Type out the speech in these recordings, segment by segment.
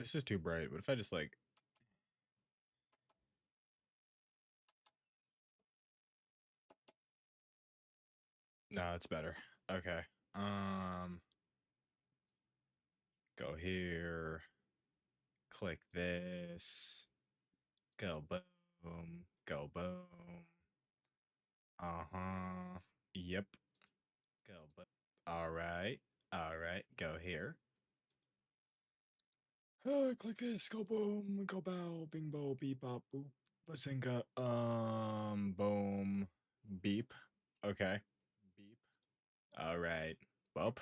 This is too bright. What if I just like... No, it's better. Okay. Go here. Click this. Go boom. Go boom. Uh-huh. Yep. Go boom. Alright. Alright. Go here. Click this. Go boom. Go bow. Bing bo. Beep bop boop. Bazinga. Boom. Beep. Okay. Beep. Alright. Well,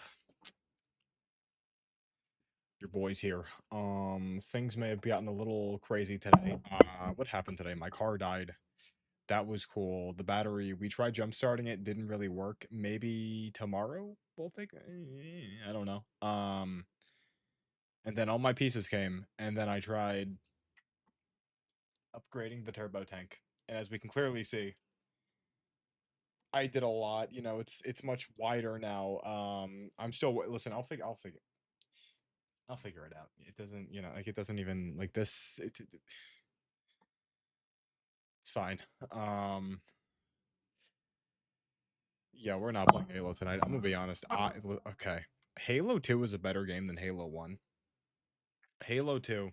your boy's here. Things may have gotten a little crazy today. What happened today? My car died. That was cool. The battery, we tried jump starting it, didn't really work. Maybe tomorrow we'll think. I don't know. And then all my pieces came, and then I tried upgrading the turbo tank. And as we can clearly see, I did a lot. You know, it's much wider now. I'm still listen. I'll figure it out. It doesn't, you know, like it doesn't even like this. It's fine. Yeah, we're not playing Halo tonight. I'm gonna be honest. Okay. Halo 2 is a better game than Halo 1. Halo 2.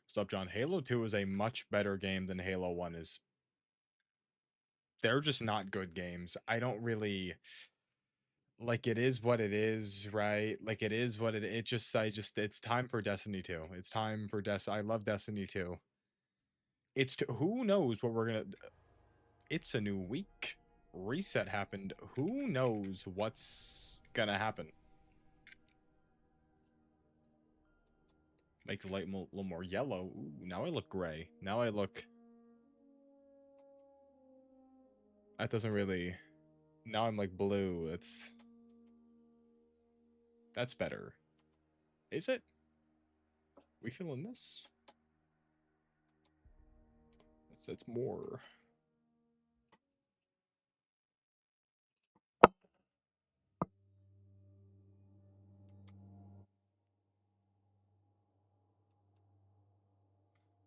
What's up, John? Halo 2 is a much better game than Halo 1 is. They're just not good games. I don't really like it is what it is, right? Like it is what it just it's time for Destiny 2. It's time for I love Destiny 2. Who knows what we're gonna it's a new week. Reset happened. Who knows what's gonna happen? Make the light a little more yellow. Ooh, now I look gray. Now I look... That doesn't really... Now I'm like blue. That's better. Is it? We feeling this? That's more.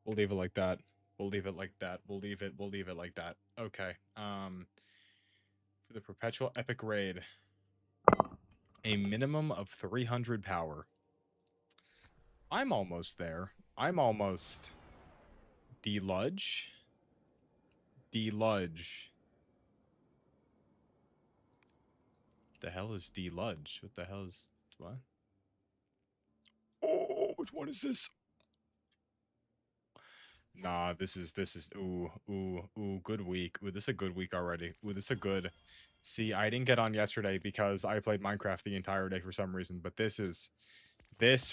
We'll leave it like that. We'll leave it like that. We'll leave it like that. Okay. For the perpetual epic raid, a minimum of 300 power. I'm almost there. I'm almost deludge. Deludge. The hell is deludge? What the hell is what? Oh, which one is this? Nah, this is ooh, good week. Ooh, this is a good week already. Ooh, this is a good. See, I didn't get on yesterday because I played Minecraft the entire day for some reason, but this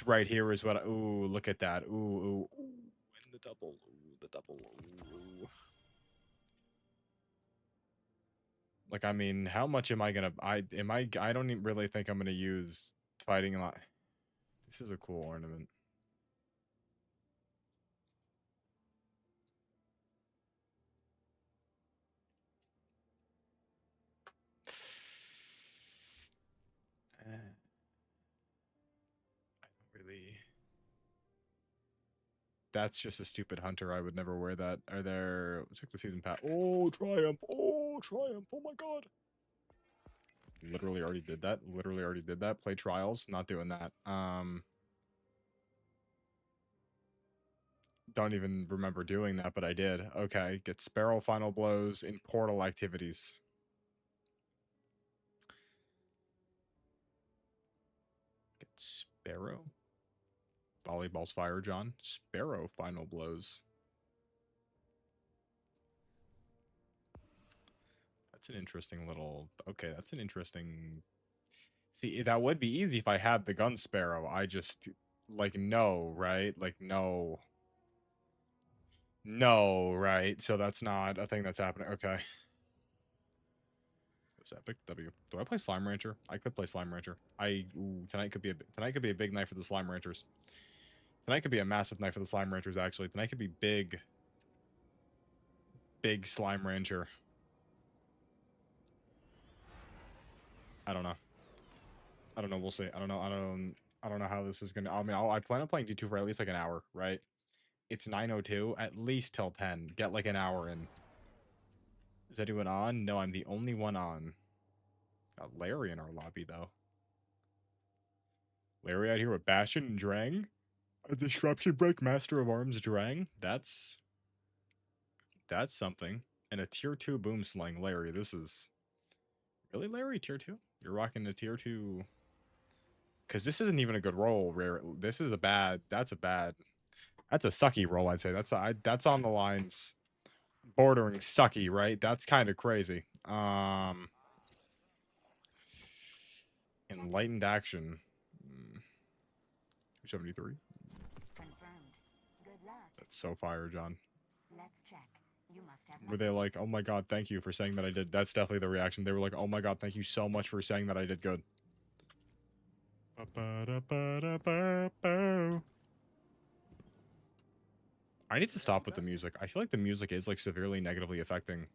right here is what ooh, look at that. Ooh, and the double. Ooh, the double. Ooh. Like, I mean, how much am I gonna I don't even really think I'm gonna use fighting a lot. This is a cool ornament. I don't really. That's just a stupid hunter. I would never wear that. Are there... Check the season pass. Oh, Triumph. Oh, Triumph. Oh my god. Literally already did that. Literally already did that. Play Trials. Not doing that. Don't even remember doing that, but I did. Okay. Get Sparrow Final Blows in Portal activities. Get Sparrow? Volleyball's Fire, John. Sparrow Final Blows. That's an interesting little... Okay, that's an interesting... See, that would be easy if I had the Gun Sparrow. I just... Like, no, right? Like, no. No, right? So that's not a thing that's happening. Okay. It was epic. W. Do I play Slime Rancher? I could play Slime Rancher. Tonight could be a big night for the Slime Ranchers. Tonight could be a massive night for the Slime Ranchers, actually. Tonight could be big Slime Rancher. I don't know. I don't know. We'll see. I don't know. I don't know how this is gonna. I mean, I plan on playing D2 for at least like an hour, right? It's 9:02, at least till 10. Get like an hour in. Is anyone on? No, I'm the only one on. Got Larry in our lobby though. Larry out here with Bastion and Drang. A disruption break, Master of Arms Drang. That's something. And a tier 2 boom slang, Larry. This is really Larry tier 2. You're rocking the tier 2. Because this isn't even a good roll. Rare. This is a bad. That's a bad. That's a sucky roll. I'd say that's on the lines bordering sucky, right? That's kind of crazy. Enlightened action. 273. Confirmed. Good luck. That's so fire, John. Let's check. You must have. Were they like, oh my god, thank you for saying that I did? That's definitely the reaction. They were like, oh my god, thank you so much for saying that I did good. I need to stop with the music. I feel like the music is like severely negatively affecting.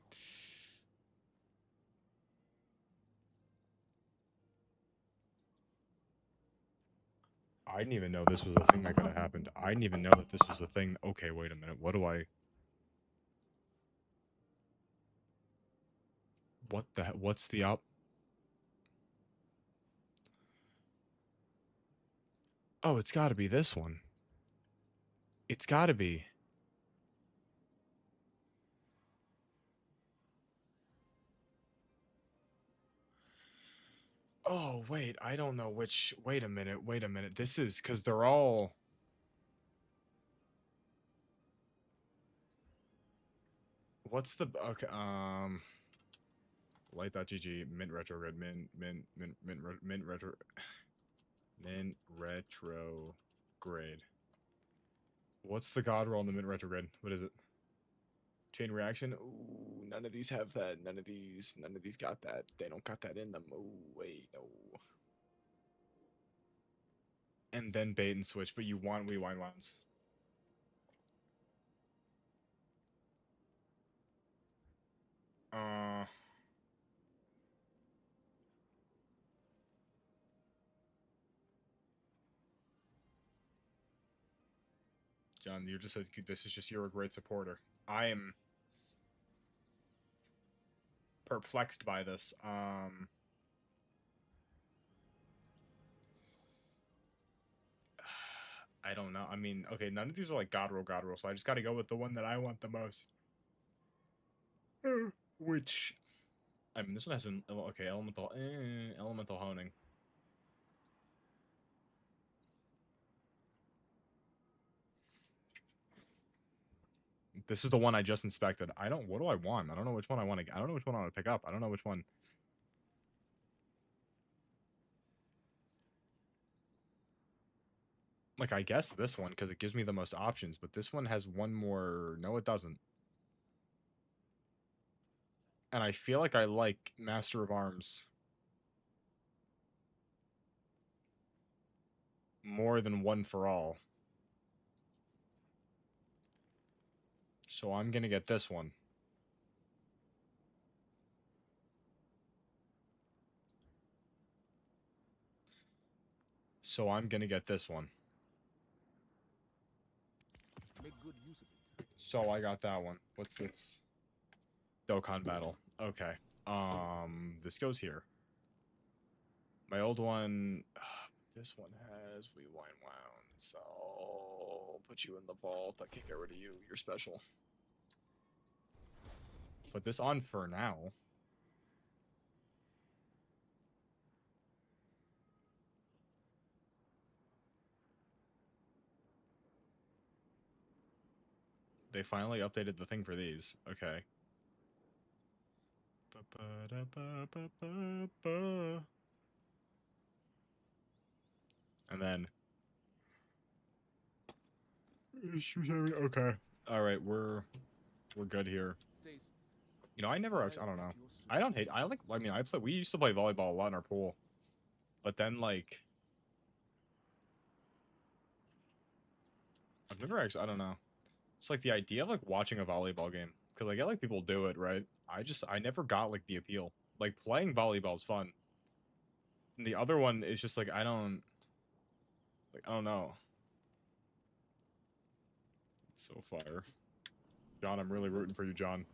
I didn't even know this was a thing that could have happened. I didn't even know that this was a thing. Okay, wait a minute. What do I... What the... What's the up? Oh, it's got to be this one. It's got to be. Oh, wait. I don't know which... Wait a minute. Wait a minute. This is... Because they're all... What's the... Okay, Light.gg, mint retrograde, mint retro... Mint retrograde. What's the god roll in the mint retrograde? What is it? Chain reaction? Ooh, none of these have that. None of these got that. They don't got that in them. Oh, wait, no. And then bait and switch, but you want rewind wounds. John, you're just this is just you're a great supporter. I am perplexed by this. I don't know. I mean, okay, none of these are like god roll, so I just got to go with the one that I want the most. Which, I mean, this one has an okay elemental honing. This is the one I just inspected. What do I want? I don't know which one I want to. I don't know which one I want to pick up. I don't know which one. Like, I guess this one, because it gives me the most options, but this one has one more... No, it doesn't. And I feel like I like Master of Arms more than One for All. So I'm gonna get this one. So I'm gonna get this one. Make good use of it. So I got that one. What's this? Dokkan battle. Okay. This goes here. My old one. This one has rewind wound, so I'll put you in the vault. I can't get rid of you. You're special. Put this on for now. They finally updated the thing for these. Okay. And then... Okay. Alright, we're good here. You know, I don't know. I don't hate... I mean, we used to play volleyball a lot in our pool. But then, like... I've never actually... I don't know. It's like the idea of, like, watching a volleyball game. Because I get, like, people do it, right? I never got, like, the appeal. Like, playing volleyball is fun. And the other one is just, like, I don't... Like, I don't know. It's so fire. John, I'm really rooting for you, John.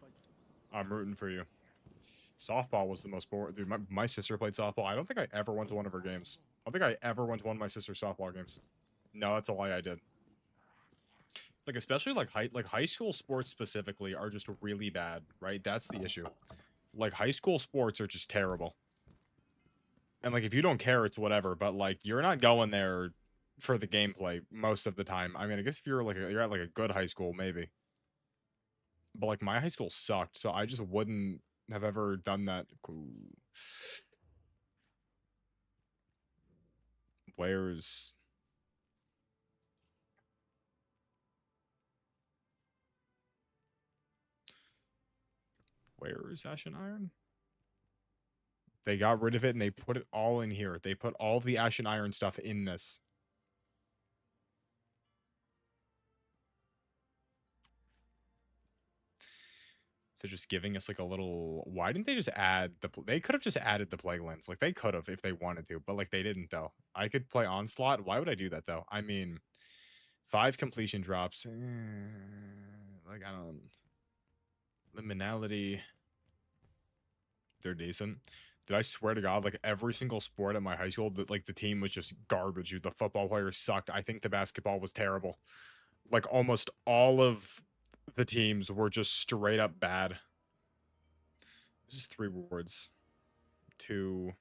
I'm rooting for you. Softball was the most boring. Dude, my sister played softball. I don't think I ever went to one of her games. I don't think I ever went to one of my sister's softball games. No, that's a lie. I did. Like, especially like high school sports specifically are just really bad, right? That's the issue. Like, high school sports are just terrible. And like, if you don't care, it's whatever. But like, you're not going there for the gameplay most of the time. I mean, I guess if you're like you're at like a good high school, maybe. But like, my high school sucked, so I just wouldn't have ever done that. Cool. Where's where's Ashen Iron? They got rid of it and they put it all in here. They put all of the Ashen Iron stuff in this. So just giving us like a little. Why didn't they just add the? They could have just added the plague lens. Like they could have if they wanted to, but like they didn't though. I could play onslaught. Why would I do that though? I mean, 5 completion drops. Like I don't. Liminality. They're decent. Did I swear to God, like every single sport at my high school, like the team was just garbage. Dude. The football players sucked. I think the basketball was terrible. Like almost all of the teams were just straight up bad. This is 3 rewards. 2,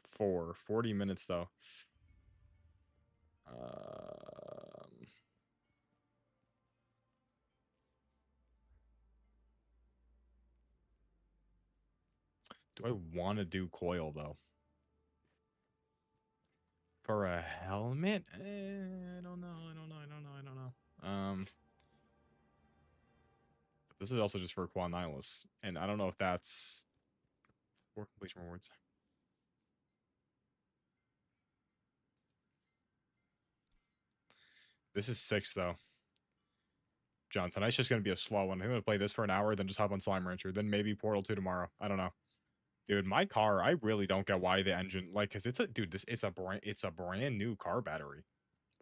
4. 40 minutes though. Um, do I want to do coil though? For a helmet? I don't know. I don't know. I don't know. I don't know. This is also just for Quan Nihilus, and I don't know if that's 4 completion rewards. This is 6 though. John, tonight's just gonna be a slow one. I'm gonna play this for an hour, then just hop on Slime Rancher, then maybe Portal 2 tomorrow. I don't know. Dude, my car, I really don't get why the engine like cause it's a dude, this it's a brand new car battery.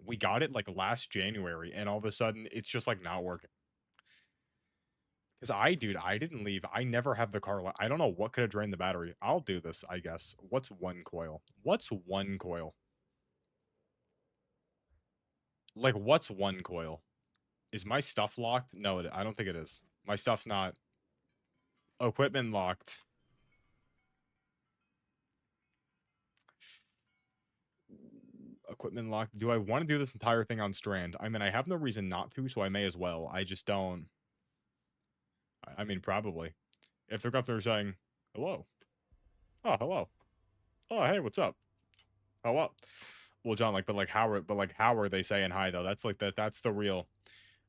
We got it like last January, and all of a sudden it's just like not working. Cause dude, I didn't leave. I never have the car. I don't know what could have drained the battery. I'll do this, I guess. What's 1 coil? What's 1 coil? Like, what's 1 coil? Is my stuff locked? No, I don't think it is. My stuff's not. Equipment locked. Equipment locked. Do I want to do this entire thing on Strand? I mean, I have no reason not to, so I may as well. I just don't. I mean, probably. If they're up there saying, hello. Oh, hello. Oh, hey, what's up? Hello. Well, John, like, how are they saying hi though? That's like that's the real.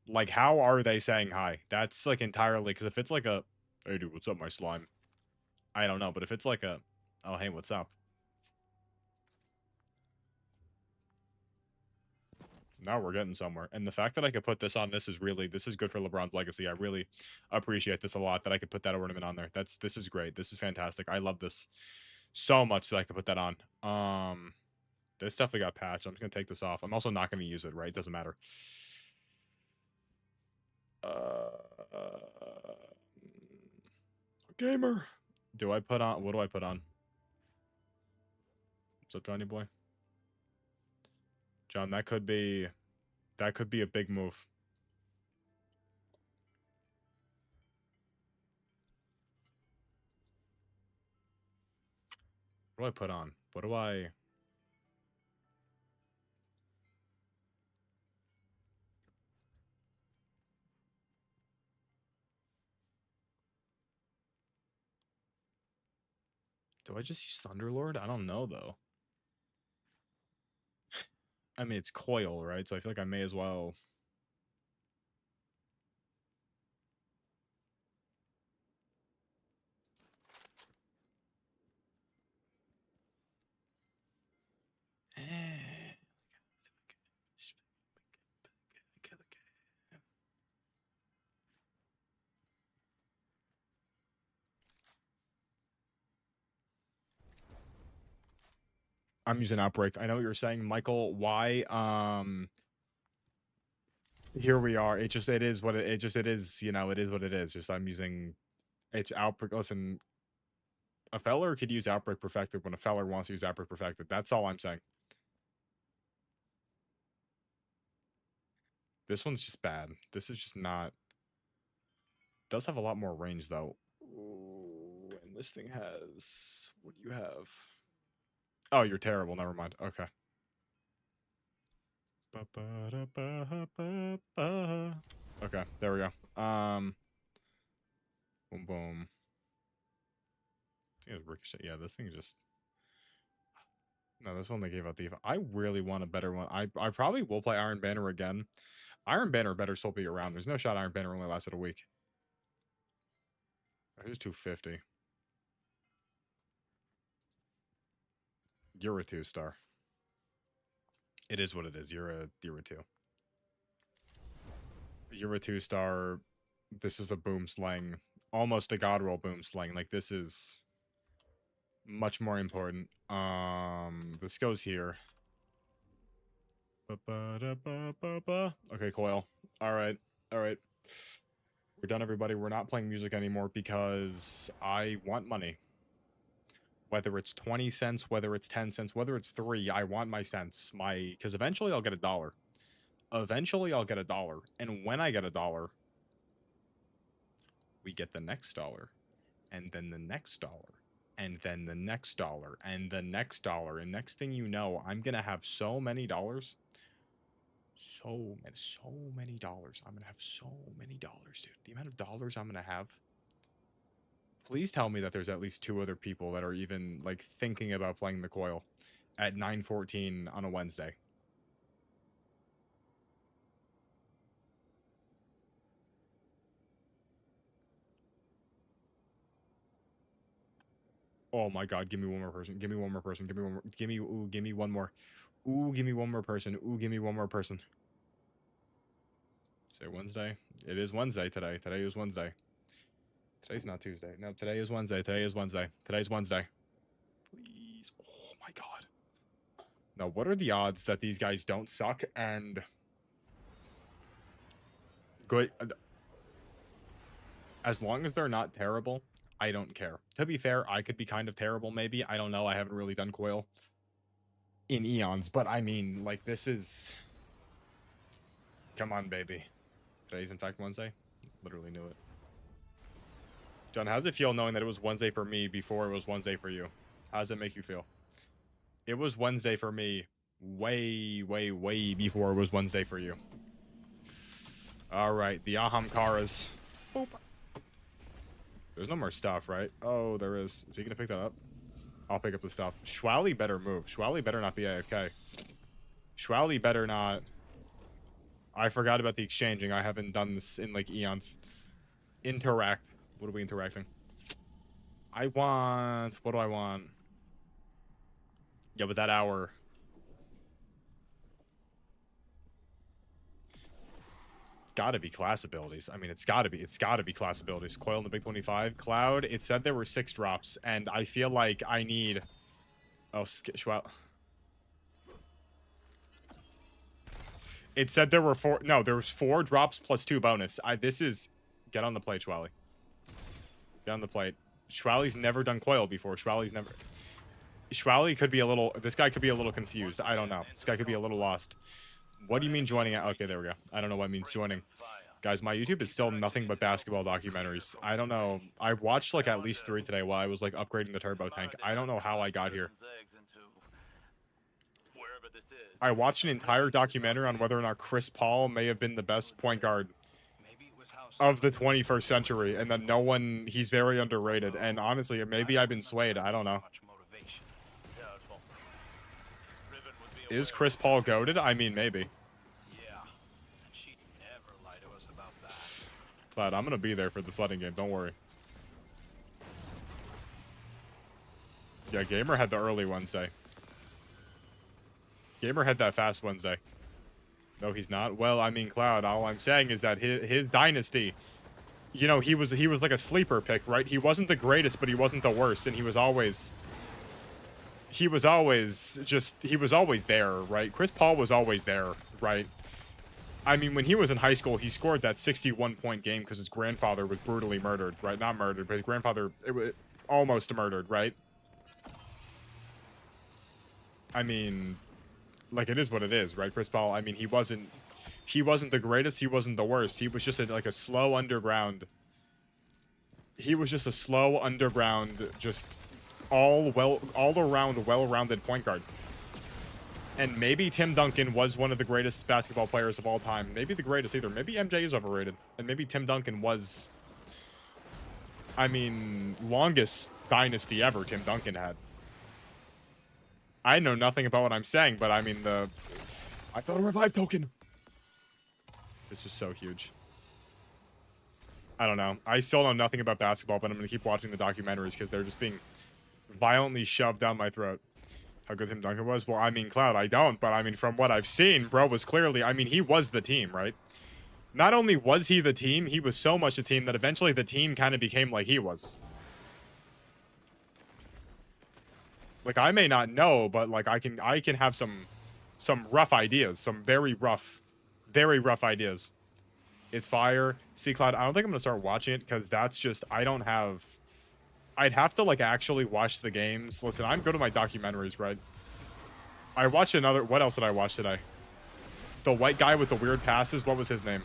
Like, how are they saying hi? That's like entirely because if it's like a, hey dude, what's up, my slime? I don't know, but if it's like a, oh hey, what's up? Now we're getting somewhere. And the fact that I could put this on this is good for LeBron's legacy. I really appreciate this a lot that I could put that ornament on there. This is great. This is fantastic. I love this so much that I could put that on. This definitely got patched. I'm just gonna take this off. I'm also not gonna use it, right? Doesn't matter. Gamer. Do I put on what do I put on? What's up, Johnny boy? John, that could be a big move. What do I put on? What do I just use Thunderlord? I don't know though. I mean it's coil, right? So I feel like I may as well. I'm using Outbreak. I know what you're saying, Michael. Why? Here we are. It is what it is. You know, it is what it is. Just I'm using it's Outbreak. Listen, a feller could use Outbreak Perfected when a feller wants to use Outbreak Perfected. That's all I'm saying. This one's just bad. This is just not. Does have a lot more range though. Ooh, and this thing has. What do you have? Oh, you're terrible. Never mind. Okay. Okay, there we go. Boom, boom. I think it's Ricochet. Yeah, this thing just. No, this one they gave out the. I really want a better one. I probably will play Iron Banner again. Iron Banner better still be around. There's no shot Iron Banner only lasted a week. Here's 250. You're a 2-star. It is what it is. You're a 2. You're a 2-star. This is a boom slang. Almost a god roll boom slang. Like this is much more important. This goes here. Okay, Coil. Alright. Alright. We're done, everybody. We're not playing music anymore because I want money. Whether it's 20 cents, whether it's 10 cents, whether it's 3, I want my cents. Because eventually I'll get $1. Eventually I'll get $1. And when I get $1, we get the next dollar. And then the next dollar. And then the next dollar. And the next dollar. And next thing you know, I'm going to have so many dollars. So many dollars. I'm going to have so many dollars, dude. The amount of dollars I'm going to have. Please tell me that there's at least 2 other people that are even, like, thinking about playing the coil at 9:14 on a Wednesday. Oh my god, give me one more person. Give me one more person. Give me one more. Give me, ooh, give me one more. Ooh, give me one more person. Ooh, give me one more person. Say Wednesday? It is Wednesday today. Today is Wednesday. Today's not Tuesday. No, today is Wednesday. Today is Wednesday. Today's Wednesday. Please. Oh my god. Now, what are the odds that these guys don't suck and... good? As long as they're not terrible, I don't care. To be fair, I could be kind of terrible, maybe. I don't know. I haven't really done coil in eons, but I mean, like, this is... Come on, baby. Today's, in fact, Wednesday. Literally knew it. John, how does it feel knowing that it was Wednesday for me before it was Wednesday for you? How does it make you feel? It was Wednesday for me way before it was Wednesday for you. All right, the Ahamkaras. Boop. There's no more stuff, right? Oh, there is. Is he going to pick that up? I'll pick up the stuff. Schwally better move. Schwally better not be AFK. Schwally better not... I forgot about the exchanging. I haven't done this in, like, eons. Interact. What are we interacting? I want... What do I want? Yeah, but that hour... Gotta be class abilities. I mean, it's gotta be class abilities. Coil in the Big 25. Cloud, it said there were 6 drops, and I feel like I need... Oh, Schwally... It said there were 4... No, there was 4 drops plus 2 bonus. This is... Get on the plate, Schwally. Get on the plate. Schwally's never done coil before. Schwally's never... Schwally could be a little... This guy could be a little confused. I don't know. This guy could be a little lost. What do you mean joining? Okay, there we go. I don't know what it means joining. Guys, my YouTube is still nothing but basketball documentaries. I don't know. I watched like at least 3 today while I was like upgrading the turbo tank. I don't know how I got here. I watched an entire documentary on whether or not Chris Paul may have been the best point guard of the 21st century, and that no one... He's very underrated. And honestly, maybe I've been swayed. I don't know. Is Chris Paul goated? I mean, maybe. Glad I'm gonna be there for the sledding game. Don't worry. Yeah, Gamer had the early Wednesday. Gamer had that fast Wednesday. No, he's not. Well, I mean, Cloud. All I'm saying is that his dynasty. You know, he was like a sleeper pick, right? He wasn't the greatest, but he wasn't the worst, and he was always... he was always there, right? Chris Paul was always there, right? I mean, when he was in high school, he scored that 61-point game because his grandfather was brutally murdered, right? Not murdered, but his grandfather almost murdered, right? I mean, like, it is what it is, right? Chris Paul, I mean, he wasn't the greatest, he wasn't the worst. He was just like a slow underground. He was just a slow underground, just all around well-rounded point guard. And maybe Tim Duncan was one of the greatest basketball players of all time. Maybe the greatest either. Maybe MJ is overrated. And maybe Tim Duncan was, I mean, longest dynasty ever Tim Duncan had. I know nothing about what I'm saying, but I mean, I found a revive token. This is so huge. I don't know. I still know nothing about basketball, but I'm going to keep watching the documentaries because they're just being violently shoved down my throat. How good Tim Duncan was? Well, I mean, Cloud, I don't, but I mean, from what I've seen, bro was clearly, I mean, he was the team, right? Not only was he the team, he was so much a team that eventually the team kind of became like he was. Like, I may not know, but like I can have some rough ideas, some very rough ideas. It's fire. C Cloud, I don't think I'm gonna start watching it because that's just, I'd have to like actually watch the games. Listen, I'm good at my documentaries, right? I watched another, what else did I watch today? The white guy with the weird passes, what was his name?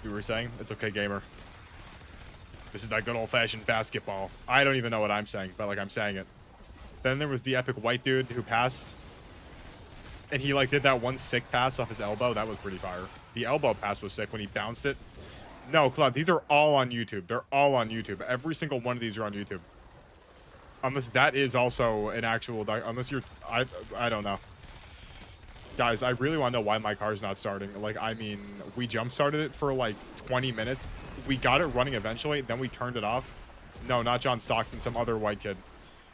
You were saying? It's okay, gamer. This is that good old-fashioned basketball. I don't even know what I'm saying, but like I'm saying it. Then there was the epic white dude who passed. And he like did that one sick pass off his elbow. That was pretty fire. The elbow pass was sick when he bounced it. No, Cloud, these are all on YouTube. They're all on YouTube. Every single one of these are on YouTube. Unless that is also an actual, unless you're, I don't know. Guys, I really want to know why my car's not starting. Like, I mean, we jump-started it for like 20 minutes. We got it running eventually, then we turned it off. No, not John Stockton, some other white kid.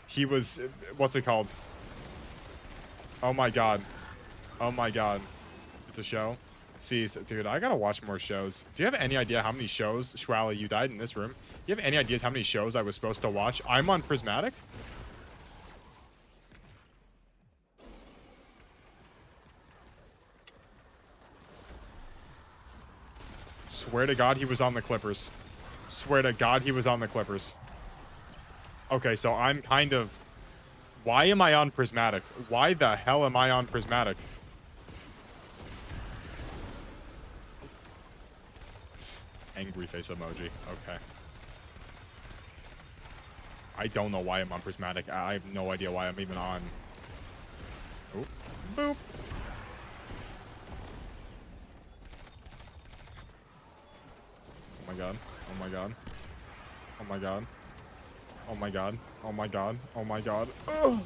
He was, what's it called? Oh my god. Oh my god. It's a show? See, dude, I gotta watch more shows. Do you have any idea how many shows, Schwally, you died in this room? Do you have any ideas how many shows I was supposed to watch? I'm on Prismatic? Swear to God he was on the Clippers. Swear to God he was on the Clippers. Okay, so I'm kind of... Why am I on Prismatic? Why the hell am I on Prismatic? Angry face emoji. Okay. I don't know why I'm on Prismatic. I have no idea why I'm even on. Oop. Boop. Oh my god. Oh my god. Oh my god. Oh my god. Oh my god. Oh my god. Ugh.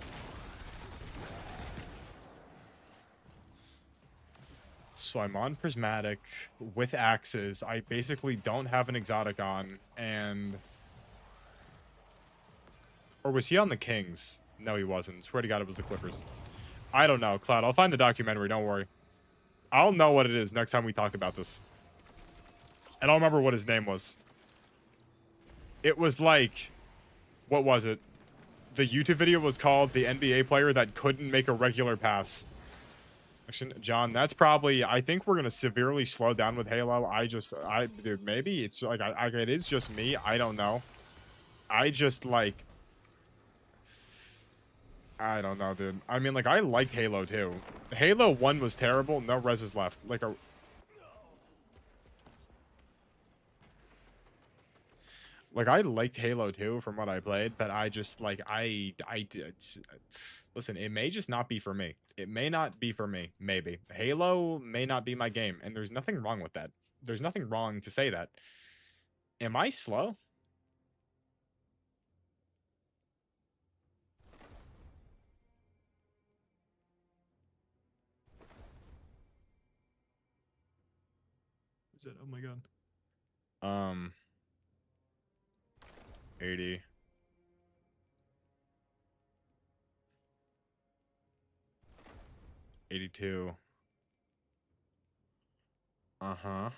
So I'm on Prismatic with axes. I basically don't have an exotic on, and... Or was he on the Kings? No, he wasn't. Swear to God it was the Clippers. I don't know, Cloud. I'll find the documentary, don't worry. I'll know what it is next time we talk about this. I don't remember what his name was. It was like... What was it? The YouTube video was called The NBA Player That Couldn't Make a Regular Pass. Actually, John, that's probably... I think we're going to severely slow down with Halo. Dude, maybe it's like... it is just me. I don't know. I just, like... I don't know, dude. I mean, like, I liked Halo 2. Halo 1 was terrible. No reses left. Like, I liked Halo 2 from what I played, but I just, like, I did. Listen, it may just not be for me. It may not be for me. Maybe. Halo may not be my game, and there's nothing wrong with that. There's nothing wrong to say that. Am I slow? Is it? Oh my god. 80. 82. Uh-huh.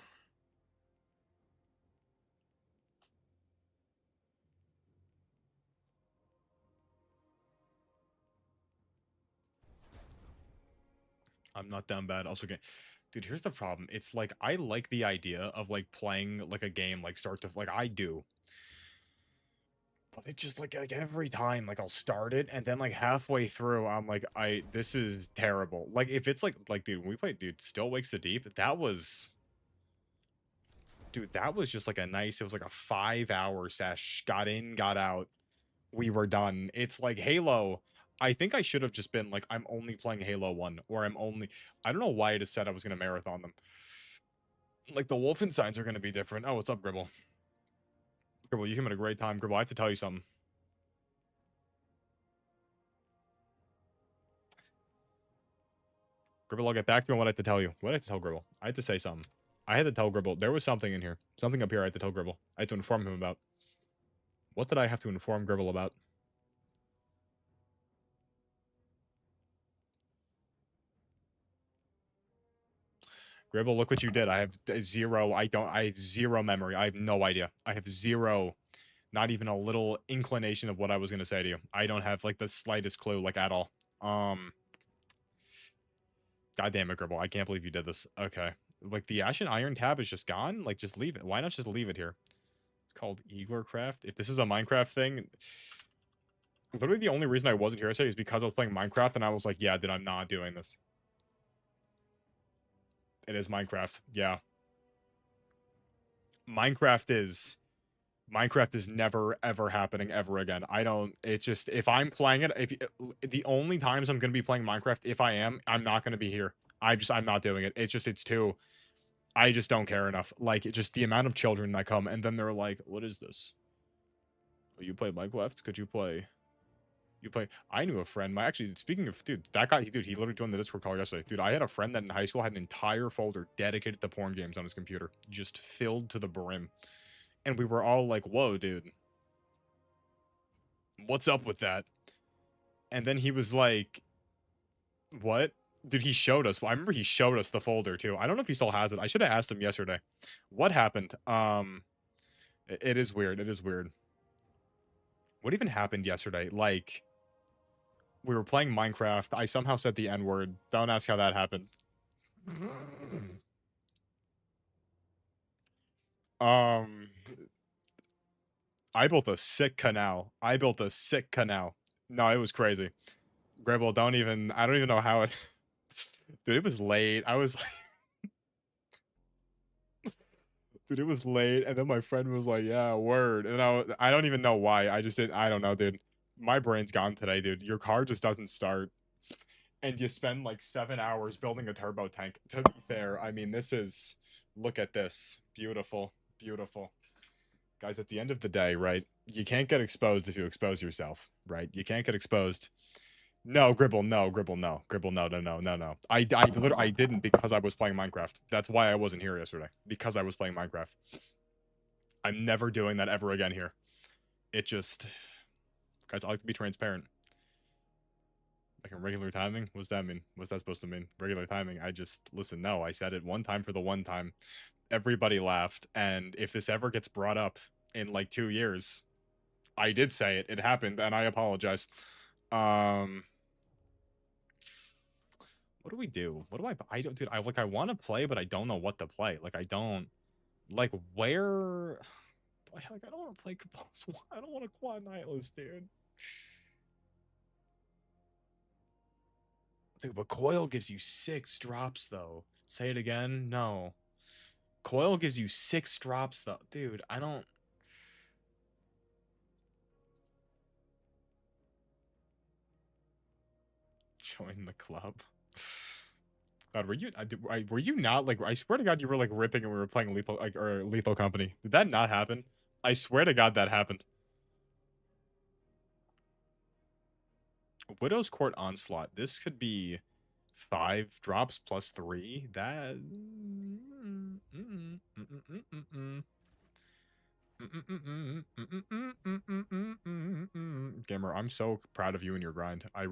I'm not down bad. Also, dude, here's the problem. It's like I like the idea of like playing like a game like start to like I do, but it's just like every time like I'll start it and then like halfway through I'm like this is terrible. Like if it's like dude, when we played dude Still Wakes the Deep, that was dude, that was just like a nice, it was like a 5 hour sesh. Got in, got out, we were done. It's like Halo. I think I should have just been like, I'm only playing Halo 1, or I don't know why I just said I was going to marathon them. Like, the Wolfensteins are going to be different. Oh, what's up, Gribble? Gribble, you came at a great time. Gribble, I have to tell you something. Gribble, I'll get back to you on what I have to tell you. What I have to tell Gribble? I had to say something. I had to tell Gribble. There was something in here. Something up here I had to tell Gribble. I had to inform him about. What did I have to inform Gribble about? Gribble, look what you did. I have zero. I have zero memory. I have no idea. I have zero, not even a little inclination of what I was going to say to you. I don't have like the slightest clue, like at all. Um, God damn it, Gribble. I can't believe you did this. Okay. Like the Ashen Iron tab is just gone. Like just leave it. Why not just leave it here? It's called Eaglercraft. If this is a Minecraft thing, literally the only reason I wasn't here today is because I was playing Minecraft and I was like, yeah, dude, I'm not doing this. It is Minecraft. Yeah. Minecraft is Minecraft is never ever happening ever again. I don't. It's just if I'm playing it, if the only times I'm gonna be playing Minecraft, if I am, I'm not gonna be here. I'm not doing it. It's too. I just don't care enough. Like it just the amount of children that come and then they're like, "What is this? Oh, you play Minecraft? Could you play? You play?" I knew a friend. My actually speaking of dude, that guy, dude, he literally joined the Discord call yesterday. Dude, I had a friend that in high school had an entire folder dedicated to porn games on his computer, just filled to the brim, and we were all like, "Whoa, dude." What's up with that? And then he was like, what? Dude, he showed us. Well, I remember he showed us the folder too. I don't know if he still has it. I should have asked him yesterday. What happened? It is weird. It is weird. What even happened yesterday? Like, we were playing Minecraft. I somehow said the N word. Don't ask how that happened. Um, I built a sick canal. I built a sick canal. No, it was crazy. Gribble, don't even. I don't even know how it. Dude, it was late. I was dude, it was late, and then my friend was like, "Yeah, word," and I don't even know why. I just did. I don't know, dude. My brain's gone today, dude. Your car just doesn't start, and you spend like 7 hours building a turbo tank. To be fair, I mean, this is. Look at this, beautiful, beautiful, guys. At the end of the day, right? You can't get exposed if you expose yourself, right? You can't get exposed. No, Gribble, no, Gribble, no, Gribble, no, no, no, no, no. I didn't because I was playing Minecraft. That's why I wasn't here yesterday because I was playing Minecraft. I'm never doing that ever again here. It just, guys, I like to be transparent. Like in regular timing, what does that mean? What's that supposed to mean? Regular timing. I just listen. No, I said it one time for the one time. Everybody laughed, and if this ever gets brought up in like 2 years, I did say it. It happened, and I apologize. Um, what do we do? What do I don't, dude. I want to play, but I don't know what to play. Like I don't like where. Like I don't want to play Cabals. I don't want to quad Nightless, dude. Dude, but Coil gives you 6 drops though. Say it again. No. Coil gives you 6 drops though. Dude, I don't join the club. God, were you not like I swear to God you were like ripping and we were playing Lethal like or Lethal Company. Did that not happen? I swear to God that happened. Widow's Court Onslaught. This could be 5 drops plus 3. That Gamer, I'm so proud of you and your grind. I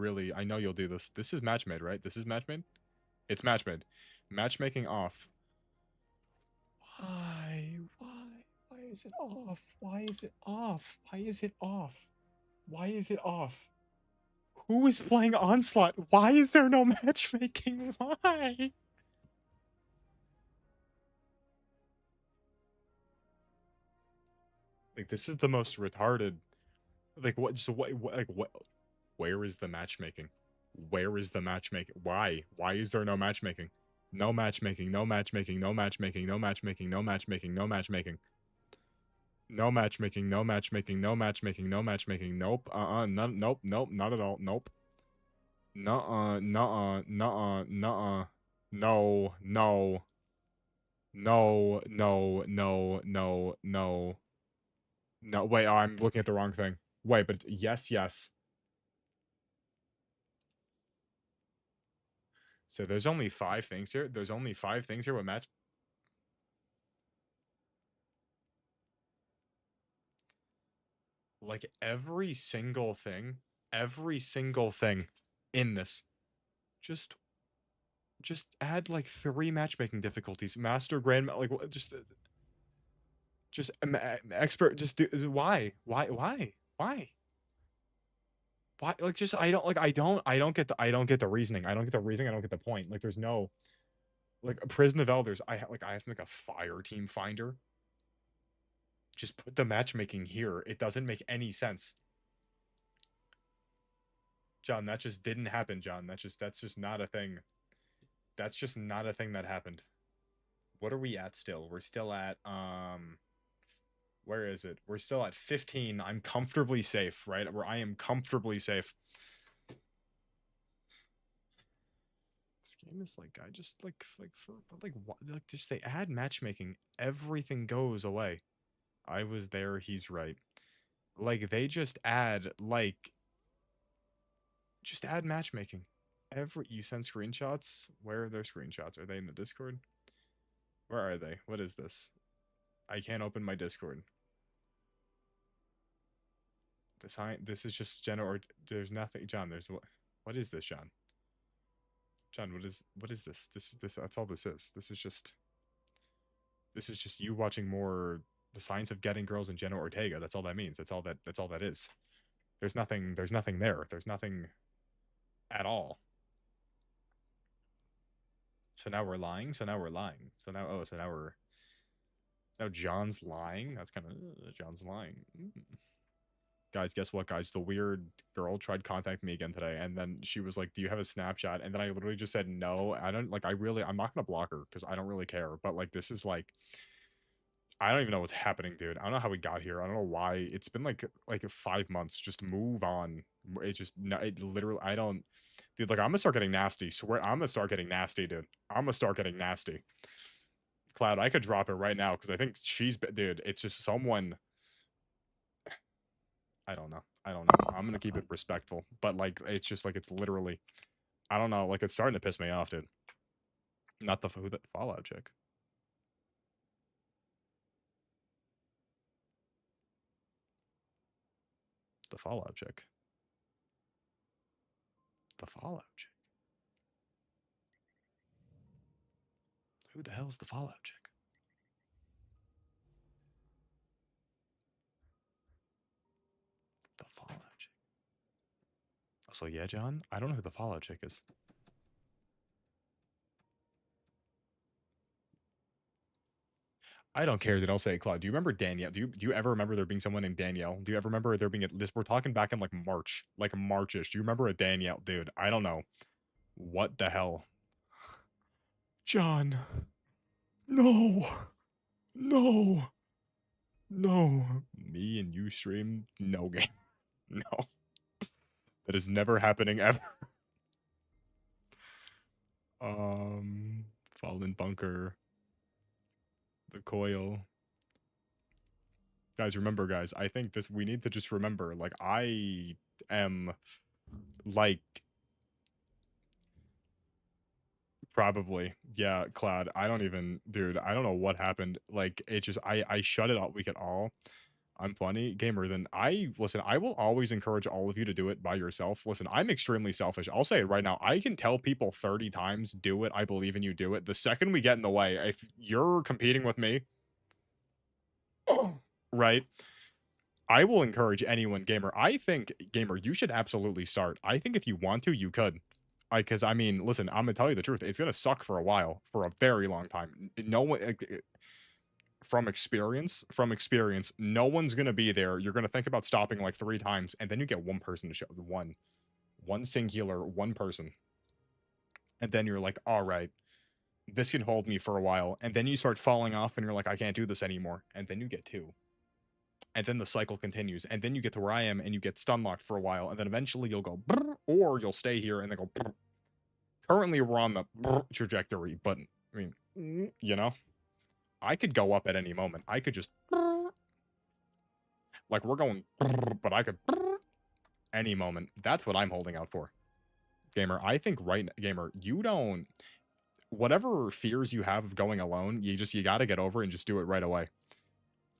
know you'll do this. This is match made, right? This is match made? It's match made. Matchmaking off. Why? Why? Why is it off? Why is it off? Why is it off? Why is it off? Who is playing Onslaught? Why is there no matchmaking? Why? Like, this is the most retarded. Like, what? Just what? Like, what? Where is the matchmaking? Where is the matchmaking? Why? Why is there no matchmaking? No matchmaking. No matchmaking. No matchmaking. No matchmaking. No matchmaking. No matchmaking. No matchmaking. No matchmaking. No matchmaking. No matchmaking. Nope. None. Nope. Nope. Not at all. Nope. Nuh-uh. Nuh-uh. Nuh-uh. Nuh-uh. No. No. No. No. No. No. No. No. Wait. I'm looking at the wrong thing. Wait. But yes. Yes. So there's only 5 things here. There's only 5 things here with match. Like every single thing in this, just add like 3 matchmaking difficulties. Master, grand, like just expert. Just do. Why? Like just I don't get the reasoning. I don't get the reasoning. I don't get the point. Like there's no like a Prison of Elders. I have to make a fire team finder. Just put the matchmaking here. It doesn't make any sense. John, that just didn't happen, John. That's just not a thing. That's just not a thing that happened. What are we at still? We're still at where is it? We're still at 15. I'm comfortably safe, right? Where I am comfortably safe. This game is like I just like what like just they add matchmaking, everything goes away. I was there, he's right. Like they just add matchmaking. You send screenshots. Where are their screenshots? Are they in the Discord? Where are they? What is this? I can't open my Discord. This is just Jenna or there's nothing. John, there's what is this, John? John, what is this? This that's all this is. This is just you watching more the science of getting girls in Jenna Ortega. That's all that means. That's all that is. There's nothing there. There's nothing at all. So now we're lying. So now John's lying. That's kind of John's lying. Guys, guess what, guys? The weird girl tried contacting me again today, and then she was like, "Do you have a Snapchat?" And then I literally just said no. I don't like. I'm not gonna block her because I don't really care. But like, this is like, I don't even know what's happening, dude. I don't know how we got here. I don't know why. It's been like 5 months. Just move on. It just no. It literally. I don't. Dude, like I'm gonna start getting nasty. Swear, I'm gonna start getting nasty, dude. I'm gonna start getting nasty. Cloud, I could drop it right now because I think dude. It's just someone. I don't know. I'm gonna keep it respectful, but like it's just like it's literally. I don't know. Like it's starting to piss me off, dude. Not the who the Fallout chick. The Fallout chick. The Fallout chick. Who the hell's the Fallout chick? The Fallout chick. So yeah, John. I don't know who the Fallout chick is. I don't care, dude. I'll say it, Claude. Do you remember Danielle? Do you ever remember there being someone named Danielle? Do you ever remember there being this? We're talking back in like March, like Marchish. Do you remember a Danielle, dude? I don't know. What the hell? John. No. No. No. Me and you stream no game. No. That is never happening ever. Fallen bunker. The coil. Guys, remember, guys. I think we need to just remember. Like, I am like probably, yeah, Cloud. I don't even, dude. I don't know what happened. Like, it just, I shut it all. We could all. I'm funny gamer. Then listen. I will always encourage all of you to do it by yourself. Listen, I'm extremely selfish. I'll say it right now. I can tell people 30 times, do it. I believe in you. Do it. The second we get in the way, if you're competing with me, right? I will encourage anyone, gamer. I think, gamer, you should absolutely start. I think if you want to, you could. Because I mean, listen, I'm gonna tell you the truth. It's gonna suck for a while, for a very long time. No one, from experience, no one's gonna be there. You're gonna think about stopping like 3 times, and then you get one person to show one singular one person, and then you're like, all right, this can hold me for a while, and then you start falling off, and you're like, I can't do this anymore, and then you get two, and then the cycle continues, and then you get to where I am, and you get stun locked for a while, and then eventually you'll go, brr, or you'll stay here and then go. Brr. Currently, we're on the trajectory, but I mean, you know, I could go up at any moment. I could just like we're going, but I could any moment. That's what I'm holding out for, gamer. I think gamer, you don't. Whatever fears you have of going alone, you got to get over and just do it right away.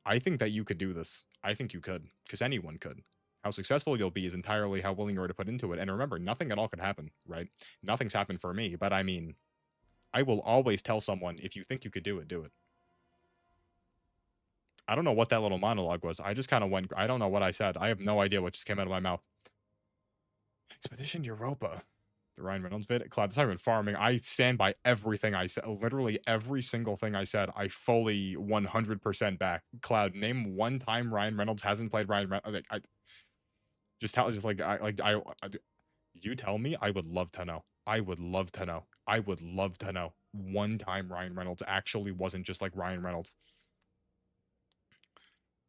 I think that you could do this. I think you could, because anyone could. How successful you'll be is entirely how willing you are to put into it. And remember, nothing at all could happen, right? Nothing's happened for me, but I mean, I will always tell someone, if you think you could do it, do it. I don't know what that little monologue was. I just kind of went, I don't know what I said. I have no idea what just came out of my mouth. Expedition Europa. The Ryan Reynolds vid. Cloud, it's not even farming. I stand by everything I said. Literally every single thing I said, I fully 100% back. Cloud, name one time Ryan Reynolds hasn't played Ryan Reynolds. You tell me, I would love to know. I would love to know. I would love to know. One time Ryan Reynolds actually wasn't just like Ryan Reynolds.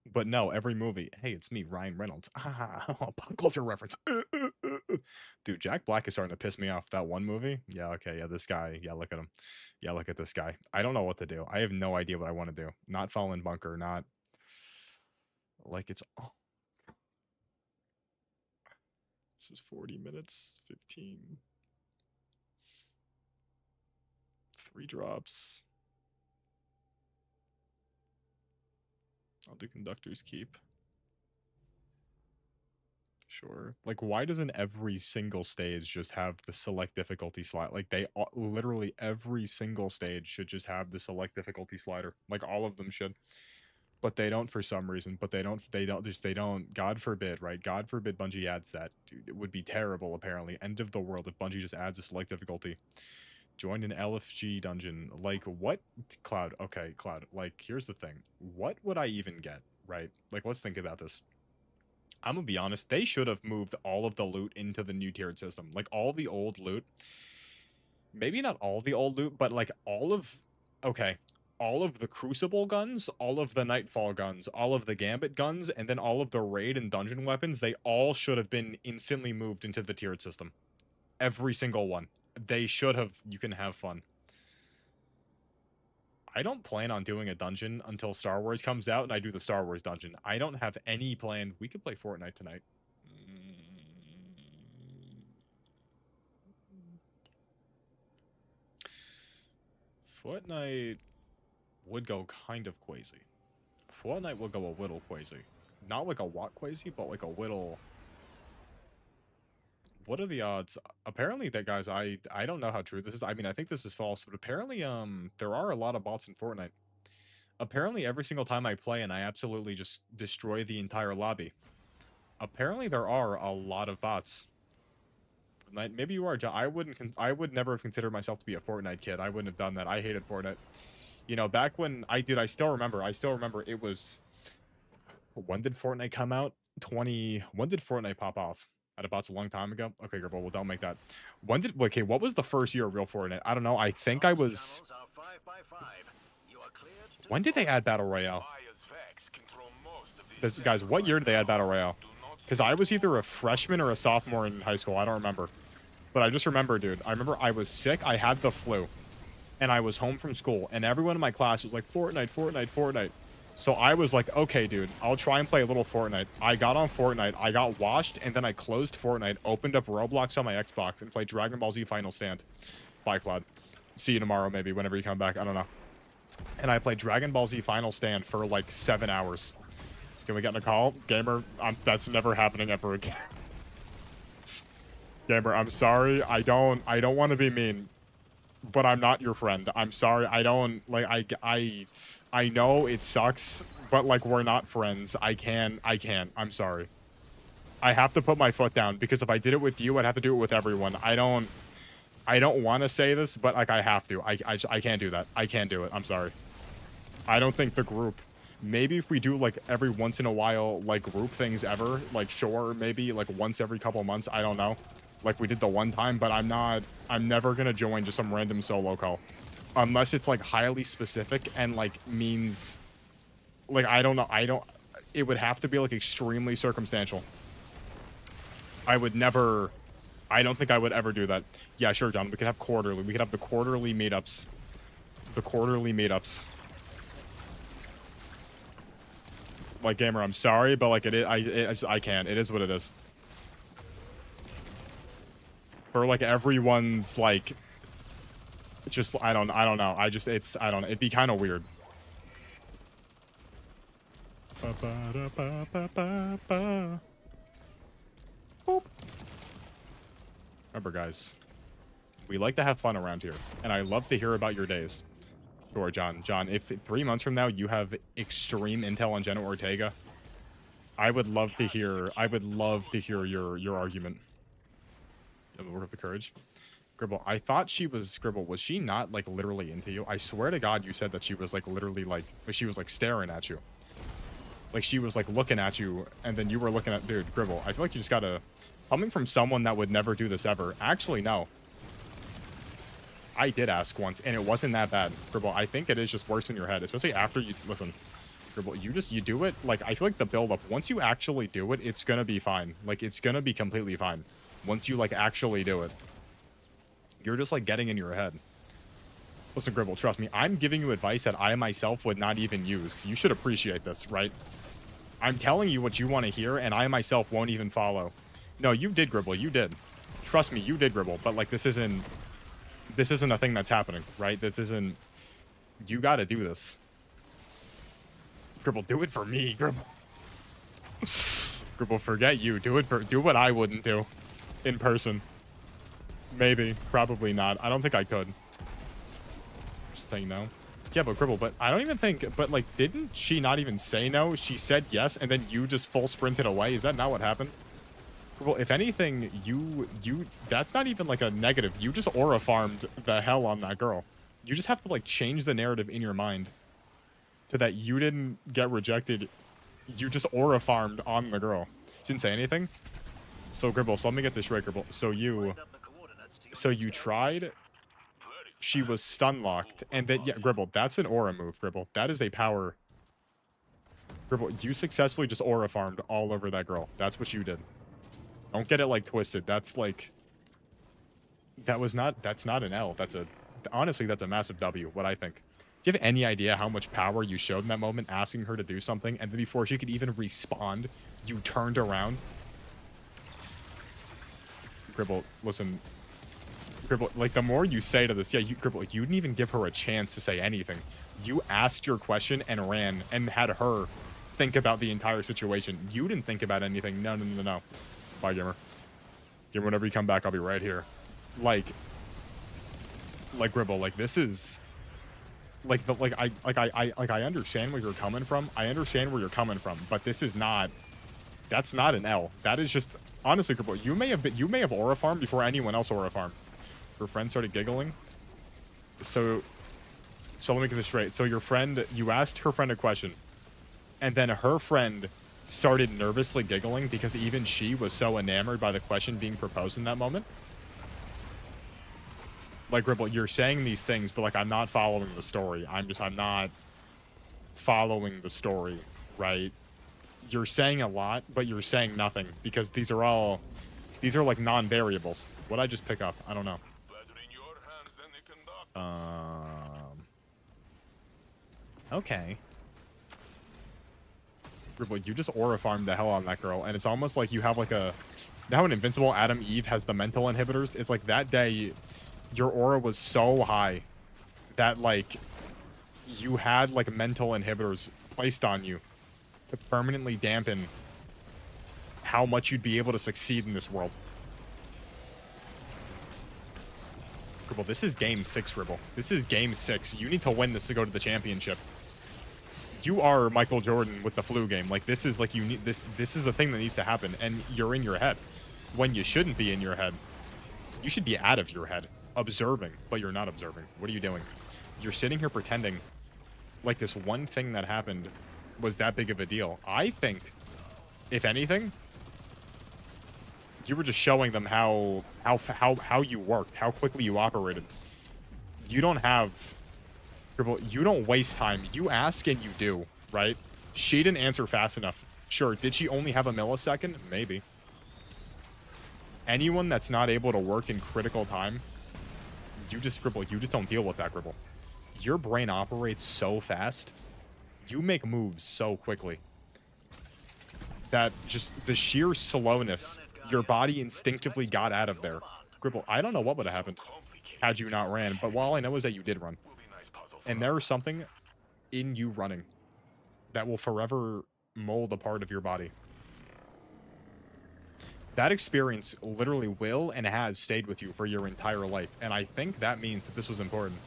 But no, every movie, hey, it's me, Ryan Reynolds. Pop culture reference. Dude, Jack Black is starting to piss me off. That one movie? Yeah, okay, yeah, this guy. Yeah, look at him. Yeah, look at this guy. I don't know what to do. I have no idea what I want to do. Not Fallen Bunker, not... Like, it's... Oh. This is 40 minutes, 15. 3 drops. I'll do Conductor's Keep. Sure. Like, why doesn't every single stage just have the select difficulty slide? Like, literally every single stage should just have the select difficulty slider. Like, all of them should. But they don't for some reason. But they don't. God forbid, right? God forbid Bungie adds that. Dude, it would be terrible, apparently. End of the world if Bungie just adds a select difficulty. Joined an LFG dungeon. Like, what? Cloud. Okay, Cloud. Like, here's the thing. What would I even get, right? Like, let's think about this. I'm gonna be honest, they should have moved all of the loot into the new tiered system. Like, all the old loot. Maybe not all the old loot, but, like, all of... Okay. All of the Crucible guns, all of the Nightfall guns, all of the Gambit guns, and then all of the raid and dungeon weapons, they all should have been instantly moved into the tiered system. Every single one. They should have. You can have fun. I don't plan on doing a dungeon until Star Wars comes out and I do the Star Wars dungeon. I don't have any plan. We could play Fortnite tonight. Fortnite would go kind of crazy. Fortnite would go a little crazy. Not like a lot crazy, but like a little... What are the odds? Apparently, that guys, I don't know how true this is. I mean, I think this is false, but apparently, there are a lot of bots in Fortnite. Apparently, every single time I play and I absolutely just destroy the entire lobby. Apparently, there are a lot of bots. Maybe you are, John. I would never have considered myself to be a Fortnite kid. I wouldn't have done that. I hated Fortnite. You know, back when I still remember it was... When did Fortnite come out? When did Fortnite pop off? At about a long time ago? Okay, girl, well, don't make that. Okay, what was the first year of real Fortnite? I don't know. I think I was... When did they add Battle Royale? Guys, what year did they add Battle Royale? Because I was either a freshman or a sophomore in high school. I don't remember. But I just remember, dude. I remember I was sick. I had the flu. And I was home from school. And everyone in my class was like, Fortnite, Fortnite, Fortnite. So I was like, okay, dude, I'll try and play a little Fortnite. I got on Fortnite, I got washed, and then I closed Fortnite, opened up Roblox on my Xbox, and played Dragon Ball Z Final Stand. Bye, Cloud. See you tomorrow, maybe, whenever you come back. I don't know. And I played Dragon Ball Z Final Stand for like 7 hours. Can we get in a call? Gamer, that's never happening ever again. Gamer, I'm sorry. I don't want to be mean. but I'm not your friend. I'm sorry. I don't like I know it sucks, but like we're not friends. I can't. I'm sorry. I have to put my foot down because if I did it with you, I'd have to do it with everyone. I don't want to say this, but like I have to. I can't do that. I can't do it. I'm sorry. I don't think the group. Maybe if we do like every once in a while, like group things ever, like sure, maybe like once every couple months. I don't know, like we did the one time. But I'm not. I'm never gonna join just some random solo call, unless it's like highly specific and like means, like I don't know. I don't. It would have to be like extremely circumstantial. I would never. I don't think I would ever do that. Yeah, sure, John. We could have quarterly. We could have the quarterly meetups. The quarterly meetups. Like, gamer, I'm sorry, but like I can't. It is what it is. For like everyone's like, just I don't know. I just I don't know. It'd be kind of weird. Boop. Remember, guys, we like to have fun around here, and I love to hear about your days. Sure, John. John, if 3 months from now you have extreme intel on Jenna Ortega, I would love to hear. I would love to hear your argument. Work of the courage. Gribble, I thought she was Gribble. Was she not like literally into you? I swear to God, you said that she was like literally like she was like staring at you. Like she was like looking at you, and then you were looking at dude. Gribble, I feel like you just gotta coming from someone that would never do this ever. Actually, no. I did ask once, and it wasn't that bad. Gribble, I think it is just worse in your head, especially after you listen. Gribble, you do it. Like I feel like the build up. Once you actually do it, it's gonna be fine. Like it's gonna be completely fine. Once you like actually do it. You're just like getting in your head. Listen, Gribble, trust me. I'm giving you advice that I myself would not even use. You should appreciate this, right? I'm telling you what you want to hear, and I myself won't even follow. No, you did, Gribble. You did. Trust me, you did, Gribble. But like, this isn't a thing that's happening, right? This isn't. You got to do this. Gribble, do it for me, Gribble. Gribble, forget you. Do what I wouldn't do, in person. Maybe, probably not. I don't think I could. Just saying no. Yeah, but Gribble, but I don't even think, but like, didn't she not even say no? She said yes, and then you just full sprinted away. Is that not what happened? Well, if anything, that's not even like a negative. You just aura farmed the hell on that girl. You just have to like change the narrative in your mind to that you didn't get rejected. You just aura farmed on the girl. She didn't say anything. So Gribble, so let me get this right, Gribble. So you tried. She was stun locked, and then yeah, Gribble, that's an aura move, Gribble. That is a power. Gribble, you successfully just aura farmed all over that girl. That's what you did. Don't get it like twisted. That's like that's not an L. Honestly, that's a massive W, what I think. Do you have any idea how much power you showed in that moment asking her to do something, and then before she could even respond, you turned around? Gribble, listen. Gribble, like the more you say to this, yeah, Gribble, you didn't even give her a chance to say anything. You asked your question and ran and had her think about the entire situation. You didn't think about anything. No. Bye, gamer. Gamer, whenever you come back, I'll be right here. Like Gribble, like this is like I understand where you're coming from. I understand where you're coming from, but this is not. That's not an L. That is just honestly, Gribble. You may have aura farmed before anyone else aura farmed. Her friend started giggling. So let me get this straight. So your friend, you asked her friend a question, and then her friend started nervously giggling because even she was so enamored by the question being proposed in that moment. Like, Gribble, you're saying these things, but like I'm not following the story. I'm not following the story, right? You're saying a lot, but you're saying nothing because these are like non-variables. What'd I just pick up? I don't know. Okay. Gribble, you just aura farmed the hell on that girl, and it's almost like you have like a. Now an Invincible Adam Eve has the mental inhibitors. It's like that day, your aura was so high that like you had like mental inhibitors placed on you to permanently dampen how much you'd be able to succeed in this world. Gribble, this is game 6, Gribble. This is game 6. You need to win this to go to the championship. You are Michael Jordan with the flu game. Like, this is like you need this. This is a thing that needs to happen, and you're in your head when you shouldn't be in your head. You should be out of your head, observing, but you're not observing. What are you doing? You're sitting here pretending like this one thing that happened was that big of a deal. I think, if anything, you were just showing them how you worked, how quickly you operated. You don't have, you don't waste time. You ask and you do, right? She didn't answer fast enough. Sure, did she only have a millisecond? Maybe. Anyone that's not able to work in critical time, you just don't deal with that, Gribble. Your brain operates so fast. You make moves so quickly. That just the sheer slowness, your body instinctively got out of there. Gribble, I don't know what would have happened had you not ran, but all I know is that you did run. And there is something in you running that will forever mold a part of your body. That experience literally will and has stayed with you for your entire life. And I think that means that this was important.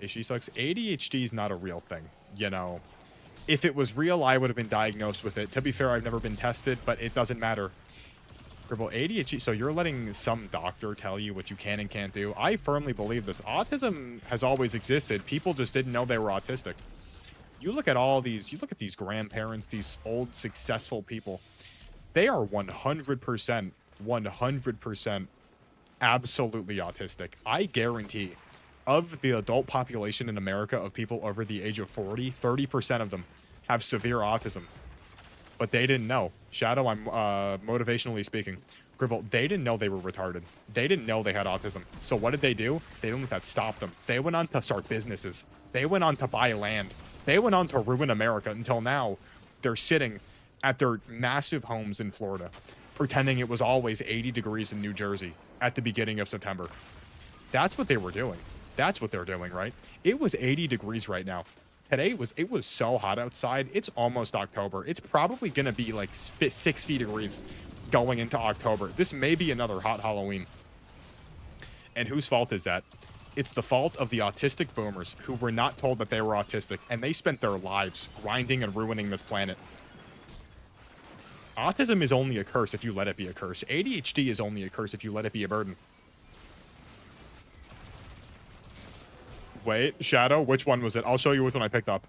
She sucks. ADHD is not a real thing, you know. If it was real, I would have been diagnosed with it. To be fair, I've never been tested, but it doesn't matter. Gribble, ADHD, so you're letting some doctor tell you what you can and can't do. I firmly believe this. Autism has always existed. People just didn't know they were autistic. You look at all these, you look at these grandparents, these old, successful people. They are 100% absolutely autistic. I guarantee of the adult population in America of people over the age of 40, 30% of them have severe autism. But they didn't know. Shadow, I'm motivationally speaking. Gribble, they didn't know they were retarded. They didn't know they had autism. So what did they do? They didn't let that stop them. They went on to start businesses. They went on to buy land. They went on to ruin America until now they're sitting at their massive homes in Florida, pretending it was always 80 degrees in New Jersey at the beginning of September. That's what they were doing. That's what they're doing, right? It was 80 degrees right now. Today it was so hot outside. It's almost October. It's probably going to be like 60 degrees going into October. This may be another hot Halloween. And whose fault is that? It's the fault of the autistic boomers who were not told that they were autistic, and they spent their lives grinding and ruining this planet. Autism is only a curse if you let it be a curse. ADHD is only a curse if you let it be a burden. Wait, Shadow, which one was it? I'll show you which one I picked up.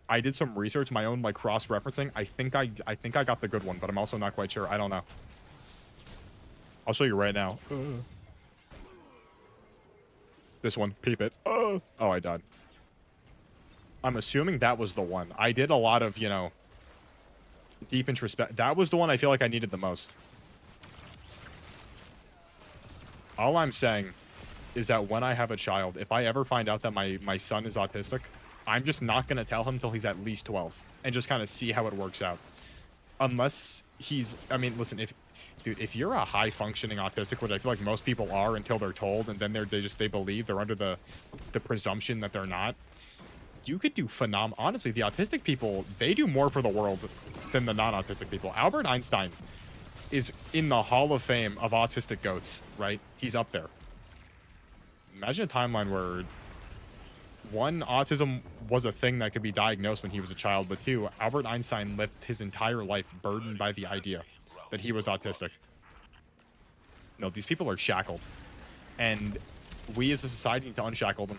I did some research, my own like cross-referencing. I think I got the good one, but I'm also not quite sure. I don't know. I'll show you right now. This one, peep it. Oh, I died. I'm assuming that was the one. I did a lot of, you know, deep introspect. That was the one I feel like I needed the most. All I'm saying is that when I have a child, if I ever find out that my son is autistic, I'm just not going to tell him till he's at least 12 and just kind of see how it works out. Unless he's, I mean, listen, if you're a high functioning autistic, which I feel like most people are until they're told, and then they believe they're under the presumption that they're not, you could do phenomenal. Honestly, the autistic people, they do more for the world than the non-autistic people. Albert Einstein is in the Hall of Fame of autistic goats, right? He's up there. Imagine a timeline where, one, autism was a thing that could be diagnosed when he was a child, but two, Albert Einstein lived his entire life burdened by the idea that he was autistic. No, these people are shackled. And we as a society need to unshackle them.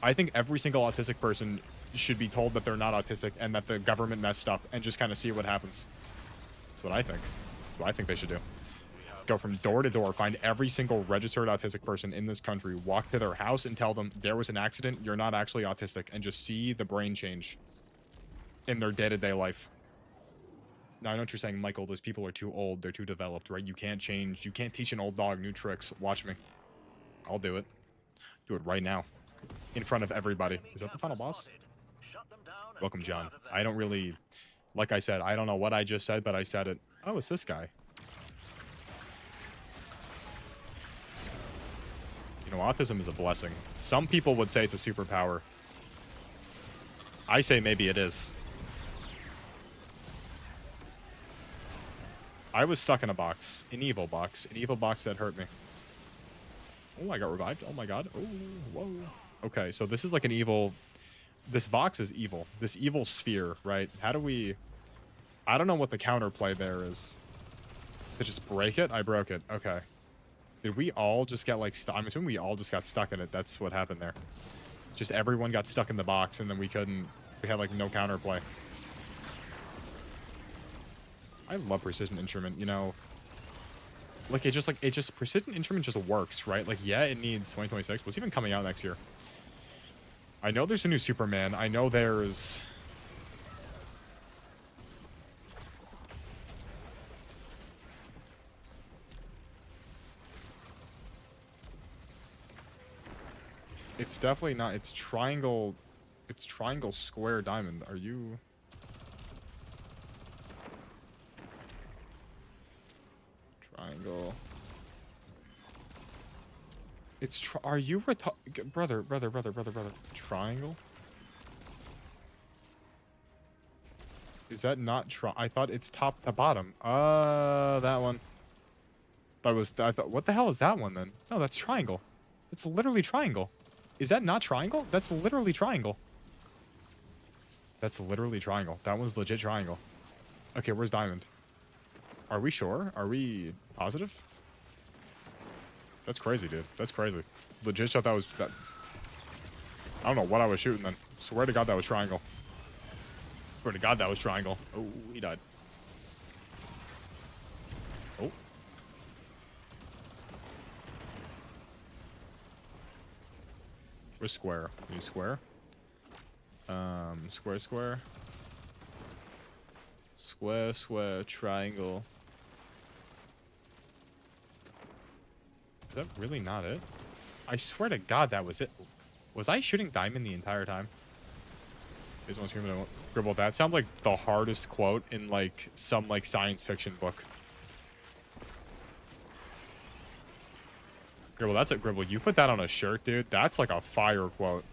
I think every single autistic person should be told that they're not autistic and that the government messed up and just kind of see what happens. That's what I think. That's what I think they should do. Go from door to door, find every single registered autistic person in this country, walk to their house and tell them there was an accident, you're not actually autistic, and just see the brain change in their day-to-day life. Now, I know what you're saying, Michael, those people are too old, they're too developed, right? You can't change, you can't teach an old dog new tricks. Watch me. I'll do it. Do it right now. In front of everybody. Is that the final boss? Welcome, John. I don't really, like I said, I don't know what I just said, but I said it. Oh, it's this guy. You know, autism is a blessing. Some people would say it's a superpower. I say maybe it is. I was stuck in a box. An evil box. An evil box that hurt me. Oh, I got revived. Oh my god. Oh, whoa. Okay, so this is like an evil... This box is evil. This evil sphere, right? How do we... I don't know what the counterplay there is. To just break it? I broke it. Okay. Did we all just get like... I'm assuming we all just got stuck in it. That's what happened there. Just everyone got stuck in the box and then we couldn't... We had like no counterplay. I love Precision Instrument, you know... Like, Precision Instrument just works, right? Like, yeah, it needs 2026. What's even coming out next year? I know there's a new Superman. I know there's... It's definitely not... It's triangle... It's triangle, square, diamond. Are you... Triangle... It's... Are you brother. Triangle? Is that not I thought it's top to bottom. That one. I thought, what the hell is that one then? No, that's triangle. It's literally triangle. Is that not triangle? That's literally triangle. That's literally triangle. That one's legit triangle. Okay, where's diamond? Are we sure? Are we positive? That's crazy, dude. That's crazy. Legit thought that was... That... I don't know what I was shooting then. Swear to God that was triangle. Swear to God that was triangle. Oh, he died. Oh. Where's square? We need square. Square. Square, triangle. Is that really not it? I swear to God that was it. Was I shooting diamond the entire time? Is one screaming Gribble. That sounds like the hardest quote in like some like science fiction book. Gribble, that's a Gribble. You put that on a shirt, dude. That's like a fire quote.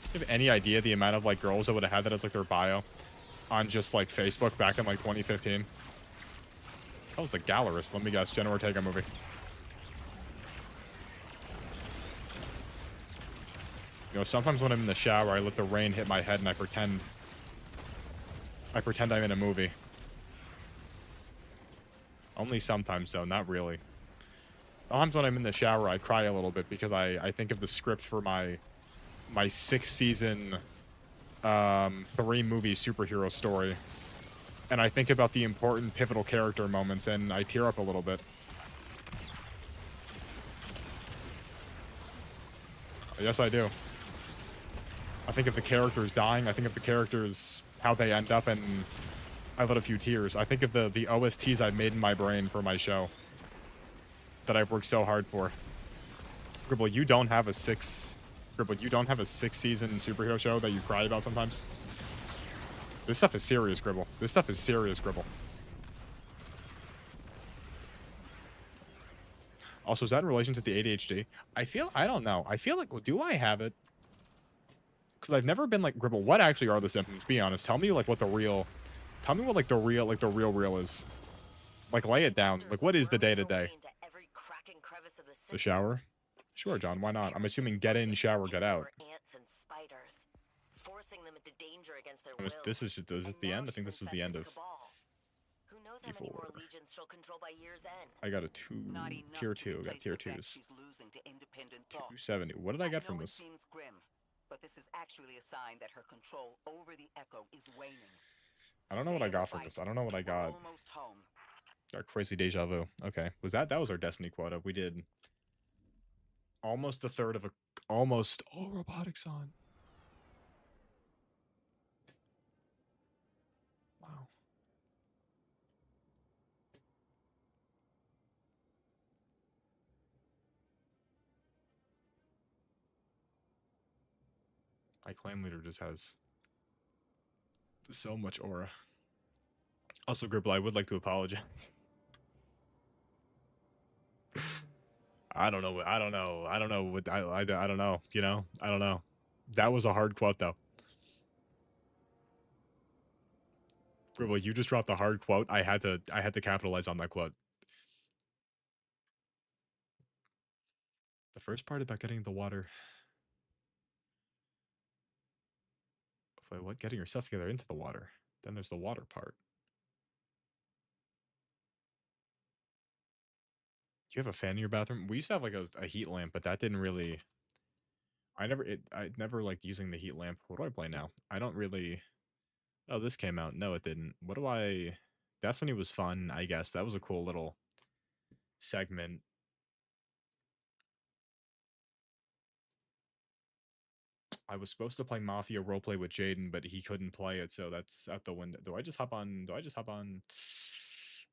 Do you have any idea the amount of like girls that would have had that as like their bio on just like Facebook back in like 2015? That was the Gallerist. Let me guess. Jenna Ortega movie. You know, sometimes when I'm in the shower, I let the rain hit my head and I pretend I'm in a movie. Only sometimes, though. Not really. Sometimes when I'm in the shower, I cry a little bit because I think of the script for my 6-season, 3-movie superhero story. And I think about the important pivotal character moments and I tear up a little bit. Yes, I do. I think of the characters dying. I think of the characters, how they end up, and I let a few tears. I think of the OSTs I've made in my brain for my show that I've worked so hard for. Gribble, you don't have a 6-season superhero show that you cry about sometimes? This stuff is serious, Gribble. This stuff is serious, Gribble. Also, is that in relation to the ADHD? I don't know. I feel like, do I have it? Because I've never been like, Gribble, what actually are the symptoms? Be honest. Tell me like what the real, tell me what like the real is. Like lay it down. Like what is the day-to-day? The shower? Sure, John, why not? I'm assuming get in, shower, get out. This is the end? I think this was the end of E4. I got a tier 2. I got tier 2s. 270. What did I get from this? But this is actually a sign that her control over the echo is waning. I don't know what I got from this. I don't know what I got. Almost home. Our crazy deja vu. Okay. That was our destiny quota. We did almost a third of a almost all robotics on. Wow. My clan leader just has so much aura. Also, Gribble, I would like to apologize. I don't know. What, I don't know. I don't know. You know? I don't know. That was a hard quote, though. Gribble, you just dropped a hard quote. I had to capitalize on that quote. The first part about getting the water. Wait, what? Getting yourself together into the water. Then there's the water part. Do you have a fan in your bathroom? We used to have like a heat lamp, but that didn't really. I never liked using the heat lamp. What do I play now? I don't really. Oh, this came out. No, it didn't. What do I? Destiny was fun, I guess. That was a cool little segment. I was supposed to play Mafia roleplay with Jaden, but he couldn't play it, so that's out the window. Do I just hop on? Do I just hop on?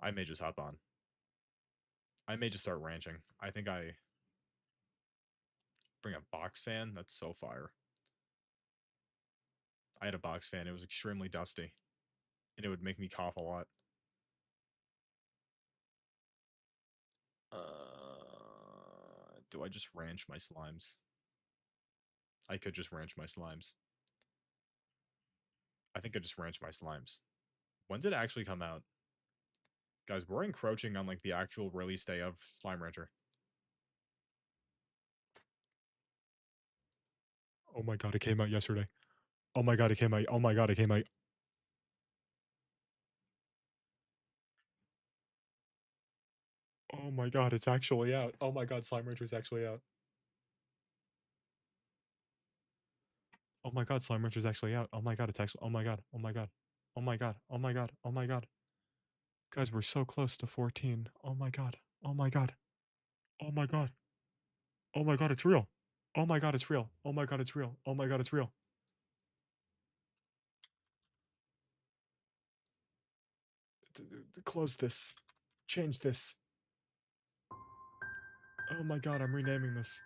I may just hop on. I may just start ranching. I think I bring a box fan. That's so fire. I had a box fan. It was extremely dusty, and it would make me cough a lot. Do I just ranch my slimes? I could just ranch my slimes. I think I just ranch my slimes. When did it actually come out? Guys, we're encroaching on like the actual release day of Slime Rancher. Oh my god, it came out yesterday. Oh my god, it came out. Oh my god, it came out. Oh my god, it's actually out. Oh my god, Slime Rancher is actually out. Oh my god, Slime Rancher is actually out. Oh my god, it's actually. Oh my god. Oh my god. Oh my god. Oh my god. Oh my god. Guys, we're so close to 14. Oh my god. Oh my god. Oh my god. Oh my god, it's real. Oh my god, it's real. Oh my god, it's real. Oh my god, it's real. Close this. Change this. Oh my god, I'm renaming this.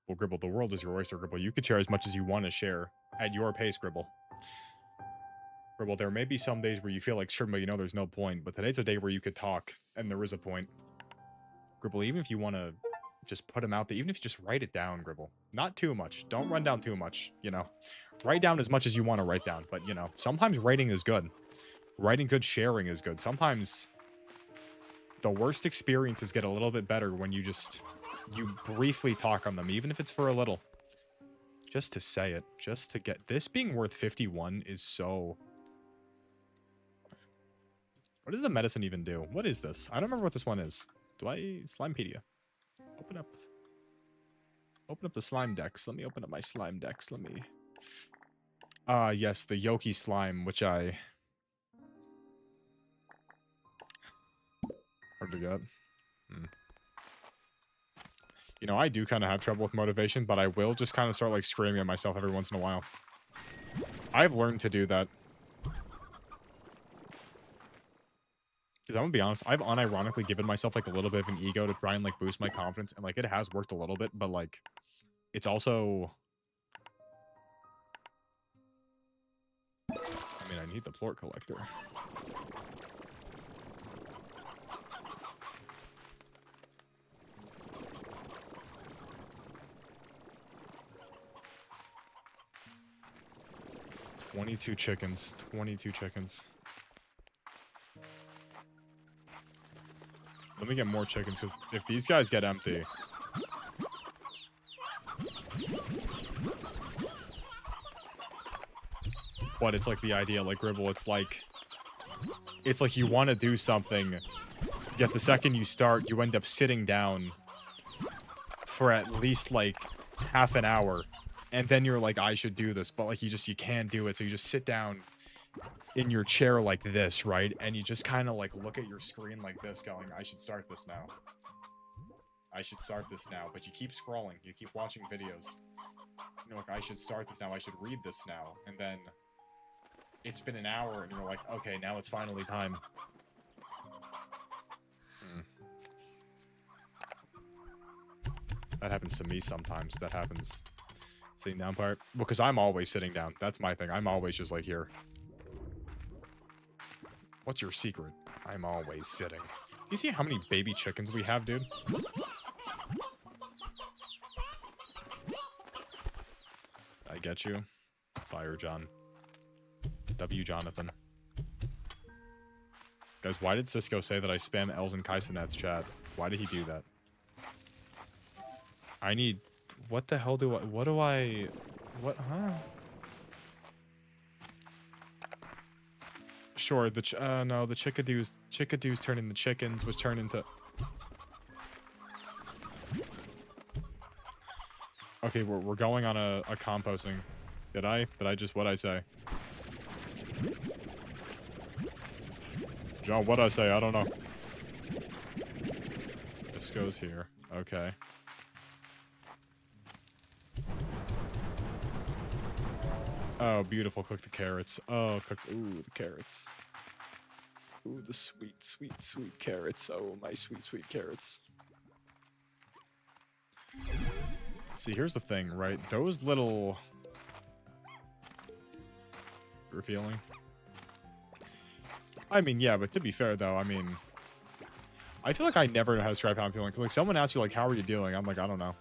Well, Gribble, the world is your oyster, Gribble. You could share as much as you want to share at your pace, Gribble. Gribble, there may be some days where you feel like, sure, but you know there's no point, but today's a day where you could talk, and there is a point. Gribble, even if you want to just put them out there, even if you just write it down, Gribble. Not too much. Don't run down too much, you know. Write down as much as you want to write down, but, you know, sometimes writing is good. Writing good, sharing is good. Sometimes the worst experiences get a little bit better when you briefly talk on them, even if it's for a little. Just to say it. Just to get... This being worth 51 is so... What does the medicine even do? What is this? I don't remember what this one is. Do I... Slimepedia. Open up... Open up the slime decks. Let me open up my slime decks. Let me... yes, the Yoki slime, which I... Hard to get. You know, I do kind of have trouble with motivation, but I will just kind of start, like, screaming at myself every once in a while. I've learned to do that. Because I'm gonna be honest, I've unironically given myself, like, a little bit of an ego to try and, like, boost my confidence, and, like, it has worked a little bit, but, like, it's also... I mean, I need the plort collector. $22 chickens. 22 chickens. Let me get more chickens, because if these guys get empty... But it's like the idea, like, Gribble, it's like you want to do something, yet the second you start, you end up sitting down for at least, like, half an hour, and then you're like, I should do this, but, like, you can't do it, so you just sit down in your chair like this, right? And you just kind of, like, look at your screen like this, going, I should start this now. I should start this now, but you keep scrolling, you keep watching videos. You're like, I should start this now, I should read this now, and then... It's been an hour, and you're like, okay, now it's finally time. That happens to me sometimes. That happens. Sitting down part? Well, because I'm always sitting down. That's my thing. I'm always just, like, here. What's your secret? I'm always sitting. Do you see how many baby chickens we have, dude? I get you. Fire John. W Jonathan. Guys, why did Cisco say that I spam L's in Kaisenet's chat? Why did he do that? I need... What the hell do I... What do I... What? Huh? Sure, no, the chickadoos turned into chickens, which turned into... Okay, we're going on a composting. Did I just... What'd I say? John, what'd I say? I don't know. This goes here. Okay. Oh, beautiful. Cook the carrots. Oh, cook... Ooh, the carrots. Ooh, the sweet, sweet, sweet carrots. Oh, my sweet, sweet carrots. See, here's the thing, right? Those little... Revealing? I mean, yeah, but to be fair, though, I mean... I feel like I never know how to describe how I'm feeling. Because, like, someone asks you, like, how are you doing? I'm like, I don't know.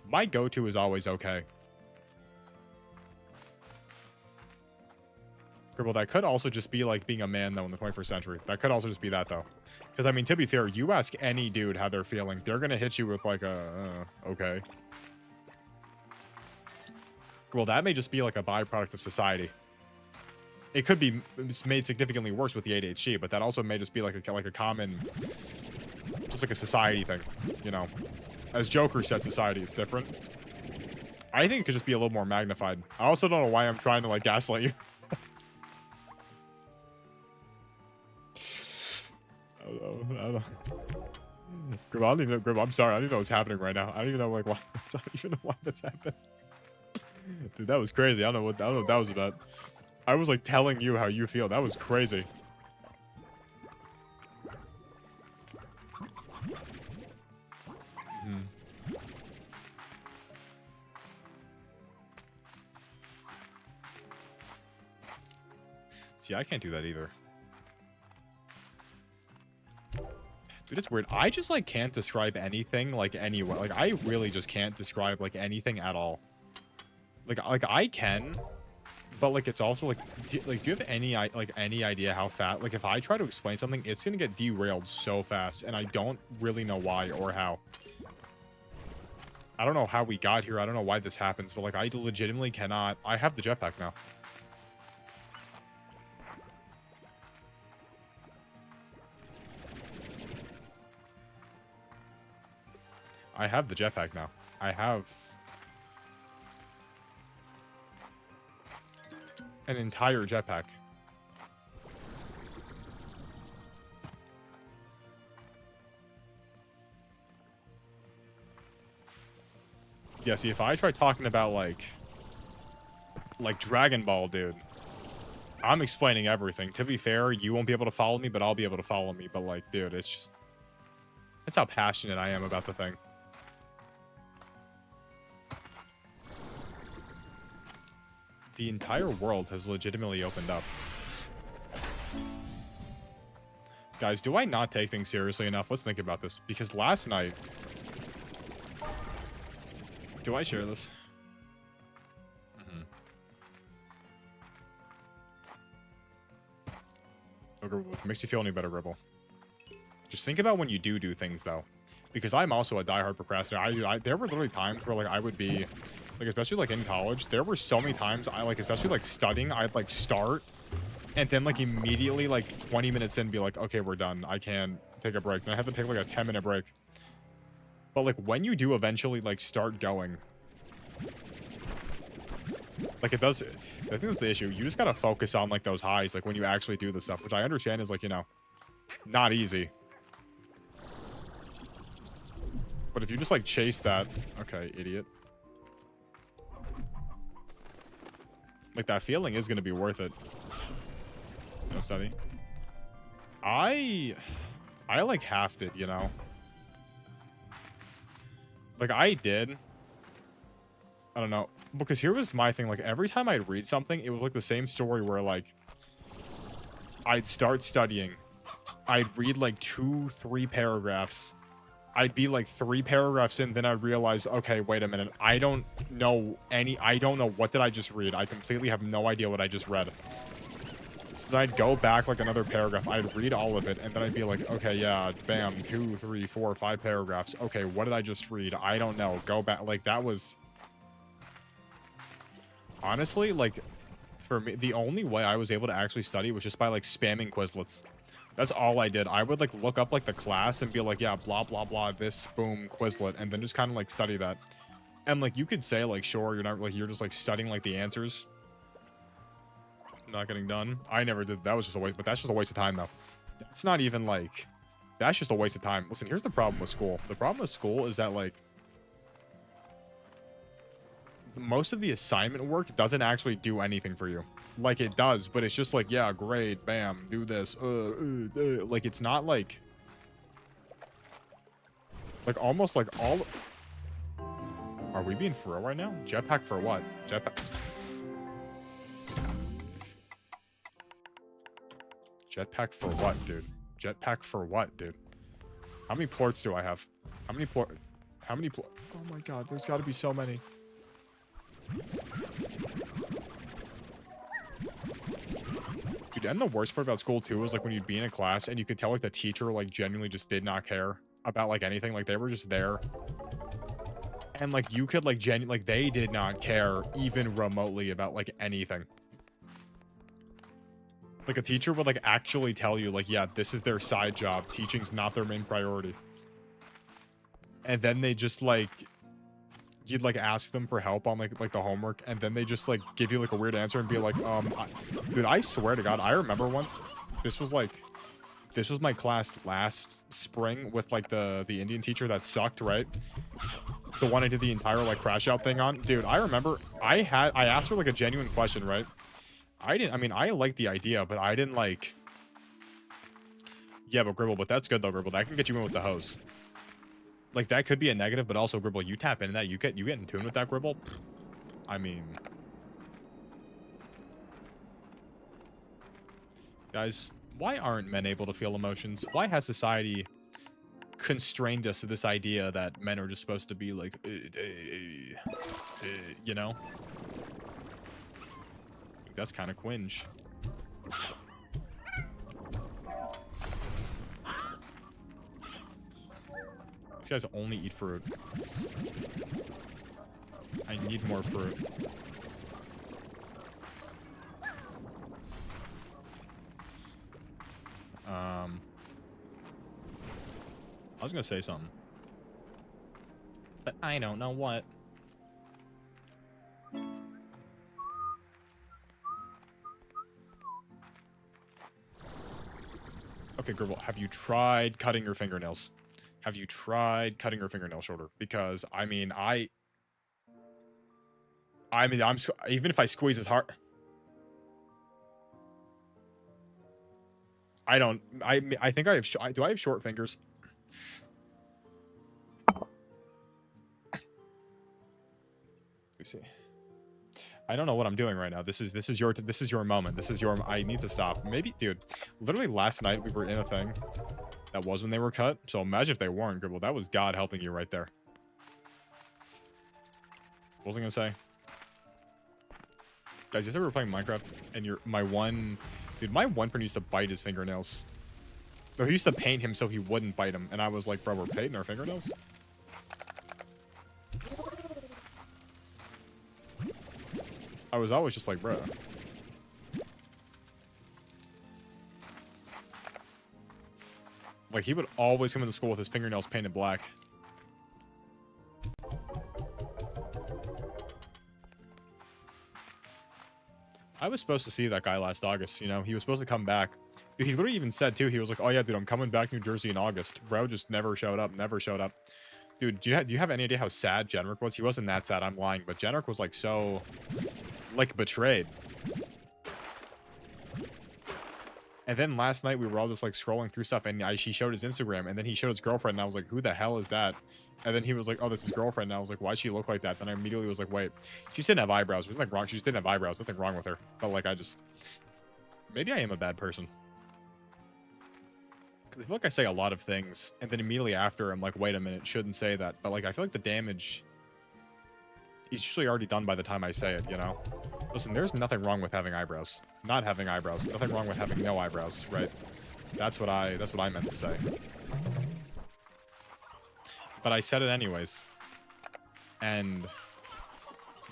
My go-to is always okay. Well, that could also just be, like, being a man, though, in the 21st century. That could also just be that, though. Because, I mean, to be fair, you ask any dude how they're feeling, they're gonna hit you with, like, okay. Well, that may just be, like, a byproduct of society. It could be made significantly worse with the ADHD, but that also may just be, like a common... Just, like, a society thing, you know? As Joker said, society is different. I think it could just be a little more magnified. I also don't know why I'm trying to, like, gaslight you. I don't know. Grib, I don't even know. Grib, I'm sorry. I don't even know what's happening right now. I don't even know, like, why. I don't even know why that's happened. Dude, that was crazy. I don't know what that was about. I was, like, telling you how you feel. That was crazy. See, I can't do that either. Dude, it's weird. I just, like, can't describe anything, like, anywhere. Like, I really just can't describe, like, anything at all. Like I can, but, like, it's also, like, do you have any idea how fast... Like, if I try to explain something, it's gonna get derailed so fast, and I don't really know why or how. I don't know how we got here. I don't know why this happens, but, like, I legitimately cannot... I have the jetpack now. I have the jetpack now. I have an entire jetpack. Yeah, see, if I try talking about, like Dragon Ball, dude, I'm explaining everything. To be fair, you won't be able to follow me, but I'll be able to follow me. But, like, dude, it's just... That's how passionate I am about the thing. The entire world has legitimately opened up. Guys, do I not take things seriously enough? Let's think about this. Because last night... Do I share this? Okay, what makes you feel any better, Ribble? Just think about when you do things, though. Because I'm also a diehard procrastinator. There were literally times where, like, I would be... Like, especially, like, in college, there were so many times I, like, especially, like, studying, I'd, like, start, and then, like, immediately, like, 20 minutes in, be like, okay, we're done. I can take a break. Then I have to take, like, a 10-minute break. But, like, when you do eventually, like, start going, like, it does... I think that's the issue. You just gotta focus on, like, those highs, like, when you actually do the stuff, which I understand is, like, you know, not easy. But if you just, like, chase that... Okay, idiot. Like, that feeling is gonna be worth it. No study. I like halved it, you know? Like, I did. I don't know. Because here was my thing. Like, every time I'd read something, it was like the same story where, like, I'd start studying. I'd read, like, 2-3 paragraphs. I'd be like 3 paragraphs in, then I'd realize, okay, wait a minute. I don't know what did I just read. I completely have no idea what I just read. So then I'd go back like another paragraph. I'd read all of it, and then I'd be like, okay, yeah, bam, 2, 3, 4, 5 paragraphs. Okay, what did I just read? I don't know. Go back. Like, that was... Honestly, like, for me, the only way I was able to actually study was just by, like, spamming Quizlets. That's all I did. I would, like, look up, like, the class and be like, yeah, blah, blah, blah, this, boom, Quizlet, and then just kind of, like, study that. And, like, you could say, like, sure, you're not, like, you're just, like, studying, like, the answers. Not getting done. I never did. That was just a waste, but that's just a waste of time, though. It's not even, like, that's just a waste of time. Listen, here's the problem with school. The problem with school is that, like, most of the assignment work doesn't actually do anything for you. Like, it does, but it's just like, yeah, great, bam, do this. Like, it's not like almost like all... Are we being for real right now? Jetpack for what? Jetpack... Jetpack for what, dude? Jetpack for what, dude? How many plorts do I have? How many plort... How many plort... Oh my god, there's gotta be so many. Dude, and the worst part about school too was like when you'd be in a class and you could tell like the teacher like genuinely just did not care about like anything. Like they were just there. And like you could like like they did not care even remotely about like anything. Like a teacher would like actually tell you like, yeah, this is their side job. Teaching's not their main priority. And then they just like... You'd like ask them for help on like the homework, and then they just like give you like a weird answer and be like, dude, I swear to God, I remember once, this was my class last spring with like the Indian teacher that sucked, right? The one I did the entire like crash out thing on. Dude, I remember I asked her like a genuine question, right? I mean, I liked the idea, but I didn't like... Yeah, but Gribble, but that's good though, Gribble. That can get you in with the hose. Like, that could be a negative, but also, Gribble, you tap into that, you get in tune with that, Gribble. I mean... Guys, why aren't men able to feel emotions? Why has society constrained us to this idea that men are just supposed to be like, you know? That's kind of cringe. These guys only eat fruit. I need more fruit. I was gonna say something, but I don't know what. Okay, Gribble, have you tried cutting your fingernails? Have you tried cutting your fingernails shorter? Because, I mean, even if I squeeze as hard... I think I have... Do I have short fingers? Let me see. I don't know what I'm doing right now. This is your moment. I need to stop. Maybe, dude, literally last night we were in a thing. That was when they were cut. So imagine if they weren't, Gribble. That was God helping you right there. What was I gonna say? Guys, you said we were playing Minecraft, and my one friend used to bite his fingernails. No, he used to paint him so he wouldn't bite him. And I was like, bro, we're painting our fingernails? I was always just like, bro. Like, he would always come into school with his fingernails painted black. I was supposed to see that guy last August, you know? He was supposed to come back. Dude, he literally even said, too, he was like, oh, yeah, dude, I'm coming back to New Jersey in August. Bro just never showed up, Dude, do you have any idea how sad Jenrick was? He wasn't that sad, I'm lying, but Jenrick was, like, so, like, betrayed. And then last night we were all just like scrolling through stuff, and she showed his Instagram, and then he showed his girlfriend, and I was like, who the hell is that? And then he was like, oh, this is girlfriend. And I was like, why'd she look like that? Then I immediately was like, wait, she just didn't have eyebrows. There's nothing wrong. She just didn't have eyebrows. Nothing wrong with her. But like, maybe I am a bad person. I feel like I say a lot of things, and then immediately after, I'm like, wait a minute, shouldn't say that. But, like, I feel like the damage is usually already done by the time I say it, you know? Listen, there's nothing wrong with having eyebrows. Not having eyebrows. Nothing wrong with having no eyebrows, right? That's what I meant to say. But I said it anyways. And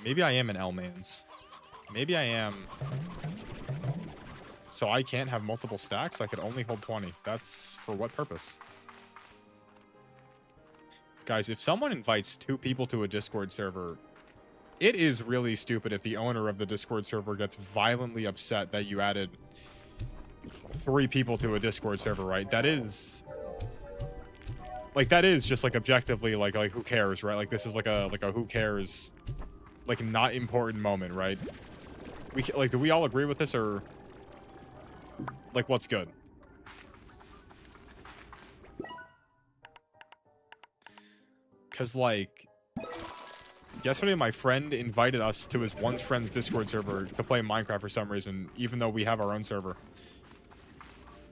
maybe I am an L-Mains. Maybe I am. So I can't have multiple stacks? I could only hold 20. That's for what purpose? Guys, if someone invites 2 people to a Discord server, it is really stupid if the owner of the Discord server gets violently upset that you added 3 people to a Discord server, right? That is... Like, that is just, like, objectively, like who cares, right? Like, this is, like a who cares, like, not important moment, right? Like, do we all agree with this, or... Like, what's good? Because, like... Yesterday, my friend invited us to his one friend's Discord server to play Minecraft for some reason, even though we have our own server.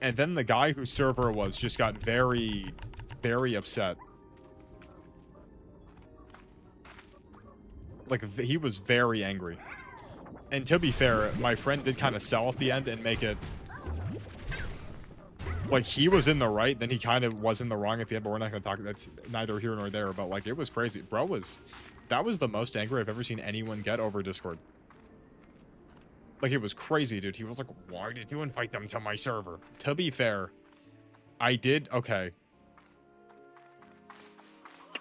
And then the guy whose server it was just got very, very upset. Like, he was very angry. And to be fair, my friend did kind of sell at the end and make it... Like, he was in the right, then he kind of was in the wrong at the end, but we're not going to talk... That's neither here nor there, but, like, it was crazy. Bro was... That was the most angry I've ever seen anyone get over Discord. Like, it was crazy, dude. He was like, why did you invite them to my server? To be fair, I did... Okay.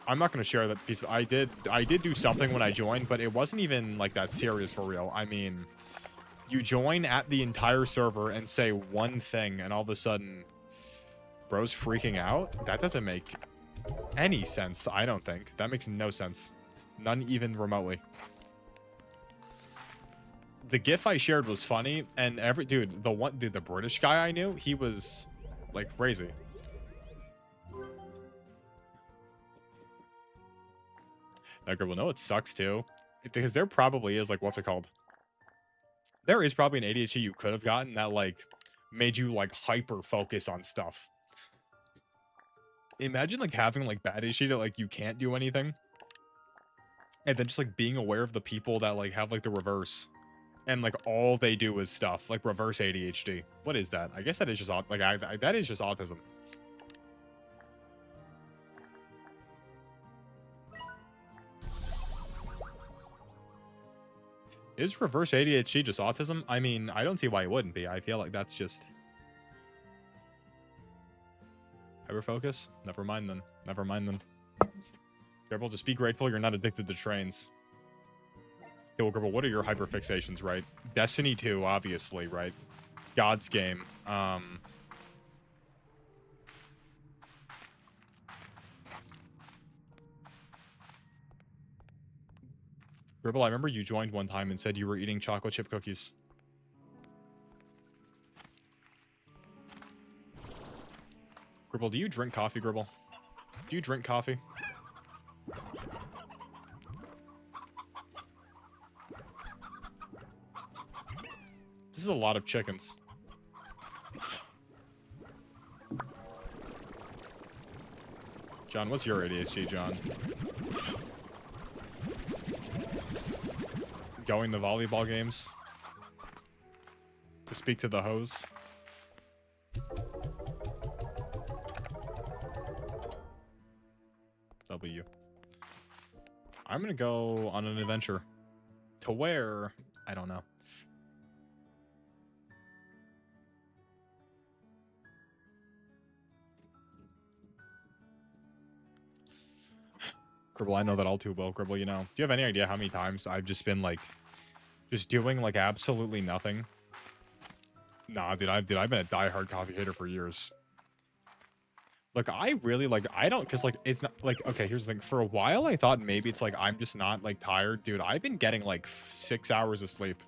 I'm not going to share that piece. I did do something when I joined, but it wasn't even, like, that serious for real. I mean, you join at the entire server and say one thing, and all of a sudden, bro's freaking out? That doesn't make any sense, I don't think. That makes no sense. None even remotely. The GIF I shared was funny, and the British guy I knew, he was, like, crazy. That girl will know it sucks too, because there probably is, like, what's it called? There is probably an ADHD you could have gotten that, like, made you, like, hyper focus on stuff. Imagine, like, having, like, bad ADHD that, like, you can't do anything. And then just, like, being aware of the people that, like, have, like, the reverse. And, like, all they do is stuff. Like, reverse ADHD. What is that? I guess that is just, like, that is just autism. Is reverse ADHD just autism? I mean, I don't see why it wouldn't be. I feel like that's just... Hyperfocus? Never mind then. Never mind then. Gribble, just be grateful you're not addicted to trains. Okay, well, Gribble, what are your hyperfixations, right? Destiny 2, obviously, right? God's game. Gribble, I remember you joined one time and said you were eating chocolate chip cookies. Gribble, do you drink coffee, Gribble? Do you drink coffee? This is a lot of chickens. John, what's your ADHD, John? Going to volleyball games? To speak to the hose? W. I'm gonna go on an adventure. To where? I don't know. Gribble, I know that all too well. Gribble, you know. Do you have any idea how many times I've just been, like, just doing, like, absolutely nothing? Nah, dude, I've been a diehard coffee hater for years. Like, I really, like, I don't, because, like, it's not, like, okay, here's the thing. For a while, I thought maybe it's, like, I'm just not, like, tired. Dude, I've been getting, like, 6 hours of sleep.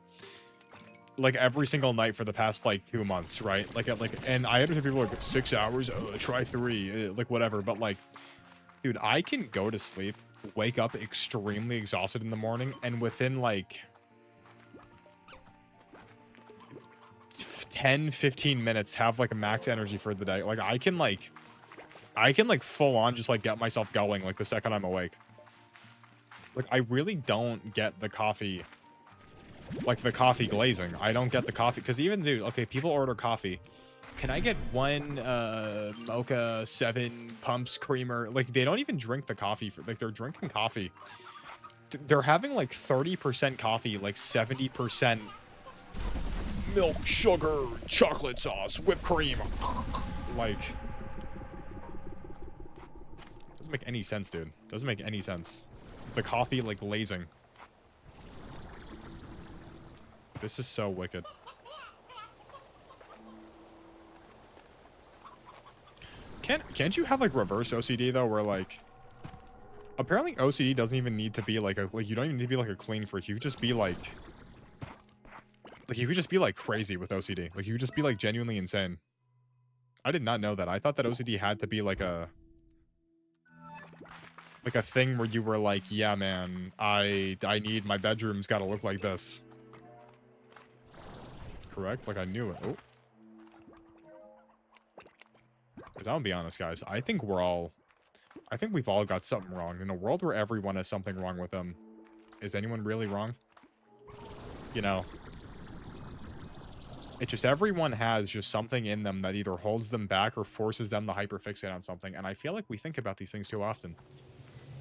Like, every single night for the past, like, 2 months, right? Like, and I understand people are like, 6 hours? Try 3. Like, whatever. But, like, dude, I can go to sleep, wake up extremely exhausted in the morning, and within, like, 10, 15 minutes, have like a max energy for the day. Like I can like full on just like get myself going like the second I'm awake. Like I really don't get the coffee, like the coffee glazing. I don't get the coffee because even dude, okay, people order coffee. Can I get one mocha 7 pumps creamer? Like they don't even drink the coffee for like they're drinking coffee. They're having like 30% coffee, like 70% milk, sugar, chocolate sauce, whipped cream. Like doesn't make any sense, dude. Doesn't make any sense. The coffee like glazing. This is so wicked. Can't you have like reverse OCD though, where like apparently OCD doesn't even need to be like a you don't even need to be like a clean freak. You could just be like you could just be like crazy with OCD. Like you could just be like genuinely insane. I did not know that. I thought that OCD had to be like a thing where you were like, yeah, man, I need my bedroom's got to look like this. Correct? Like I knew it. Oh. Because I'll be honest, guys. I think we've all got something wrong. In a world where everyone has something wrong with them, is anyone really wrong? You know, it just everyone has just something in them that either holds them back or forces them to hyperfixate on something. And I feel like we think about these things too often.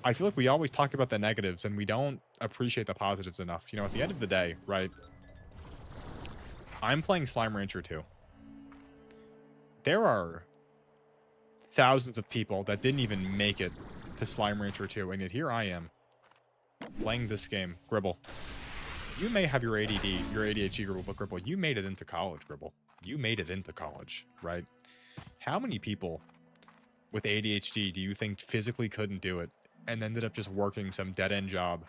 I feel like we always talk about the negatives and we don't appreciate the positives enough. You know, at the end of the day, right? I'm playing Slime Rancher 2. There are thousands of people that didn't even make it to Slime Rancher 2, and yet here I am playing this game. Gribble, you may have your ADD, your ADHD, Gribble, but Gribble, you made it into college, Gribble. You made it into college, right? How many people with ADHD do you think physically couldn't do it and ended up just working some dead-end job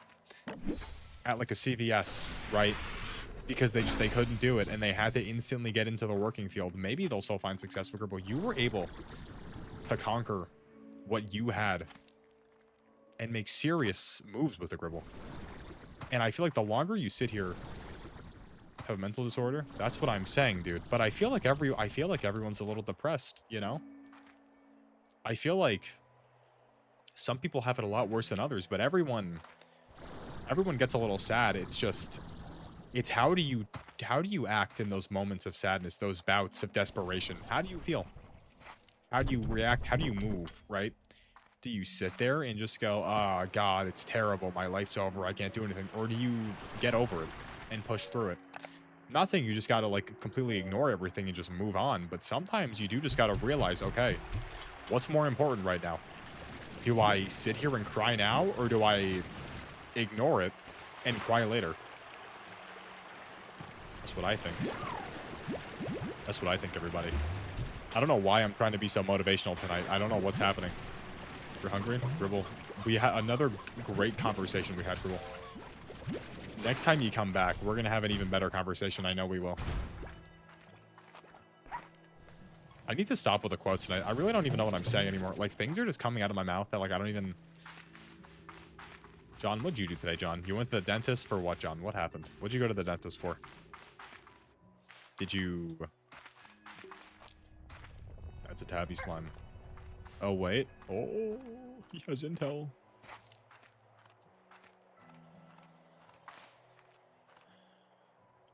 at like a CVS, right? Because they couldn't do it and they had to instantly get into the working field. Maybe they'll still find success with Gribble. You were able to conquer what you had and make serious moves with the Gribble. And I feel like the longer you sit here, have a mental disorder, that's what I'm saying, dude. But I feel like everyone's a little depressed, you know? I feel like some people have it a lot worse than others, but everyone gets a little sad. It's just, it's how do you act in those moments of sadness, those bouts of desperation? How do you feel? How do you react? How do you move, right? Do you sit there and just go, oh, God, it's terrible. My life's over. I can't do anything. Or do you get over it and push through it? I'm not saying you just got to, like, completely ignore everything and just move on. But sometimes you do just got to realize, okay, what's more important right now? Do I sit here and cry now? Or do I ignore it and cry later? That's what I think. That's what I think, everybody. I don't know why I'm trying to be so motivational tonight. I don't know what's happening. You're hungry? Gribble. We had another great conversation we had, Gribble. Next time you come back, we're going to have an even better conversation. I know we will. I need to stop with the quotes tonight. I really don't even know what I'm saying anymore. Like, things are just coming out of my mouth that, like, I don't even... John, what'd you do today, John? You went to the dentist for what, John? What happened? What'd you go to the dentist for? Did you... That's a tabby slime. Oh, wait. Oh, he has intel.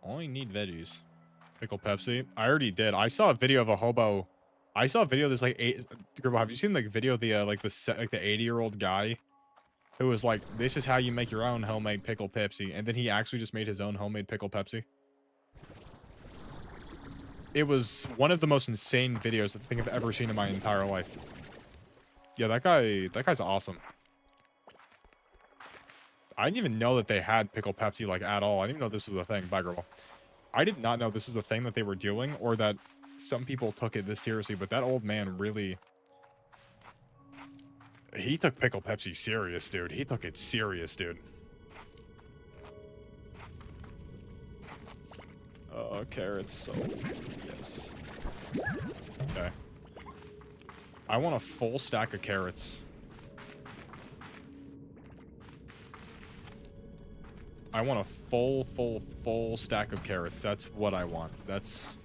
Only need veggies. Pickle Pepsi. I already did. I saw a video of a hobo. I saw a video of this, like, have you seen, like, video of the, like, the 80-year-old guy who was like, this is how you make your own homemade pickle Pepsi. And then he actually just made his own homemade pickle Pepsi. It was one of the most insane videos I think I've ever seen in my entire life. Yeah, that guy's awesome. I didn't even know that they had pickle Pepsi, like, at all. I didn't even know this was a thing. Bye, girl. I did not know this was a thing that they were doing, or that some people took it this seriously, but that old man really... He took pickle Pepsi serious, dude. He took it serious, dude. Carrots, so... Yes. Okay. I want a full stack of carrots. I want a full stack of carrots. That's what I want. That's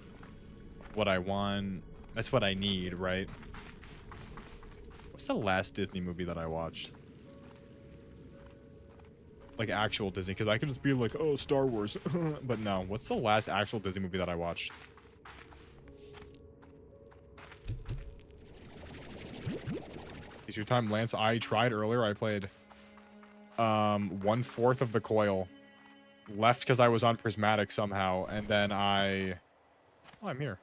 what I want. That's what I need, right? What's the last Disney movie that I watched? Like actual Disney, because I could just be like, oh, Star Wars. But no, what's the last actual Disney movie that I watched? Is your time, Lance? I tried earlier. I played 1/4 of the coil. Left because I was on prismatic somehow, and then oh, I'm here.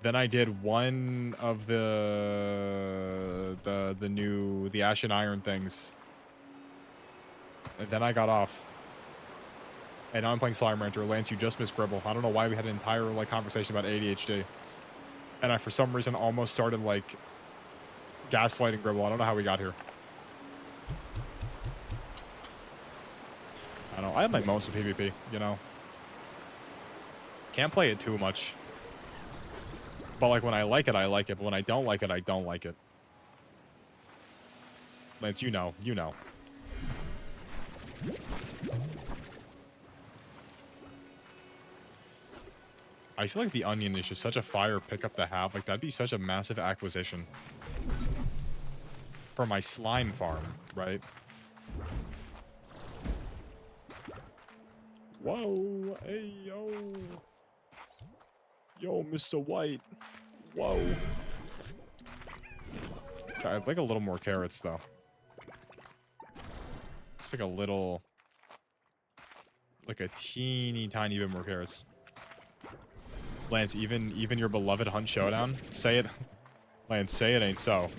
Then I did one of the Ash and Iron things. And then I got off. And now I'm playing Slime Rancher. Lance, you just missed Gribble. I don't know why we had an entire like conversation about ADHD. And I for some reason almost started like gaslighting Gribble. I don't know how we got here. I don't know. I have my moments of PvP, you know. Can't play it too much. But like when I like it, I like it. But when I don't like it, I don't like it. Lance, you know. You know. I feel like the onion is just such a fire pickup to have. Like, that'd be such a massive acquisition. For my slime farm, right? Whoa, hey, yo. Yo, Mr. White. Whoa. Okay, I'd like a little more carrots, though. Just like a little... Like a teeny tiny bit more carrots. Lance, even your beloved Hunt Showdown? Say it. Lance, say it ain't so.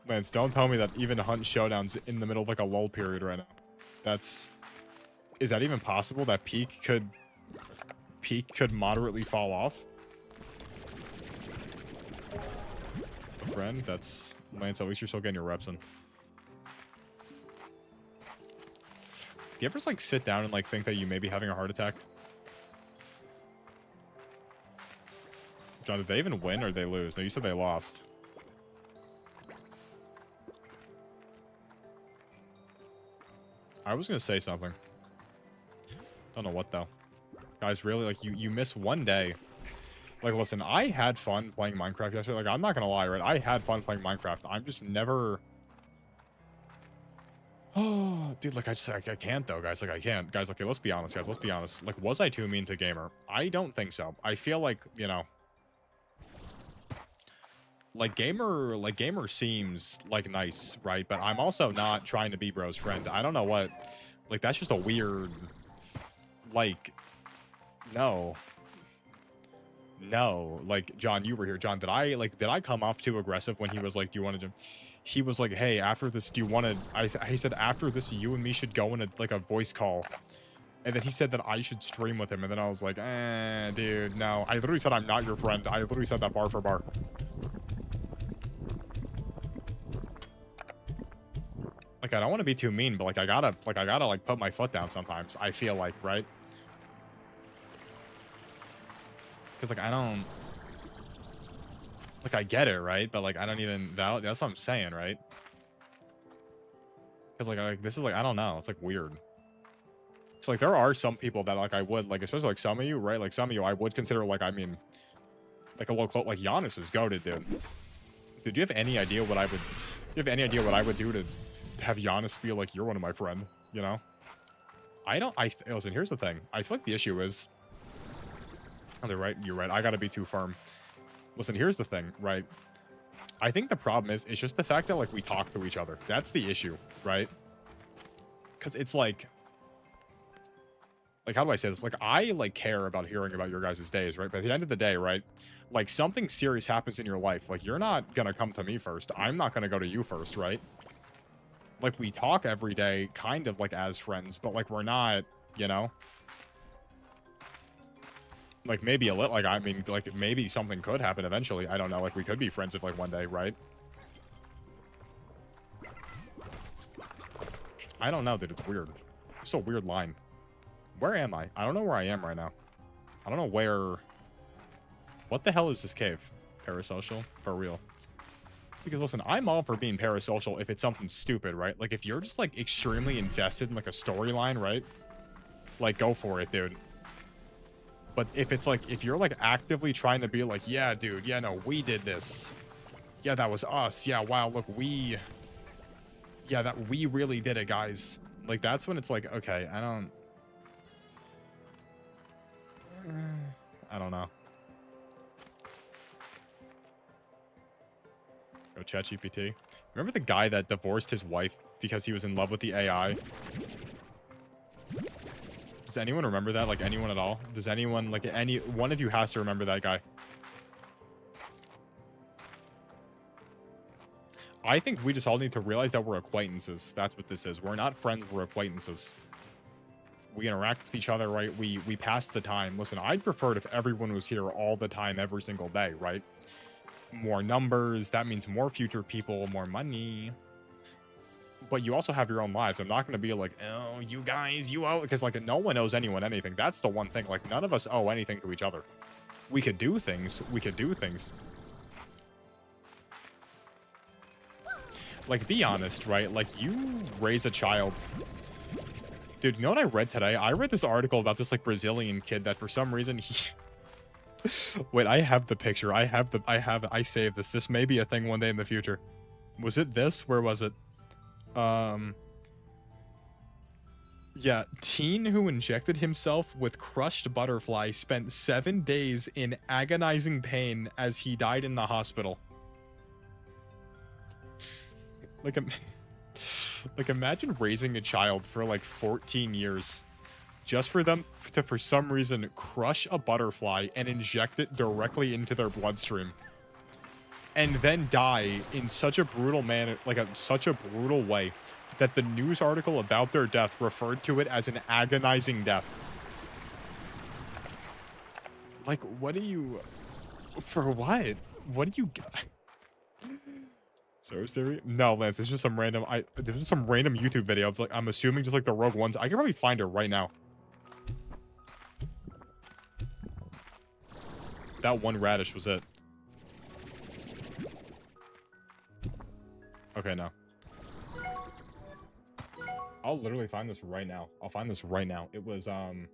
Lance, don't tell me that even Hunt Showdown's in the middle of like a lull period right now. That's... Is that even possible? That peak could moderately fall off? Friend, that's... Lance, at least you're still getting your reps in. Do you ever just like sit down and like think that you may be having a heart attack? John, did they even win or did they lose? No, you said they lost. I was gonna say something. Don't know what though. Guys, really, like you miss one day. Like, listen, I had fun playing Minecraft yesterday. Like, I'm not gonna lie, right? I had fun playing Minecraft. I'm just never... Oh, dude, like, I can't, though, guys. Like, I can't. Guys, okay, let's be honest, guys. Let's be honest. Like, was I too mean to Gamer? I don't think so. I feel like, you know... Like, Gamer seems, like, nice, right? But I'm also not trying to be bro's friend. I don't know what... Like, that's just a weird... Like... No. No. Like, John, you were here. John, did I come off too aggressive when he was like, do you want to... He was like, hey, after this, do you want to... He said, after this, you and me should go in a voice call. And then he said that I should stream with him. And then I was like, dude, no. I literally said I'm not your friend. I literally said that bar for bar. Like, I don't want to be too mean, but like, I gotta put my foot down sometimes. I feel like, right? Because like, I don't... Like, I get it, right? But like, I don't even... That's what I'm saying, right? Because like, this is like, I don't know. It's like weird. So like, there are some people that like I would, like, especially like some of you, right? Like some of you I would consider like, I mean, like a little close. Like Giannis is goated, dude. Dude, do you have any idea what I would... Do you have any idea what I would do to have Giannis feel like you're one of my friend, you know? Listen, here's the thing. I feel like the issue is... Oh, they're right. You're right. I gotta be too firm. Listen, here's the thing, right? I think the problem is, it's just the fact that, like, we talk to each other. That's the issue, right? Because it's like... Like, how do I say this? Like, I, like, care about hearing about your guys' days, right? But at the end of the day, right? Like, something serious happens in your life. Like, you're not gonna come to me first. I'm not gonna go to you first, right? Like, we talk every day, kind of, like, as friends. But, like, we're not, you know? Like, maybe a little, like, I mean, like, maybe something could happen eventually. I don't know. Like, we could be friends if, like, one day, right? I don't know, dude. It's weird. It's a weird line. Where am I? I don't know where I am right now. I don't know where... What the hell is this cave? Parasocial? For real. Because, listen, I'm all for being parasocial if it's something stupid, right? Like, if you're just, like, extremely invested in, like, a storyline, right? Like, go for it, dude. But if it's like, if you're like actively trying to be like, yeah, dude, yeah, no, we did this. Yeah, that was us. Yeah, wow, look, yeah, that we really did it, guys. Like, that's when it's like, okay, I don't know. Go ChatGPT. Remember the guy that divorced his wife because he was in love with the AI? Does anyone remember that? Like, anyone at all? Does anyone, like, any one of you has to remember that guy? I think we just all need to realize that we're acquaintances. That's what this is. We're not friends, we're acquaintances. We interact with each other, right? We pass the time. Listen, I'd prefer it if everyone was here all the time, every single day, right? More numbers, that means more future people, more money. But you also have your own lives. I'm not going to be like, oh, you guys, you owe, because like no one owes anyone anything. That's the one thing. Like, none of us owe anything to each other. We could do things. We could do things. Like, be honest, right? Like, you raise a child. Dude, you know what I read today? I read this article about this, like, Brazilian kid that for some reason he... Wait, I have the picture. I saved this. This may be a thing one day in the future. Was it this? Where was it? Yeah, teen who injected himself with crushed butterfly spent 7 days in agonizing pain as he died in the hospital. Like, like imagine raising a child for like 14 years just for them to, for some reason, crush a butterfly and inject it directly into their bloodstream. And then die in such a brutal manner, like such a brutal way, that the news article about their death referred to it as an agonizing death. Like, what do you... For what? What do you... Source theory? No, Lance, it's just some random... There's just some random YouTube video of, like, I'm assuming just, like, the rogue ones. I can probably find it right now. That one radish was it. Okay, no. I'll literally find this right now. I'll find this right now. It was, Rogue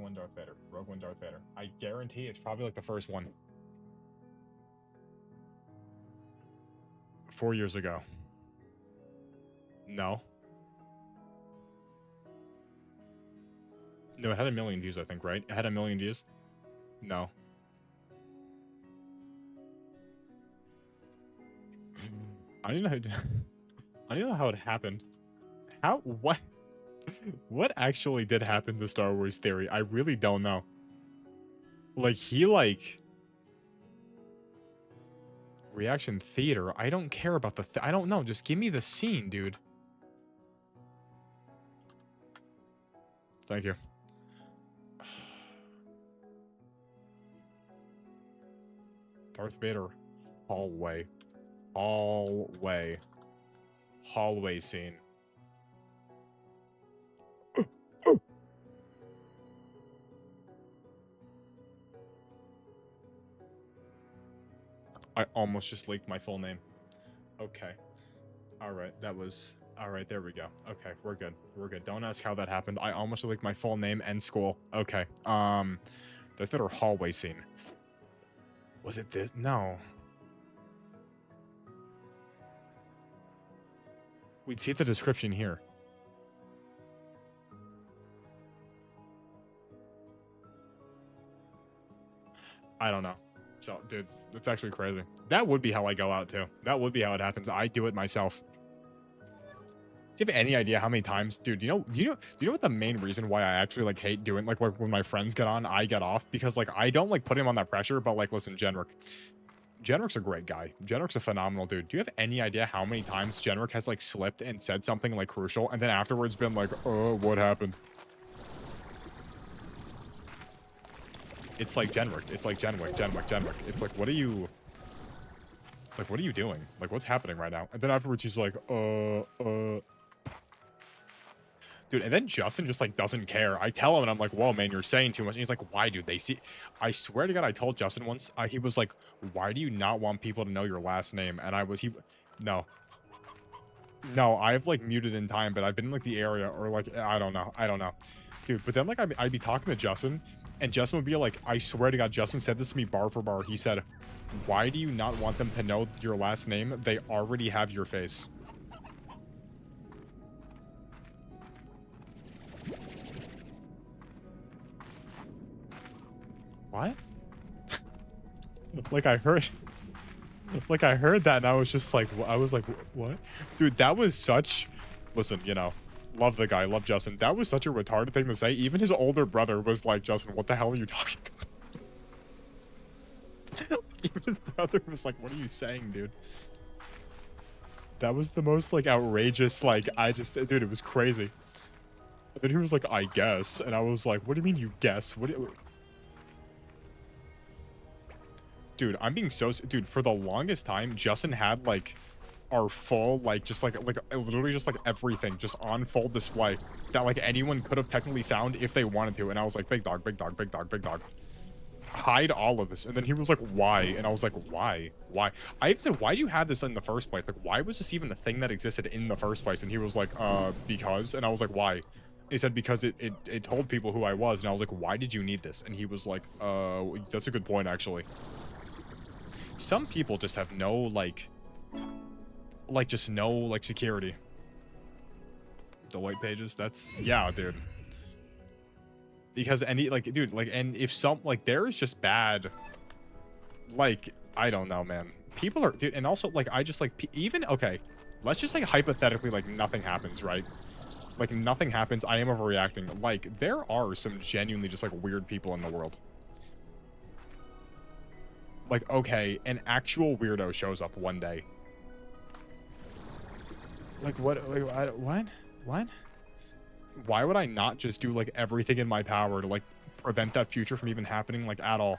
One Darth Vader. Rogue One Darth Vader. I guarantee it's probably like the first one. 4 years ago. No. No, it had 1 million views, I think, right? It had 1 million views? No. I don't know how it, I don't know how it happened. How? What? What actually did happen to Star Wars Theory? I really don't know. Like, he, like... Reaction theater. I don't care about the... I don't know. Just give me the scene, dude. Thank you. Darth Vader. Hallway. Hallway. Hallway scene. I almost just leaked my full name. Okay. Alright, that was... Alright, there we go. Okay, we're good. We're good. Don't ask how that happened. I almost leaked my full name and school. Okay. The theater hallway scene. Was it this? No. We'd see the description here. I don't know. So, dude, that's actually crazy. That would be how I go out, too. That would be how it happens. I do it myself. Do you have any idea how many times, dude? Do you know what the main reason why I actually like hate doing like when my friends get on, I get off because like I don't like put him on that pressure. But like, listen, Genric's a great guy. Genric's a phenomenal dude. Do you have any idea how many times Genric has like slipped and said something like crucial and then afterwards been like, oh, what happened? It's like Genric. It's like Genwick. It's like, what are you... Like, what are you doing? Like, what's happening right now? And then afterwards he's like, Dude, and then Justin just, like, doesn't care. I tell him, and I'm like, whoa, man, you're saying too much. And he's like, why, dude? They see... I swear to God, I told Justin once, he was like, why do you not want people to know your last name? And I was... No. No, I've like muted in time, but I've been in like the area or like I don't know. I don't know. Dude, but then like I'd be talking to Justin and Justin would be like, I swear to God, Justin said this to me bar for bar. He said, why do you not want them to know your last name? They already have your face. What? Like I heard that and I was just like, I was like, what? Dude, that was such, listen, you know, love the guy, love Justin. That was such a retarded thing to say. Even his older brother was like, Justin, what the hell are you talking about? Even his brother was like, what are you saying, dude? That was the most like outrageous, like, dude, it was crazy. And then he was like, I guess. And I was like, what do you mean you guess? Dude, I'm being so, dude, for the longest time, Justin had like our full, like, just like literally just like everything just on full display that like anyone could have technically found if they wanted to. And I was like, big dog, big dog, big dog, big dog. Hide all of this. And then he was like, why? And I was like, why? I even said, why'd you have this in the first place? Like, why was this even a thing that existed in the first place? And he was like, because. And I was like, why? And he said, because it told people who I was. And I was like, why did you need this? And he was like, that's a good point, actually. Some people just have no, like just no, like, security. The white pages, that's, yeah, dude. Because any, like, dude, like, and if some, like, there is just bad, like, I don't know, man. People are, dude, and also, like, I just, like, even, okay, let's just, like, hypothetically, like, nothing happens, right? Like, nothing happens, I am overreacting. Like, there are some genuinely just, like, weird people in the world. Like, okay, an actual weirdo shows up one day. Like, what? What? Why would I not just do, like, everything in my power to, like, prevent that future from even happening, like, at all?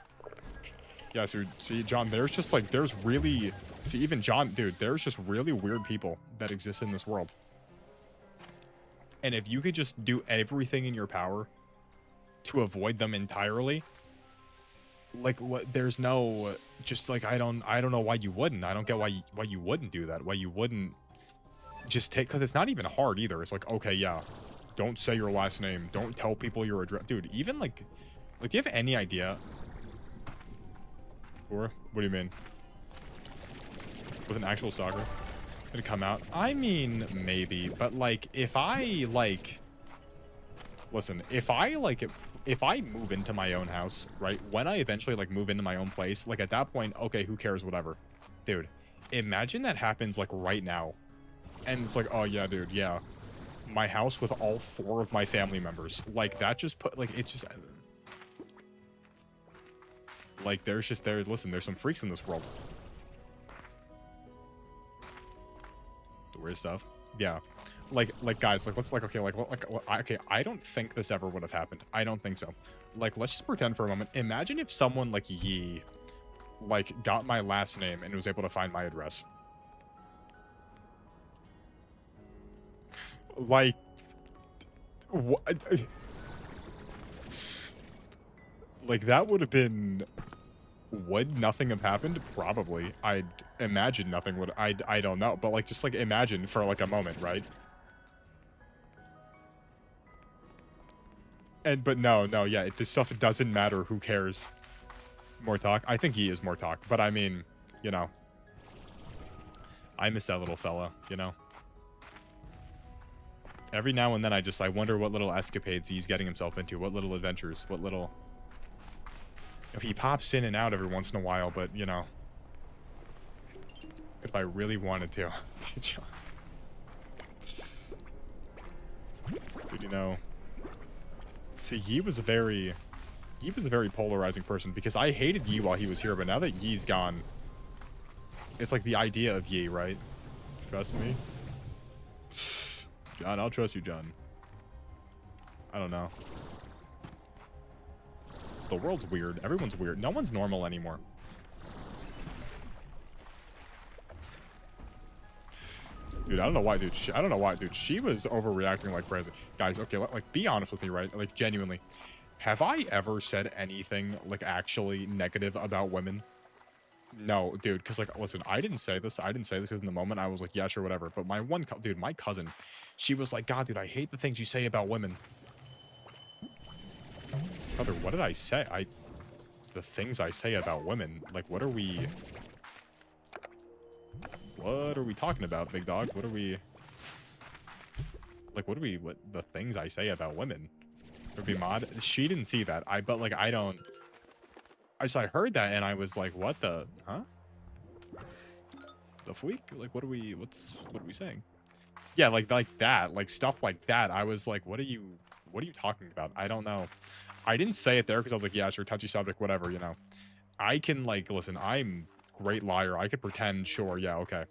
Yeah, so, see, John, there's just, like, there's really... See, even John, dude, there's just really weird people that exist in this world. And if you could just do everything in your power to avoid them entirely... Like, what, there's no, just, like, I don't know why you wouldn't. I don't get why you wouldn't do that. Why you wouldn't just take, because it's not even hard either. It's like, okay, yeah, don't say your last name. Don't tell people your address. Dude, even, like, do you have any idea? Or, what do you mean? With an actual stalker? Gonna come out? I mean, maybe, but, like, if I, like... Listen, if I move into my own house, right? When I eventually, like, move into my own place, like, at that point, okay, who cares, whatever. Dude, imagine that happens, like, right now. And it's like, oh, yeah, dude, yeah. My house with all 4 of my family members. Like, that just put, like, it's just... Like, listen, there's some freaks in this world. The weird stuff. Yeah. Like guys, like, let's, like, okay, okay, I don't think this ever would have happened. I don't think so. Like, let's just pretend for a moment. Imagine if someone like Yi, like, got my last name and was able to find my address. Like, what? Like, that would have been... Would nothing have happened? Probably. I'd imagine nothing would... I don't know. But, like, just, like, imagine for, like, a moment, right? But no, yeah, this stuff, it doesn't matter. Who cares? More talk? I think he is more talk. But, I mean, you know. I miss that little fella, you know? Every now and then I wonder what little escapades he's getting himself into. What little adventures. What little... He pops in and out every once in a while, but, you know. If I really wanted to. Dude, you know... See, Yi was a very polarizing person, because I hated Yi while he was here, but now that Yi's gone... It's like the idea of Yi, right? Trust me? John, I'll trust you, John. I don't know. The world's weird. Everyone's weird. No one's normal anymore. Dude, I don't know why, dude. I don't know why, dude. She was overreacting like crazy. Guys, okay, like, be honest with me, right? Like, genuinely. Have I ever said anything, like, actually negative about women? No, dude, because like, listen, I didn't say this. I didn't say this because in the moment I was like, yeah, sure, whatever. But my dude, my cousin, she was like, God, dude, I hate the things you say about women. Brother, what did I say? The things I say about women. Like, what are we talking about, big dog? What are we, like, what the things I say about women? Would be mod. She didn't see that. But like, I heard that and I was like, what the, huh? The freak? Like, what are we saying? Yeah, like that, like stuff like that. I was like, what are you talking about? I don't know. I didn't say it there because I was like, yeah, sure, touchy subject, whatever, you know. I can like, listen, I'm great liar. I could pretend, sure, yeah, okay.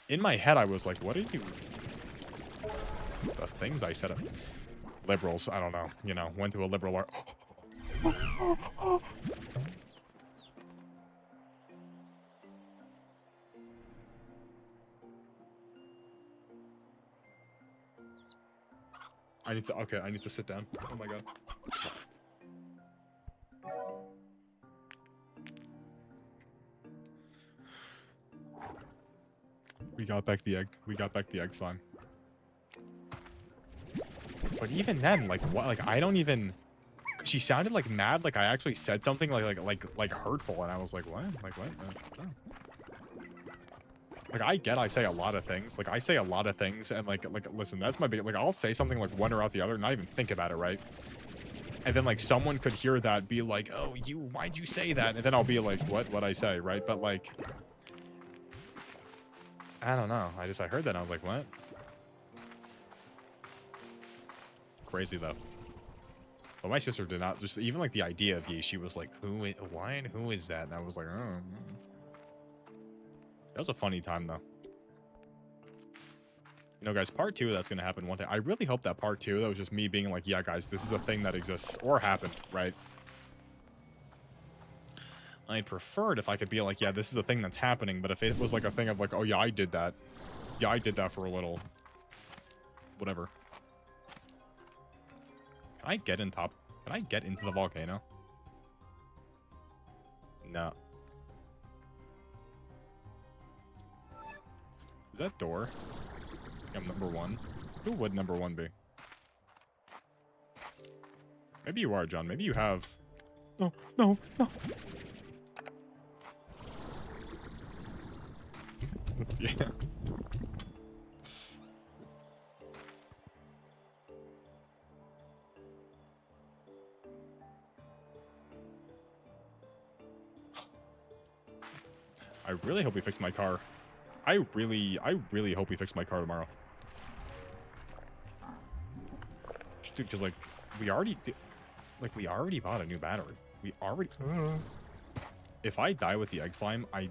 In my head, I was like, what are you, the things I said, liberals, I don't know, you know, went to a liberal art. Okay, I need to sit down. Oh my god. We got back the egg. We got back the egg slime. But even then, like, what? Like, I don't even. She sounded like mad. Like I actually said something like hurtful, and I was like, what? Like what? No. Like I say a lot of things. Like I say a lot of things, and like listen, that's my big. Like I'll say something like one or out the other, not even think about it, right? And then like someone could hear that, be like, oh, why'd you say that? And then I'll be like, what I say, right? But like, I don't know. I heard that, and I was like, what? Crazy though. But my sister did not, just even like the idea of ye, she was like, why and who is that? And I was like, oh. That was a funny time though. You know, guys, part 2, that's going to happen one day. I really hope that part 2, that was just me being like, yeah, guys, this is a thing that exists or happened, right? I'd prefer it if I could be like, yeah, this is a thing that's happening. But if it was like a thing of like, oh, yeah, I did that. Yeah, I did that for a little. Whatever. Can I get in top? Can I get into the volcano? No. Is that door? I'm number 1. Who would number 1 be? Maybe you are, John. Maybe you have... No, no, no. Yeah. I really hope we fix my car. I really hope we fix my car tomorrow. Dude, because like we already bought a new battery. We already If I die with the egg slime, I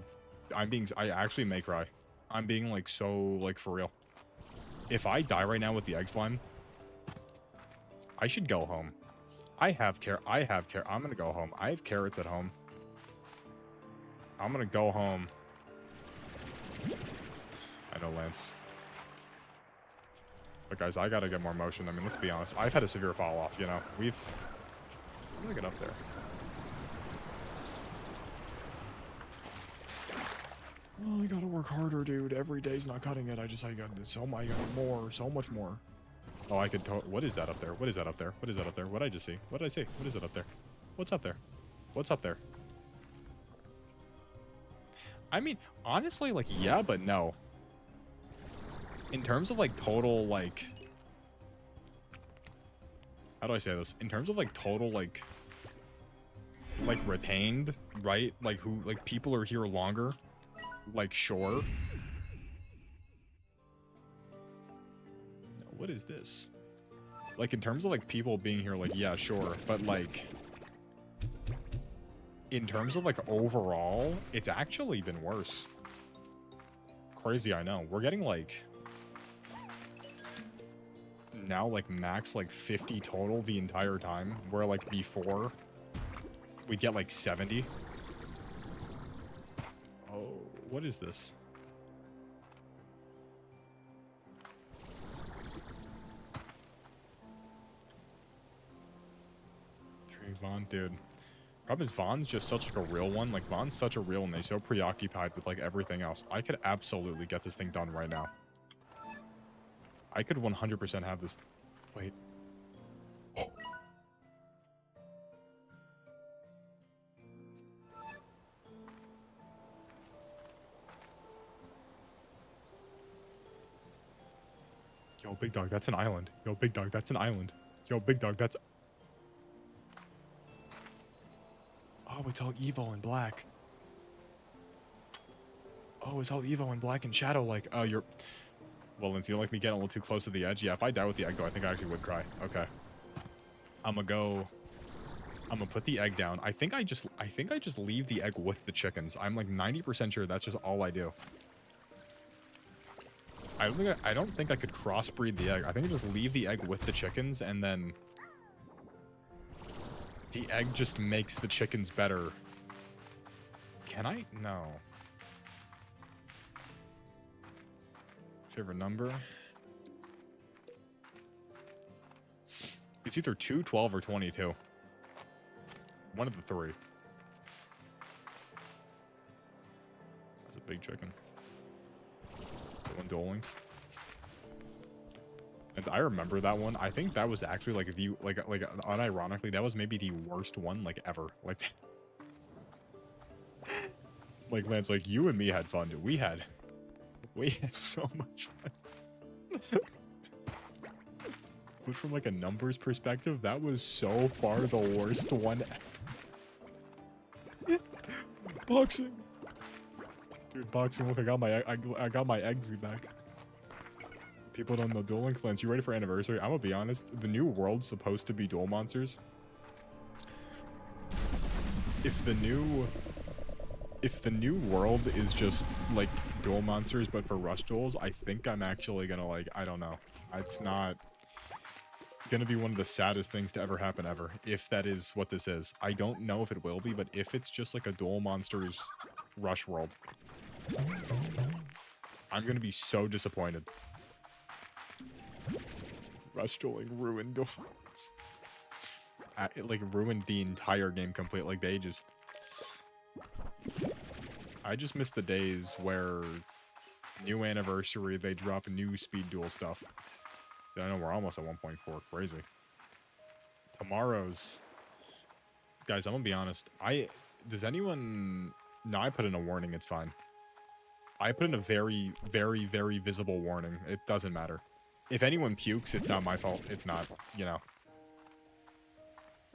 actually may cry. I'm being like so like for real. If I die right now with the egg slime, I should go home. I have care. I'm gonna go home. I have carrots at home. I'm gonna go home. I know, Lance. But guys, I gotta get more motion. I mean, let's be honest. I've had a severe fall off, you know. How do I get up there? Oh, I gotta work harder, dude. Every day's not cutting it. I got so much more. Oh, I could. What is that up there? What is that up there? What is that up there? What did I just see? What did I see? What is it up there? What's up there? What's up there? I mean, honestly, like, yeah, but no. In terms of, like, total, like... How do I say this? In terms of, like, total, like, retained, right? Like, who, like, people are here longer. Like, sure. What is this? Like, in terms of, like, people being here, like, yeah, sure. But, like... In terms of, like, overall, it's actually been worse. Crazy, I know. We're getting, like... Now, like, max, like, 50 total the entire time. Where, like, before, we get, like, 70. Oh, what is this? Trayvon, dude. Problem is Vaughn's just such like a real one. Like Vaughn's such a real one. They're so preoccupied with like everything else. I could absolutely get this thing done right now. I could 100% have this. Wait. Yo, big dog, that's an island. Yo, big dog, that's an island. Yo, big dog, that's... Oh, it's all Evo and black. Oh, it's all Evo and black and shadow like. Oh, you're... Well, Lindsay, you don't like me getting a little too close to the edge? Yeah, if I die with the egg, though, I think I actually would cry. Okay. I'm gonna put the egg down. I think I just leave the egg with the chickens. I'm like 90% sure that's just all I do. I don't think I could crossbreed the egg. I think I just leave the egg with the chickens, and then the egg just makes the chickens better. Can I? No. Favorite number? It's either 2, 12, or 22. One of the three. That's a big chicken. One Duel Links. And I remember that one. I think that was actually like the like unironically that was maybe the worst one like ever. Like like Lance, like you and me had fun, dude. We had so much fun. But from like a numbers perspective, that was so far the worst one ever. Boxing. Dude, boxing, look, I got my eggs back. People don't know Duel Links. Lance, you ready for anniversary? I'm gonna be honest, the new world's supposed to be duel monsters. If the new world is just like duel monsters but for rush duels, I think I'm actually gonna like, I don't know. It's not gonna be one of the saddest things to ever happen ever, if that is what this is. I don't know if it will be, but if it's just like a duel monsters rush world, I'm gonna be so disappointed. Rush dueling ruined duels. It like ruined the entire game complete. Like they just... I just miss the days where new anniversary, they drop new speed duel stuff. I know we're almost at 1.4. Crazy. Tomorrow's... Guys, I'm gonna be honest. Does anyone... No, I put in a warning. It's fine. I put in a very, very, very visible warning. It doesn't matter. If anyone pukes, it's not my fault. It's not, you know.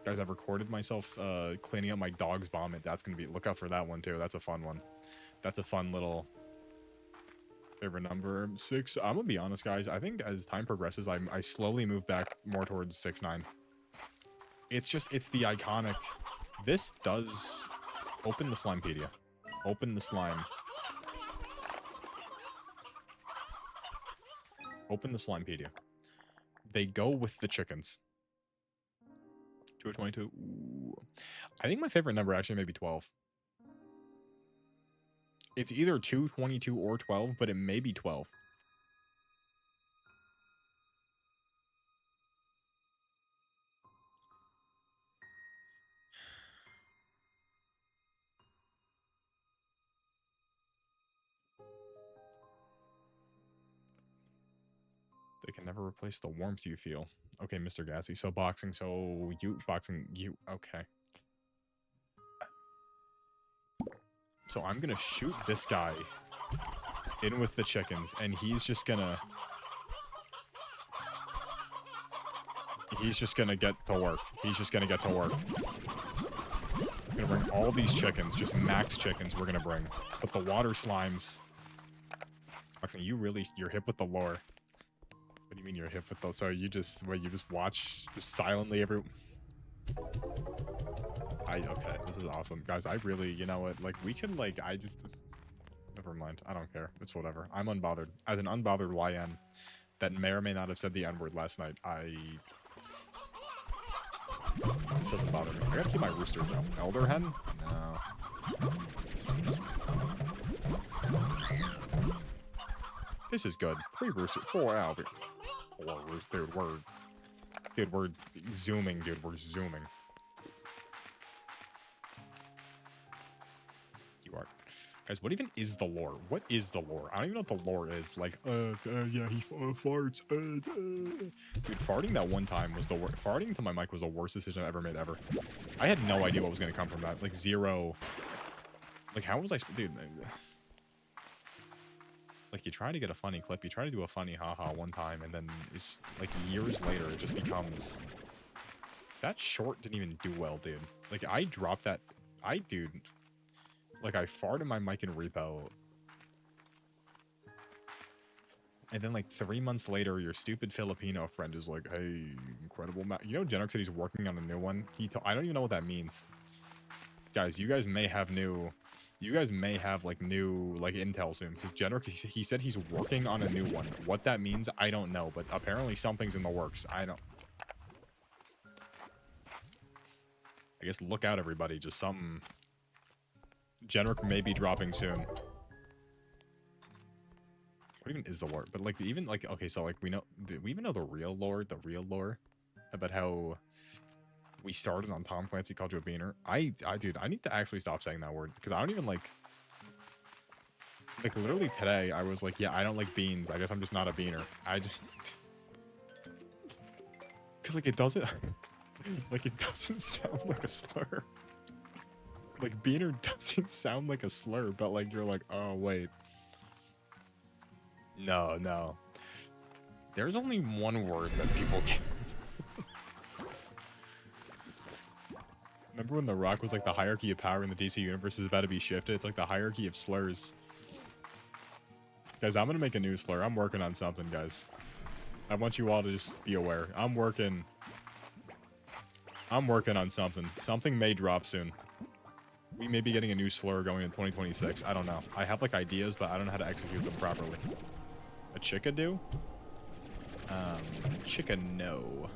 Guys, I've recorded myself cleaning up my dog's vomit. That's going to be... Look out for that one, too. That's a fun one. That's a fun little... Favorite number? 6. I'm going to be honest, guys. I think as time progresses, I slowly move back more towards 6, 9. It's just... It's the iconic... This does... Open the Slimepedia. Open the slime. Open the Slimepedia. They go with the chickens. 2 or 22. Ooh. I think my favorite number actually may be 12. It's either 2, 22, or 12, but it may be 12. They can never replace the warmth you feel. Okay, Mr. Gassy. So boxing, okay. So I'm gonna shoot this guy in with the chickens, and he's just gonna get to work. He's just gonna get to work. I'm gonna bring all these chickens, just max chickens we're gonna bring. But the water slimes... Boxing, you're hip with the lore. What do you mean you're hip with those? So you just watch just silently every... Okay, this is awesome. Guys, I really, you know what, like, we can, like, never mind. I don't care. It's whatever. I'm unbothered. As an unbothered YN that may or may not have said the N-word last night, this doesn't bother me. I gotta keep my roosters out. Elder hen? No. This is good. 3 roosters. 4 out. 4 roosters. Dude, we're zooming, dude. We're zooming. Guys, what even is the lore? What is the lore? I don't even know what the lore is. Like, yeah, he farts. Dude, farting that one time was the worst. Farting into my mic was the worst decision I've ever made ever. I had no idea what was going to come from that. Like, zero. Like, how was I... Dude, like, you try to get a funny clip. You try to do a funny haha one time, and then it's, like, years later, it just becomes... That short didn't even do well, dude. Like, I dropped that... Dude... Like, I farted my mic in repo. And then, like, 3 months later, your stupid Filipino friend is like, hey, incredible. You know, Generic said he's working on a new one? I don't even know what that means. Guys, you guys may have new... You guys may have, like, new, like, intel soon. Because Generic, he said he's working on a new one. What that means, I don't know. But apparently something's in the works. I guess look out, everybody. Just something... Generic may be dropping soon. What even is the lore? But like even like okay, so like we even know the real lore about how we started on Tom Clancy called you a beaner. Dude, I need to actually stop saying that word because I don't even like literally today I was like, yeah, I don't like beans. I guess I'm just not a beaner. I just because like it doesn't like it doesn't sound like a slur. Like, beaner doesn't sound like a slur, but, like, you're like, oh, wait. No. There's only one word that people can... Remember when The Rock was like, the hierarchy of power in the DC universe is about to be shifted? It's like the hierarchy of slurs. Guys, I'm gonna make a new slur. I'm working on something, guys. I want you all to just be aware. I'm working on something. Something may drop soon. We may be getting a new slur going in 2026. I don't know. I have, like, ideas, but I don't know how to execute them properly. A chickadoo? Chickano.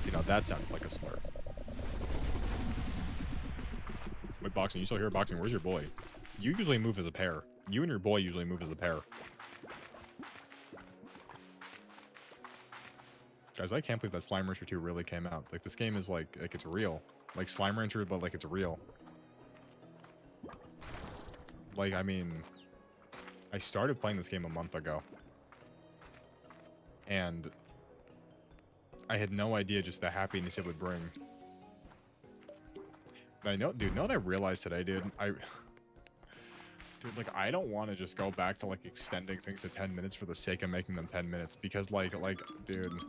You know, that sounded like a slur. Wait, Boxing, you still here? Boxing, where's your boy? You usually move as a pair. You and your boy usually move as a pair. Guys, I can't believe that Slime Rancher 2 really came out. Like, this game is, like it's real. Like, Slime Rancher, but, like, it's real. Like, I mean... I started playing this game a month ago. And... I had no idea just the happiness it would bring. I know... Dude, know what I realized today, dude? Dude, like, I don't want to just go back to, like, extending things to 10 minutes for the sake of making them 10 minutes. Because, like, dude...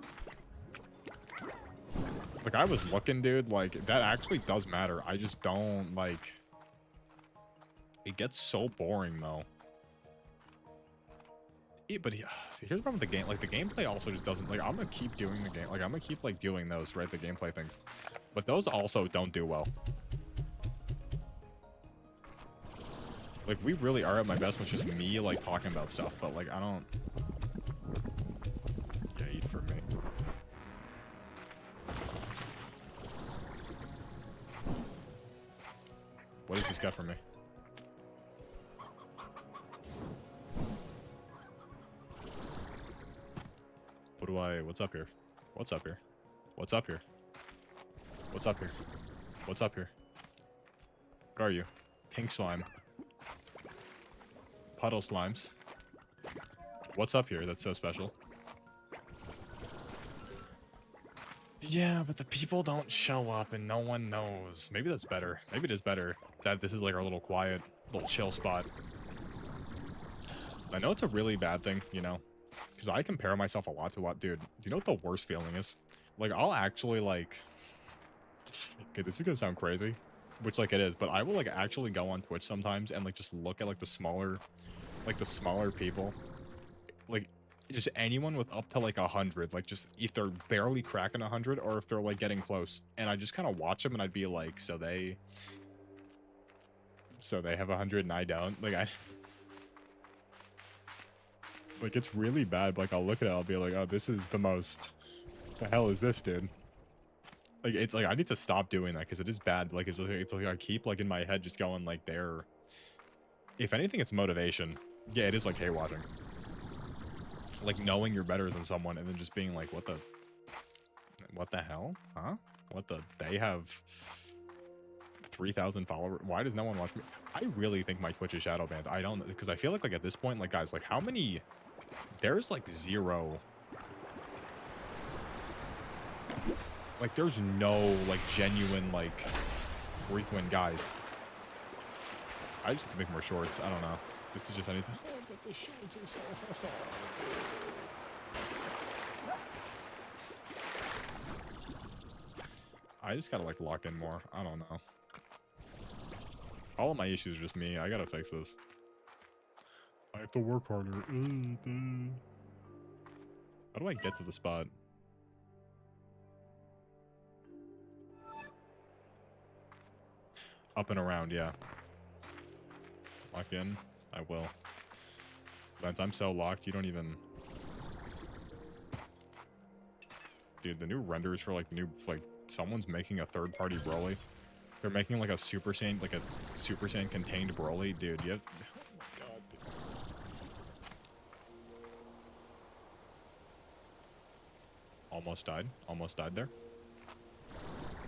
Like, I was looking, dude, like, that actually does matter. I just don't, like... It gets so boring, though. Yeah, but see, here's the problem with the game. Like, the gameplay also just doesn't... Like, I'm gonna keep doing the game... Like, I'm gonna keep, like, doing those, right? The gameplay things. But those also don't do well. Like, we really are at my best with just me, like, talking about stuff. But, like, I don't... Yeah, eat for me. What does this got for me? What's up here? What's up here? What's up here? What's up here? What's up here? What are you? Pink slime. Puddle slimes. What's up here that's so special? Yeah, but the people don't show up and no one knows. Maybe that's better. Maybe it is better that this is like our little quiet, little chill spot. I know it's a really bad thing, you know? Because I compare myself a lot. Dude, do you know what the worst feeling is? Like, I'll actually, like... Okay, this is gonna sound crazy. Which, like, it is. But I will, like, actually go on Twitch sometimes and, like, just look at, like, the smaller people. Like, just anyone with up to, like, 100. Like, just if they're barely cracking 100 or if they're, like, getting close. And I just kind of watch them and I'd be like, so they have 100 and I don't. Like, like, it's really bad. Like, I'll look at it, I'll be like, oh, this is the most... The hell is this, dude? Like, it's like, I need to stop doing that, because it is bad. Like, it's like I keep, like, in my head just going, like, there. If anything, it's motivation. Yeah, it is, like, hey, watching. Like, knowing you're better than someone, and then just being like, what the hell? Huh? What the... They have 3,000 followers. Why does no one watch me? I really think my Twitch is shadow banned. I don't, because I feel like at this point, like guys, like how many? There's like zero. Like there's no like genuine like frequent guys. I just have to make more shorts. I don't know. This is just anything. Oh, but the shorts are so hard. I just gotta like lock in more. I don't know. All of my issues are just me. I gotta fix this. I have to work harder. How do I get to the spot? Up and around, yeah. Lock in. I will. Vince, I'm so locked, you don't even... Dude, the new renders for like the new, like, someone's making a third-party Broly. They're making like a Super Saiyan, contained Broly. Dude, you have... Oh my god, dude. Almost died. Almost died there.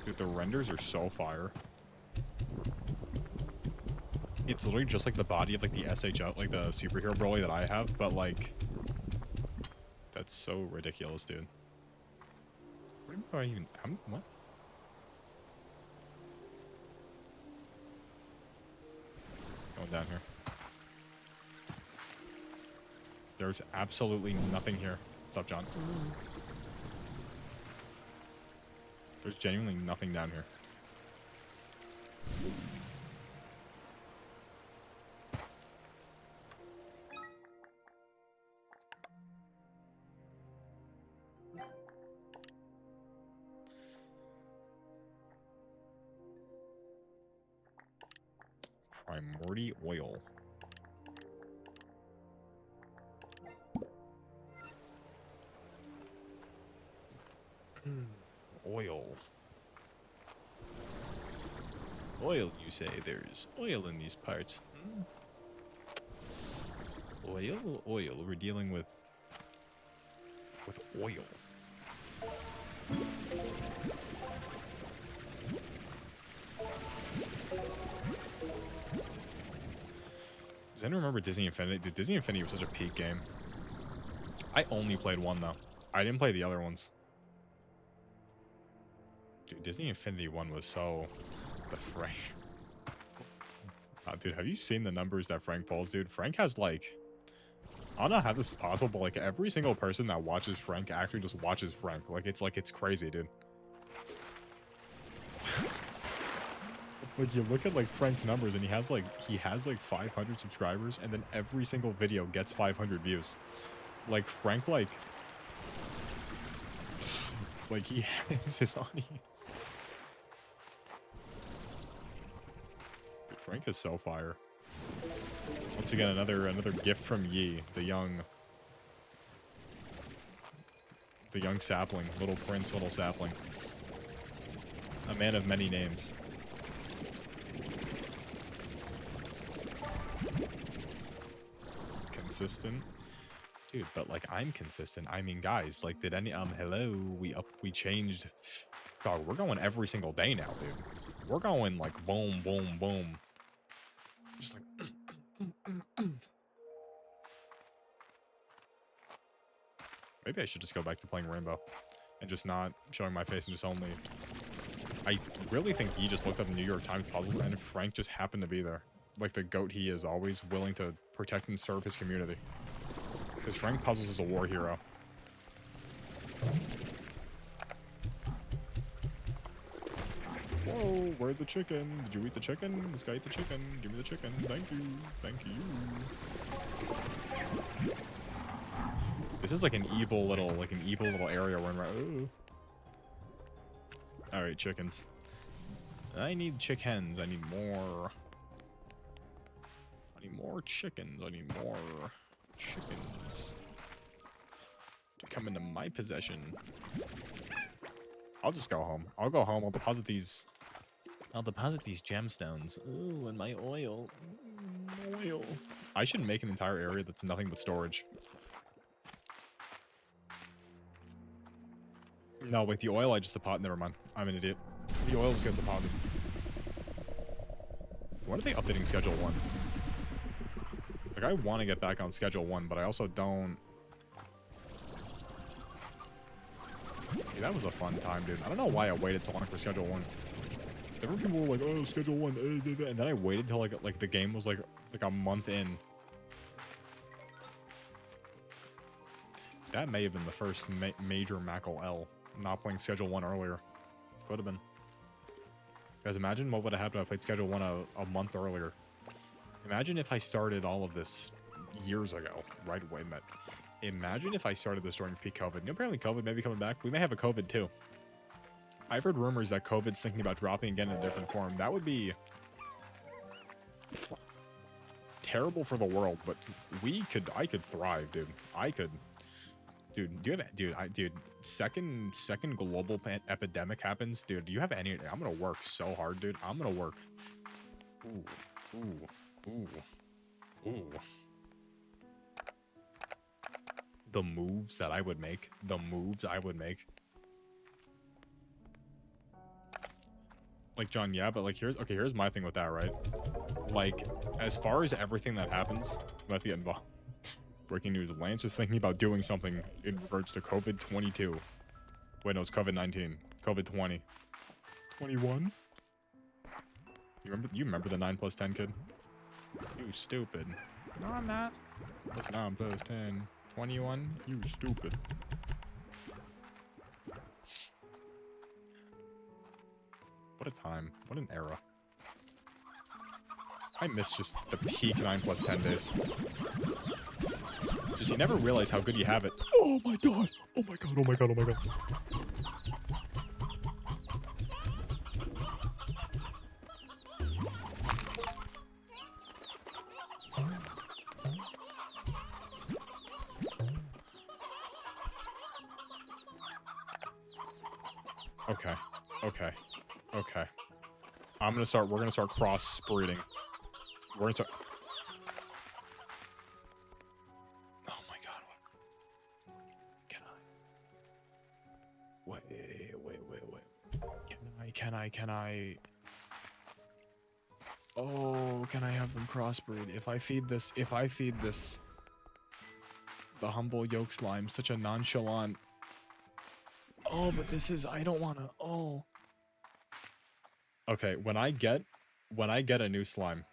Dude, the renders are so fire. It's literally just like the body of like the SHO, like the superhero Broly that I have, but like... That's so ridiculous, dude. What do I even... what? Going down here. There's absolutely nothing here. What's up, John? There's genuinely nothing down here. Primordial oil. Oil. Oil, you say? There's oil in these parts. Oil? Oil. We're dealing with oil. Does anyone remember Disney Infinity? Dude, Disney Infinity was such a peak game. I only played one, though. I didn't play the other ones. Dude, Disney Infinity 1 was so... The Frank... dude, have you seen the numbers that Frank pulls, dude? Frank has, like... I don't know how this is possible, but, like, every single person that watches Frank actually just watches Frank. Like, it's crazy, dude. Like, you look at, like, Frank's numbers, and he has, like, 500 subscribers, and then every single video gets 500 views. Like, Frank, like, he has his audience. Dude, Frank is so fire. Once again, another gift from Yi, the young sapling, little prince, little sapling. A man of many names. Consistent. Dude, but like I'm consistent. I mean, guys, like did any hello, we changed. Dog, we're going every single day now, dude. We're going like boom, boom, boom. Just like maybe I should just go back to playing Rainbow and just not showing my face and just only. I really think he just looked up the New York Times puzzles and Frank just happened to be there. Like the goat he is, always willing to protect and serve his community. Because Frank Puzzles is a war hero. Whoa, where'd the chicken? Did you eat the chicken? This guy ate the chicken. Give me the chicken. Thank you. Thank you. This is like an evil little area we're in right. Ooh. Alright, chickens. I need chickens. I need more. I need more chickens. I need more chickens to come into my possession. I'll just go home. I'll go home. I'll deposit these gemstones. Ooh, and my oil. Oil. I should make an entire area that's nothing but storage. No, wait, the oil I just deposited. Never mind. I'm an idiot. The oil just gets deposited. When are they updating Schedule 1? Like, I want to get back on Schedule 1, but I also don't... Okay, that was a fun time, dude. I don't know why I waited so long for Schedule 1. Different people were like, oh, Schedule 1, and then I waited till, like the game was, like a month in. That may have been the first major Mackle L. Not playing Schedule 1 earlier. Could have been. Guys, imagine what would have happened if I played Schedule 1 a month earlier. Imagine if I started all of this years ago, right away. Imagine if I started this during peak COVID. You know, apparently COVID may be coming back. We may have a COVID too. I've heard rumors that COVID's thinking about dropping again in a different form. That would be terrible for the world, but I could thrive, dude. I could. Dude, do you have, dude, second global epidemic happens, dude, do you have any, I'm gonna work so hard, dude. I'm gonna work. Ooh. The moves that I would make. Like, John, yeah, but like, here's my thing with that, right? Like, as far as everything that happens, let the involved. Breaking news, Lance is thinking about doing something in regards to COVID-22. Wait, no, it's COVID-19. COVID-20. 21? You remember the 9 plus 10 kid? You stupid. No, I'm not. What's 9 plus 10? 21? You stupid. What a time. What an era. I miss just the peak 9 plus 10 days. Just you never realize how good you have it. Oh my god. Oh my god. Oh my god. Oh my god. Okay. We're gonna start cross-breeding. We're gonna start... Oh my god. Wait. Can I... Oh, can I have them crossbreed? If I feed this... The humble yolk slime, such a nonchalant... Oh, but this is... I don't wanna... Oh... Okay, when I get a new slime,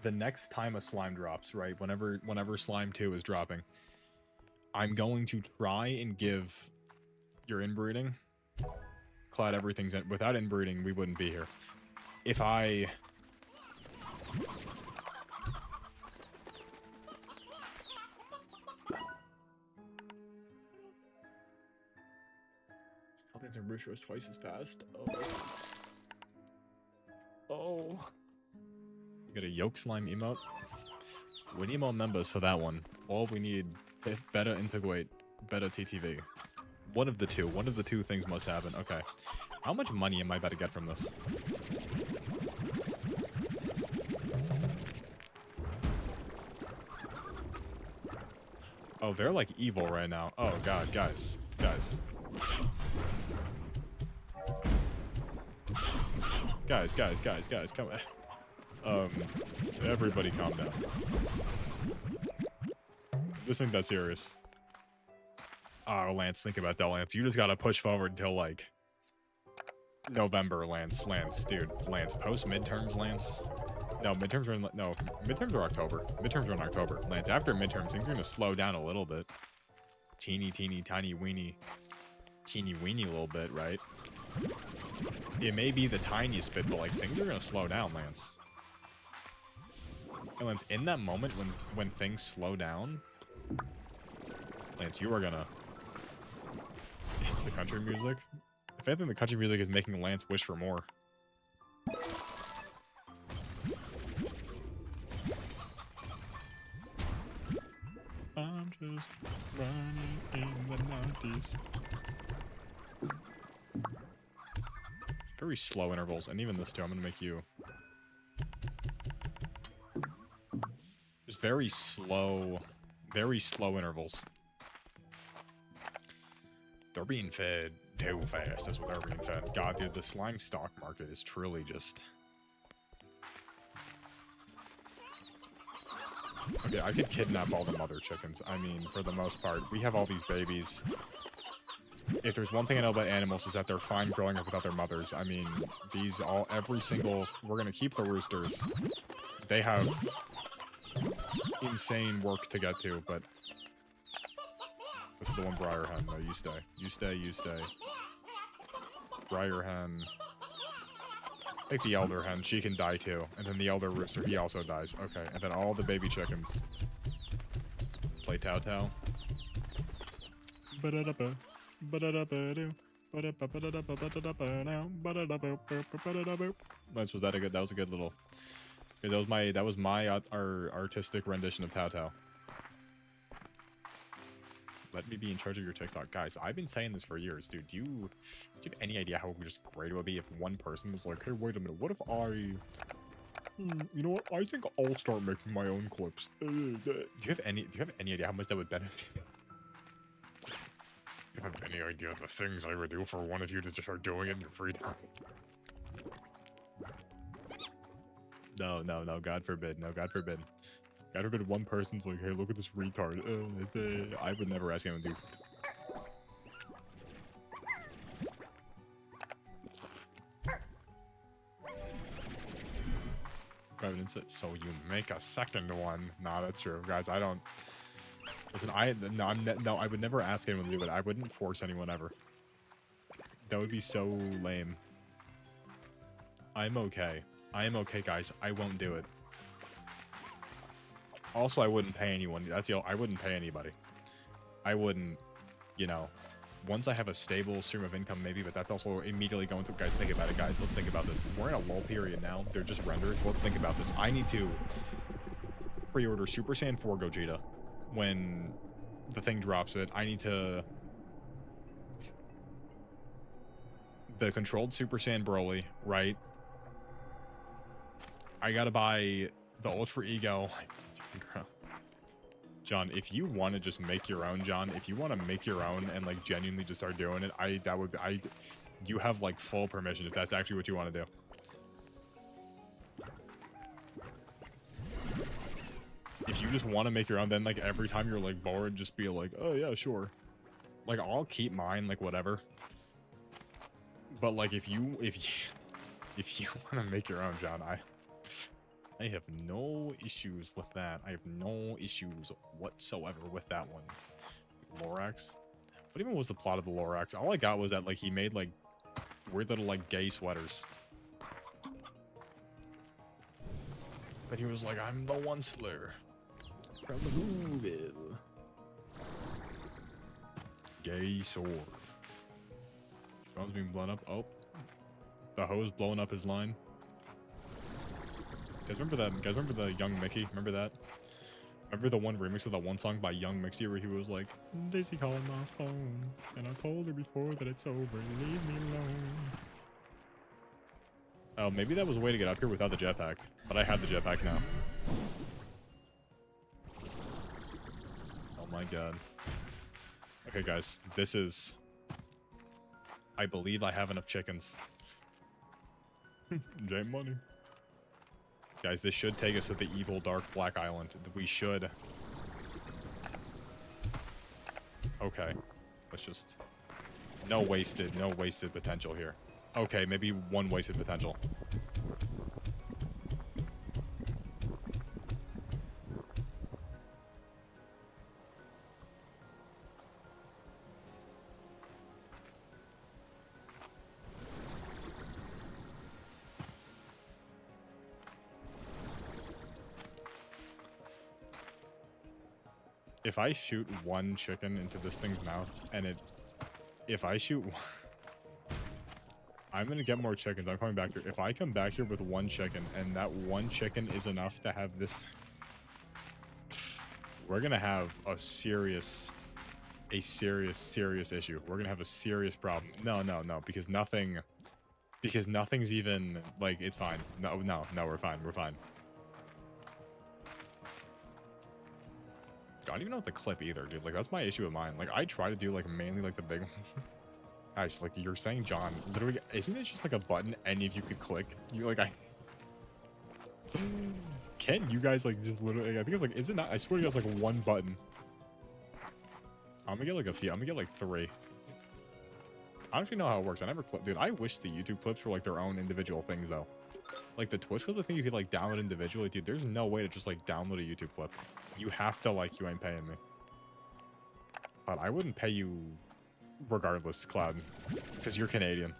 the next time a slime drops, right? Whenever slime 2 is dropping, I'm going to try and give your inbreeding. Cloud everything's in. Without inbreeding, we wouldn't be here. If I think Rush was twice as fast. Oh. You got a yolk slime emote? We need more members for that one. All we need is better integrate, better TTV. One of the two things must happen. Okay. How much money am I about to get from this? Oh, they're like evil right now. Oh god, guys. Guys, come on. Everybody calm down. This ain't that serious. Oh, Lance, think about that, Lance. You just gotta push forward until, like, November, Lance, dude. Lance, post-midterms, Lance? No, midterms are in, no, midterms are October. Midterms are in October. Lance, after midterms, things are gonna slow down a little bit. Teeny, tiny, weeny little bit, right? It may be the tiniest bit, but, like, things are gonna slow down, Lance. And Lance, in that moment when things slow down, Lance, you are gonna... It's the country music. If anything, the country music is making Lance wish for more. I'm just running in the 90s. Very slow intervals, and even this too, I'm gonna make you... Just very slow intervals. They're being fed too fast, that's what they're being fed. God, dude, the slime stock market is truly just... Okay, I could kidnap all the mother chickens. I mean, for the most part, we have all these babies. If there's one thing I know about animals is that they're fine growing up without their mothers. I mean, every single, we're gonna keep the roosters. They have insane work to get to, but this is the one Briar Hen. No, you stay. You stay, you stay. Briar Hen. Take the Elder Hen. She can die too. And then the Elder Rooster, he also dies. Okay, and then all the baby chickens. Play Tao Tao. Was that a good? That was a good little. That was my our artistic rendition of Tao Tao. Let me be in charge of your TikTok, guys. I've been saying this for years, dude. Do you have any idea how just great it would be if one person was like, "Hey, wait a minute. What if you know what? I think I'll start making my own clips." Do you have any idea how much that would benefit? Do you have any idea the things I would do for one of you to just start doing it in your free time? No, no, no. God forbid. No, God forbid. God forbid one person's like, "Hey, look at this retard." I would never ask anyone to do. So you make a second one? Nah, that's true, guys. I don't. Listen, no, I would never ask anyone to do it. I wouldn't force anyone ever. That would be so lame. I'm okay. I am okay, guys. I won't do it. Also, I wouldn't pay anyone. I wouldn't pay anybody. I wouldn't, you know, once I have a stable stream of income, maybe, but that's also immediately going to, guys, think about it, guys. Let's think about this. We're in a lull period now. They're just rendered. Let's think about this. I need to pre-order Super Saiyan 4 Gogeta when the thing drops it. I need to... The controlled Super Saiyan Broly, right? I gotta buy the Ultra Ego. John, if you want to just make your own, John, if you want to make your own and like genuinely just start doing it, you have like full permission if that's actually what you want to do. If you just want to make your own, then like every time you're like bored, just be like, "Oh yeah, sure." Like I'll keep mine, like whatever. But like if you want to make your own, John, I have no issues with that. I have no issues whatsoever with that one. Lorax? What even was the plot of the Lorax? All I got was that like he made like weird little like gay sweaters. Then he was like, "I'm the one slayer from Whoville." Gay sword. Phone's being blown up. Oh. The hose blowing up his line. Guys, remember that? Guys, remember the Young Mickey? Remember that? Remember the one remix of that one song by Young Mickey where he was like, "Daisy calling my phone, and I told her before that it's over, leave me alone." Oh, maybe that was a way to get up here without the jetpack, but I have the jetpack now. Oh my god. Okay, guys, this is... I believe I have enough chickens. J money. Guys, this should take us to the evil Dark Black Island. We should. Okay. Let's just... No wasted potential here. Okay, maybe one wasted potential. If I shoot one chicken into this thing's mouth and if I shoot I'm gonna get more chickens. I'm coming back here. If I come back here with one chicken and that one chicken is enough to have this we're gonna have a serious issue. We're gonna have a serious problem. No, because nothing's even like, it's fine. No, we're fine. I don't even know what the clip either, dude. Like, that's my issue with mine. Like, I try to do, like, mainly, like, the big ones. Guys, like, you're saying, John, literally, isn't it just, like, a button any of you could click? You, like, Can't you guys like just literally? I think it's like, is it not? I swear to God, it's like one button. I'm gonna get like a few. I'm gonna get like 3. I don't actually know how it works. I never dude, I wish the YouTube clips were like their own individual things though. Like the Twitch clip, I think you could like download individually. Dude, there's no way to just like download a YouTube clip. You have to like, you ain't paying me. But I wouldn't pay you regardless, Cloud. Because you're Canadian.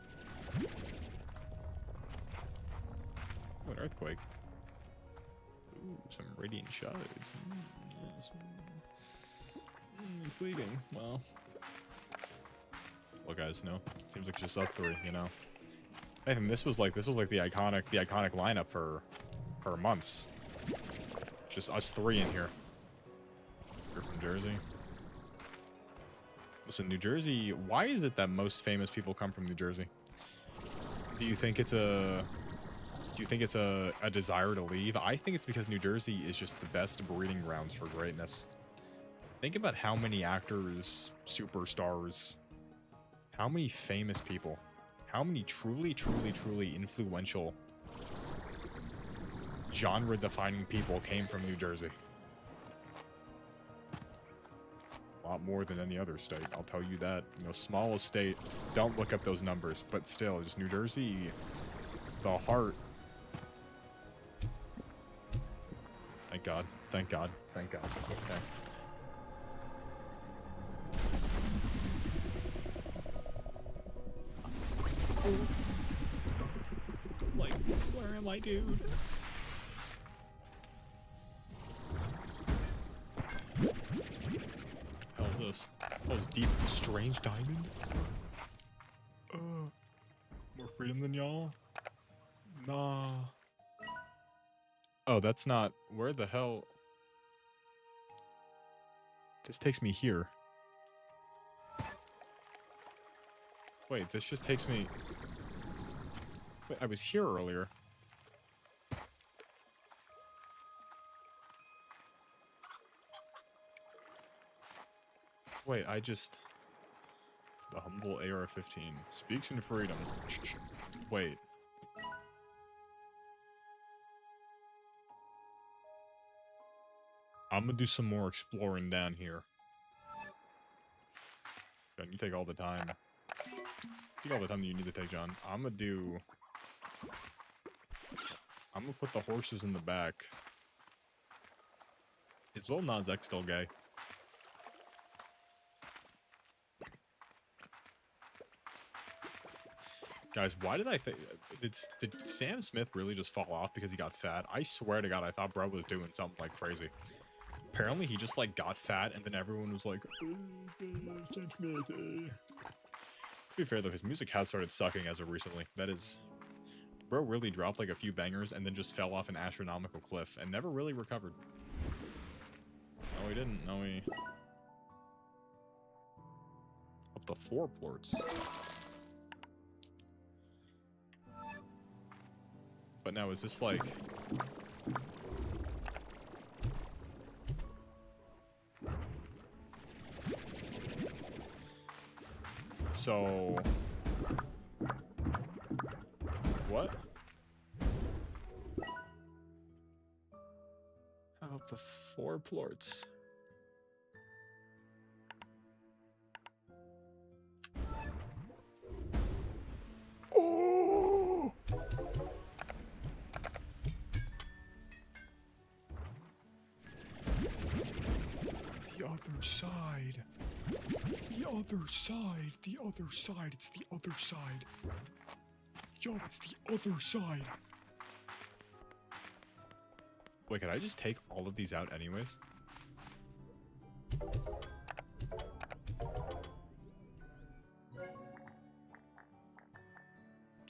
Oh, an earthquake. Ooh, some radiant shards. Yes. Tweeting. Well. Well, guys, no. Seems like it's just us 3, you know. Nathan, this was like the iconic lineup for months. Just us 3 in here. You're from Jersey. Listen, New Jersey, why is it that most famous people come from New Jersey? Do you think it's a desire to leave? I think it's because New Jersey is just the best breeding grounds for greatness. Think about how many actors, superstars, how many famous people, how many truly influential, genre-defining people came from New Jersey. A lot more than any other state, I'll tell you that. You know, smallest state, don't look up those numbers, but still, just New Jersey, the heart. Thank God, thank God, thank God. Okay. Like, where am I, dude? How's this? Oh, it's deep, strange diamond? More freedom than y'all? Nah. Oh, that's not... Where the hell... This takes me here. Wait, this just takes me... Wait, I was here earlier. Wait, I just... The humble AR-15 speaks in freedom. Wait. I'm gonna do some more exploring down here. John, you take all the time. Take all the time that you need to take, John. I'm gonna put the horses in the back. Is Lil Nas X still gay? Guys, why did I think... Did Sam Smith really just fall off because he got fat? I swear to God, I thought bro was doing something like crazy. Apparently, he just like got fat and then everyone was like... Sam Smith, To be fair though, his music has started sucking as of recently. That is... Bro really dropped like a few bangers and then just fell off an astronomical cliff and never really recovered. No, he didn't. No, he... Up to 4 plorts. But now, is this like... So... What? How about the 4 plorts? Oh! The other side. The other side. The other side. It's the other side. Yo, it's the other side. Wait, could I just take all of these out anyways?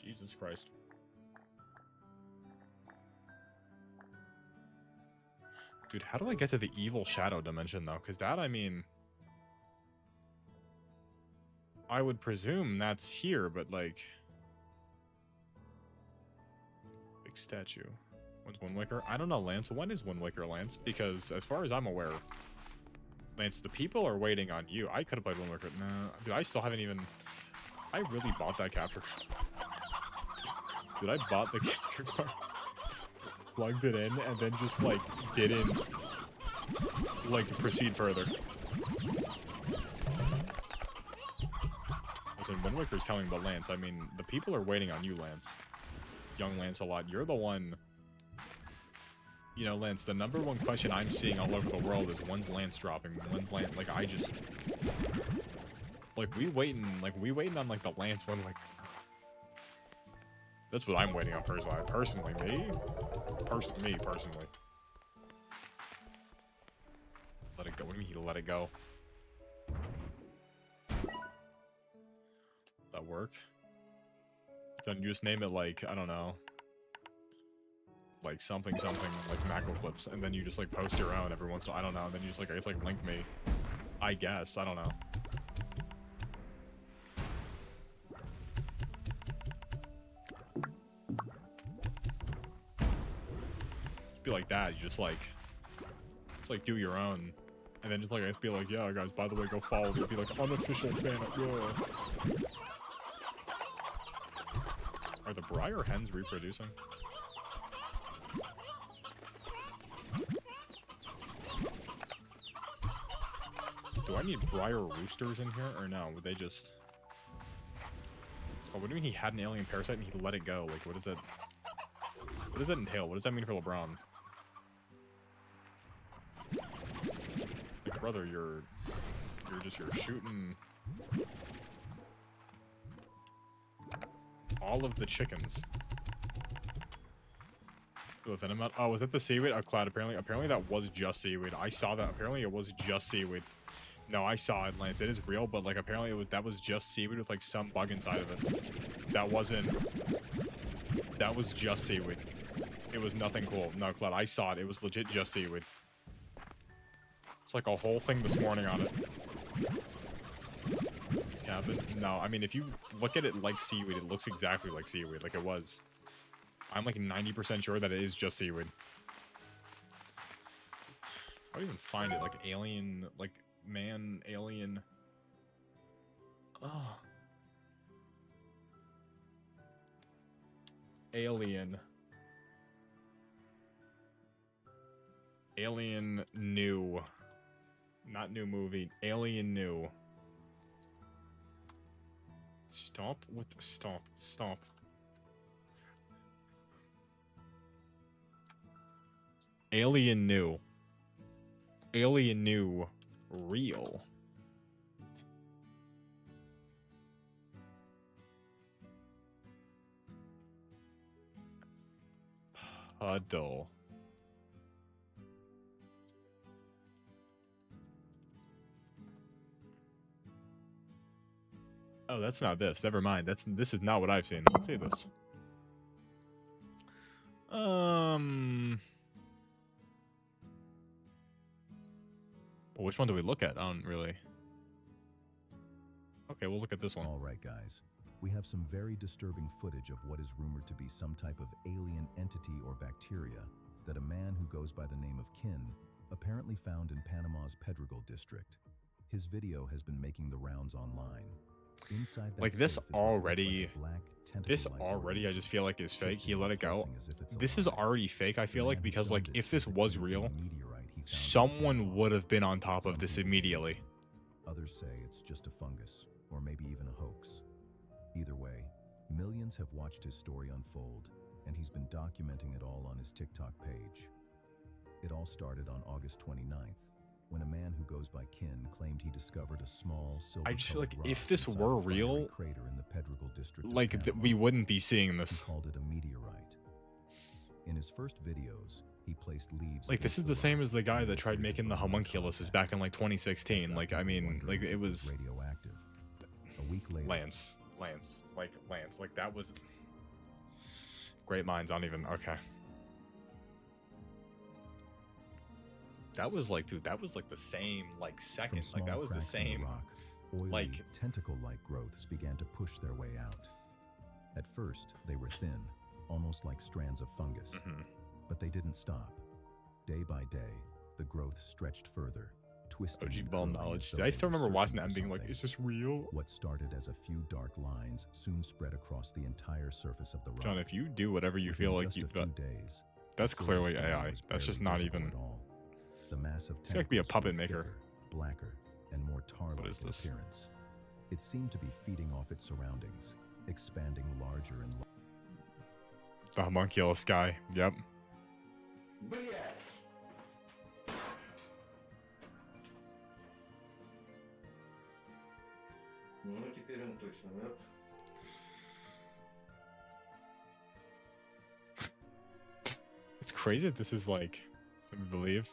Jesus Christ. Dude, how do I get to the evil shadow dimension, though? Because that, I mean... I would presume that's here, but, like... Big statue. When's Wind Waker? I don't know, Lance. When is Wind Waker, Lance? Because, as far as I'm aware... Lance, the people are waiting on you. I could have played Wind Waker. No, dude, I still haven't even... I really bought that capture card. Dude, I bought the capture card. plugged it in and then just like didn't like proceed further. Listen, Wind Waker's telling about Lance. I mean, the people are waiting on you, Lance. Young Lance-a-lot. You're the one. You know, Lance, the #1 question I'm seeing all over the world is when's Lance dropping? When's Lance? Like, I just. Like, we waiting on, like, the Lance one, like. That's what I'm waiting on personally. Me? Personally. Let it go. What do you mean he let it go? That work? Then you just name it like, I don't know. Like something, like macro clips, and then you just like post your own every once in a while. I don't know. And then you just like, I guess like link me. I guess. I don't know. Just be like that. You just like do your own. And then just like, I just be like, yeah, guys, by the way, go follow me. Be like, unofficial fan at your. Are the Briar hens reproducing? Do I need Briar roosters in here, or no? Would they just... Oh, what do you mean he had an alien parasite and he let it go? Like, what does that... What does that entail? What does that mean for LeBron? Like, brother, you're shooting... all of the chickens. The venom out. Oh, was that the seaweed? Oh, Cloud. Apparently that was just seaweed. I saw that. Apparently it was just seaweed. No, I saw it, Lance. It is real, but like apparently that was just seaweed with like some bug inside of it. That was just seaweed. It was nothing cool. No, Cloud. I saw it. It was legit just seaweed. It's like a whole thing this morning on it. Cabin. No, I mean if you look at it like seaweed, it looks exactly like seaweed. Like it was. I'm like 90% sure that it is just seaweed. How do you even find it? Like alien, like man, alien. Oh. Alien. Alien new. Not new movie. Alien new. Stop with the stop. Alien new. Alien new. Real. Huddle. Oh, that's not this. Never mind. This is not what I've seen. Let's see this. Well, which one do we look at? I don't really. Okay, we'll look at this one. All right, guys. We have some very disturbing footage of what is rumored to be some type of alien entity or bacteria that a man who goes by the name of Kin apparently found in Panama's Pedregal district. His video has been making the rounds online. Inside that like this already, I just feel like is fake. He let it go. This is already fake, I feel like, because like if this was real, someone would have been on top of this immediately. Others say it's just a fungus, or maybe even a hoax. Either way, millions have watched his story unfold, and he's been documenting it all on his TikTok page. It all started on August 29th, when a man who goes by Kin claimed he discovered a small silver. I just feel like if this were real, crater in the Pedregal district like we wouldn't be seeing this. He called it a meteorite. In his first videos, he placed leaves. Like this is the same as the guy that tried making the homunculuses back in like 2016. Like I mean, like it was radioactive. A week later, Lance, like that was great minds. I don't even okay. That was like, dude, that was like the same like second. Like that was the same. Rock, oily, like tentacle-like growths began to push their way out. At first, they were thin, almost like strands of fungus. But they didn't stop. Day by day, the growth stretched further, twisting. OG ball knowledge. I still remember watching that and being like, is this real? What started as a few dark lines soon spread across the entire surface of the rock. John, if you do whatever you feel like you've got. Days, That's Silver's clearly form AI. was That's just barely not visible even. at all. The massive It's like be a tentacles puppet were maker. thicker, blacker, and more tar-like is in this? appearance. It seemed to be feeding off its surroundings, expanding larger and larger. The homunculus guy. Yep. Ну, теперь он точно мертв. It's crazy that this is like, I believe.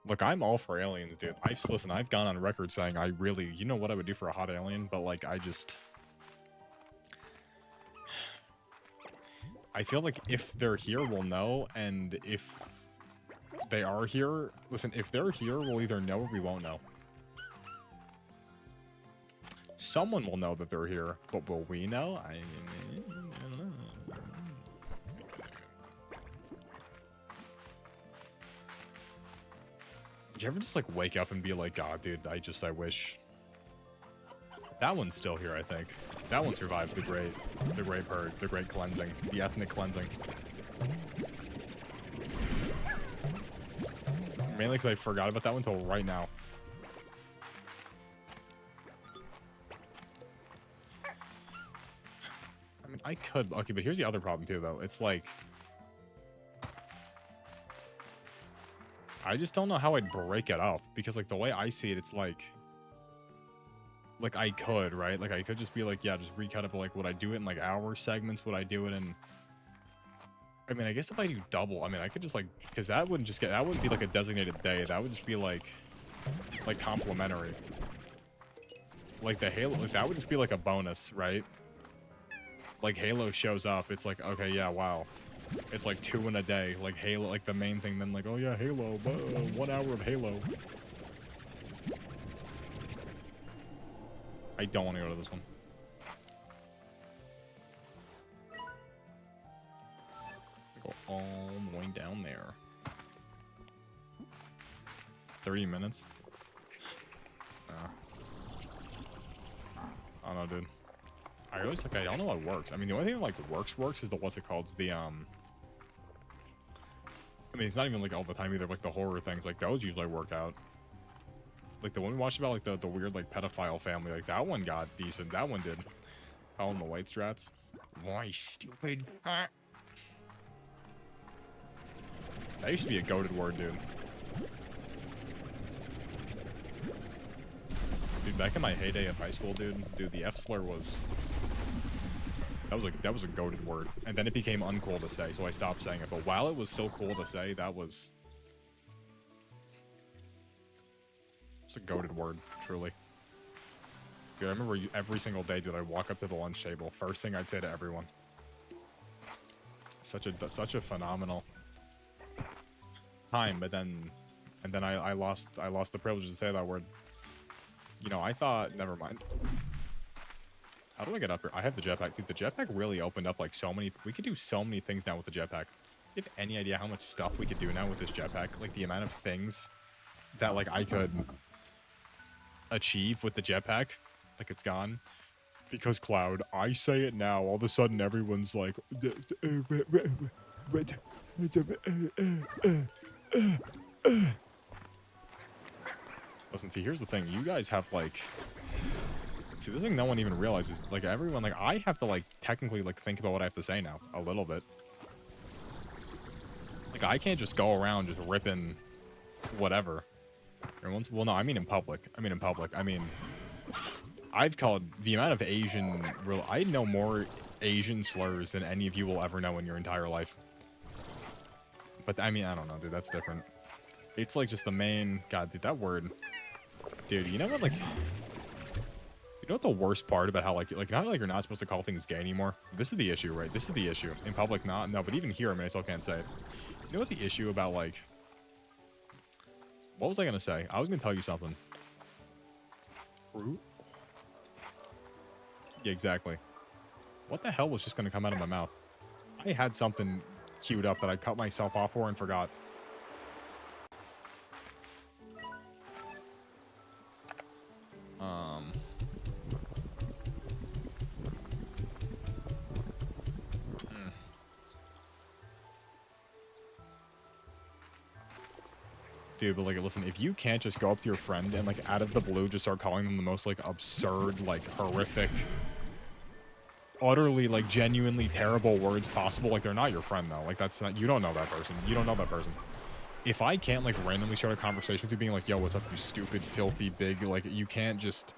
Look, I'm all for aliens, dude. Listen, I've gone on record saying I really, you know what I would do for a hot alien, but like I feel like if they're here, we'll know, and if they are here, listen, if they're here, we'll either know or we won't know. Someone will know that they're here, but will we know? I don't know. Did you ever just like wake up and be like, God, dude, I wish. That one's still here, I think. That one survived the great purge, the great cleansing, the ethnic cleansing. Mainly because I forgot about that one until right now. I mean, I could. Okay, but here's the other problem too, though. It's like, I just don't know how I'd break it up because, like, the way I see it, it's like I could, right? Like, I could just be like, yeah, just recut it, but like, would I do it in like hour segments? Would I do it in? I mean, I guess if I do double, I mean, I could just like, because that wouldn't be like a designated day. That would just be like complimentary. Like the Halo, like that would just be like a bonus, right? Like Halo shows up, it's like, okay, yeah, wow. It's like 2 in a day, like Halo, like the main thing, then like, oh yeah, Halo, 1 hour of Halo. I don't want to go to this one. Go all the way down there. 30 minutes? I don't know, dude. I really just, like, I don't know what works. I mean, the only thing that, like, works is the, what's it called? It's the, I mean, it's not even, like, all the time either. Like, the horror things, like, those usually work out. Like, the one we watched about, like, the weird, like, pedophile family, like, that one got decent. That one did. Calling the white strats. Why, stupid fat? That used to be a goated word, dude. Dude, back in my heyday of high school, dude, the F slur was... That was a goated word. And then it became uncool to say, so I stopped saying it. But while it was so cool to say, that was... It's a goated word, truly. Dude, I remember every single day, dude, I'd walk up to the lunch table. First thing I'd say to everyone. Such a phenomenal time, but then... And then I lost the privilege to say that word. You know, I thought, never mind. How do I get up here? I have the jetpack. Dude, the jetpack really opened up like so many... We could do so many things now with the jetpack. Do you have any idea how much stuff we could do now with this jetpack? Like the amount of things that like I could achieve with the jetpack? Like it's gone. Because Cloud, I say it now, all of a sudden everyone's like... Listen, see, here's the thing. You guys have, like... See, this thing no one even realizes. Like, everyone, like, I have to, like, technically, like, think about what I have to say now. A little bit. Like, I can't just go around just ripping whatever. Everyone's... Well, no, I mean in public. I mean... I've called the amount of Asian... I know more Asian slurs than any of you will ever know in your entire life. But, I mean, I don't know, dude. That's different. It's, like, just the main... God, dude, that word... Dude, you know what, like... You know what the worst part about how, like not like you're not supposed to call things gay anymore? This is the issue, right? This is the issue. In public, not... No, but even here, I mean, I still can't say it. You know what the issue about, like... What was I gonna say? I was gonna tell you something. Fruit? Yeah, exactly. What the hell was just gonna come out of my mouth? I had something queued up that I cut myself off for and forgot. Dude, but like, listen, if you can't just go up to your friend and like out of the blue just start calling them the most like absurd, like horrific, utterly like genuinely terrible words possible, like they're not your friend though. Like that's not, you don't know that person. You don't know that person. If I can't like randomly start a conversation with you being like, yo, what's up, you stupid, filthy, big, like you can't just,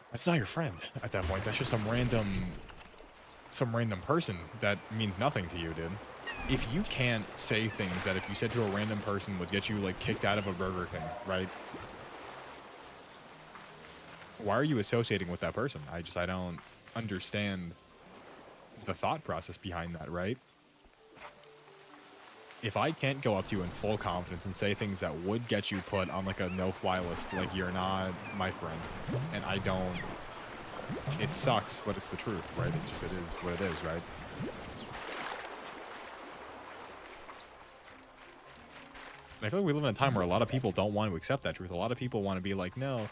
that's not your friend at that point. That's just some random person that means nothing to you, dude. If you can't say things that if you said to a random person would get you like kicked out of a Burger King, right? Why are you associating with that person? I don't understand the thought process behind that, right? If I can't go up to you in full confidence and say things that would get you put on like a no-fly list, like you're not my friend, and I don't, it sucks, but it's the truth, right? It is what it is, right? And I feel like we live in a time where a lot of people don't want to accept that truth. A lot of people want to be like, no,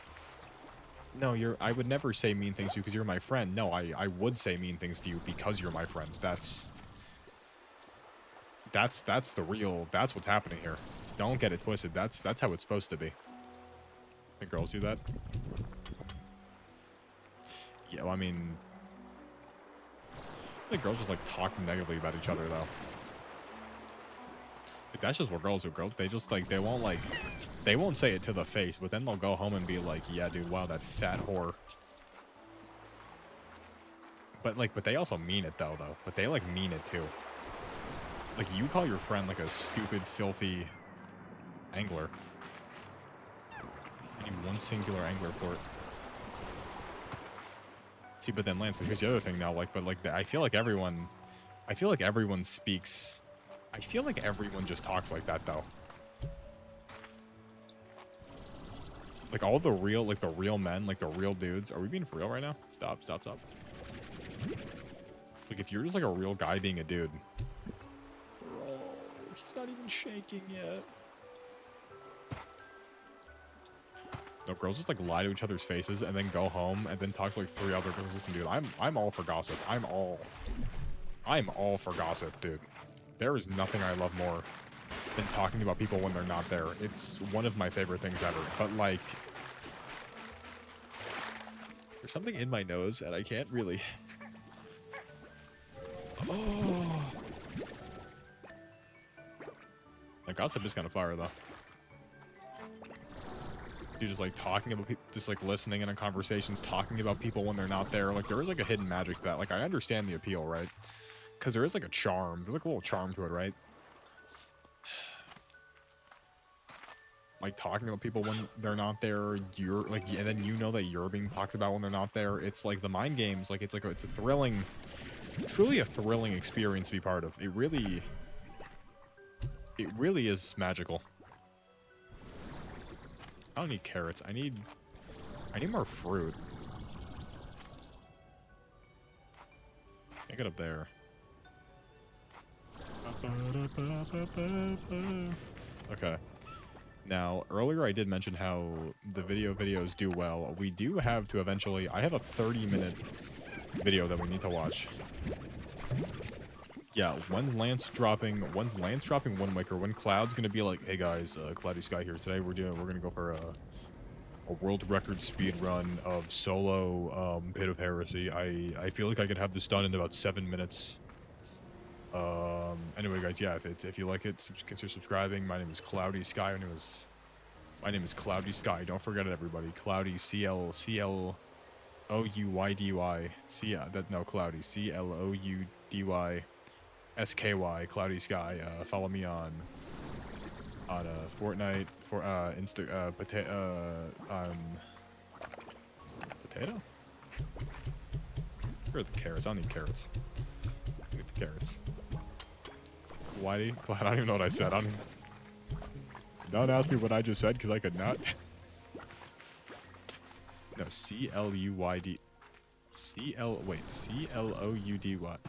I would never say mean things to you because you're my friend. No, I would say mean things to you because you're my friend. That's what's happening here. Don't get it twisted. That's how it's supposed to be. Think girls do that? Yeah, well, I mean, I think girls just like talk negatively about each other though. Like, that's just what girls do. Girls, they just like, they won't say it to the face, but then they'll go home and be like, yeah, dude, wow, that fat whore. But they also mean it though. But they like mean it too. Like, you call your friend like a stupid, filthy angler. I need one singular angler port. See, but then Lance, but here's the other thing now, like, but like, I feel like everyone speaks, I feel like everyone just talks like that though. Like all the real, like the real men, like the real dudes. Are we being for real right now? Stop. Like if you're just like a real guy being a dude. Bro, he's not even shaking yet. No, girls just like lie to each other's faces and then go home and then talk to like 3 other girls. Listen, dude, I'm all for gossip. I'm all for gossip, dude. There is nothing I love more than talking about people when they're not there. It's one of my favorite things ever. But like, there's something in my nose and I can't really. Oh. Like gossip is kind of fire though. Dude, just like talking about people, just like listening in on conversations, talking about people when they're not there. Like there is like a hidden magic to that. Like I understand the appeal, right? Because there is like a charm. There's like a little charm to it, right? Like talking about people when they're not there, you're like, and then you know that you're being talked about when they're not there. It's like the mind games. Like it's a thrilling, truly a thrilling experience to be part of. It really is magical. I don't need carrots. I need more fruit. Can't get up there. Okay. Now, earlier I did mention how the videos do well. We do have to eventually, I have a 30-minute video that we need to watch. Yeah, when's Lance dropping Wind Waker? When Cloud's gonna be like, hey guys, Cloudy Sky here. Today we're gonna go for a world record speed run of solo Pit of Heresy. I feel like I could have this done in about 7 minutes. Anyway, guys, yeah, if you like it, consider subscribing. My name is Cloudy Sky. My name is Cloudy Sky. Don't forget it, everybody. Cloudy, CLOUYDY. Cloudy, CLOUDY SKY, Cloudy Sky. Follow me on Fortnite, potato? Where are the carrots? I don't need carrots. I need the carrots. Whitey? I don't even know what I said. Don't ask me what I just said, because I could not. No, CLUYD. CLOUD.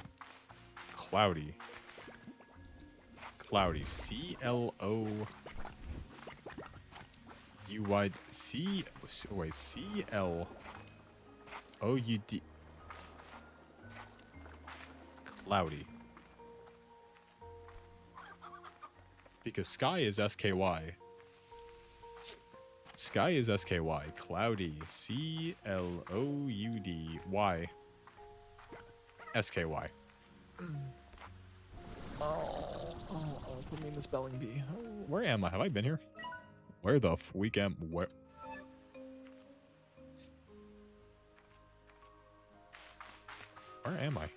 Cloudy. Cloudy. CLOUD. CLOUD. Cloudy. because Sky is SKY. Sky is SKY. Cloudy. CLOUDY. SKY. Oh, put me in the spelling bee. Oh, where am I? Have I been here? Where the freak am? Where am I?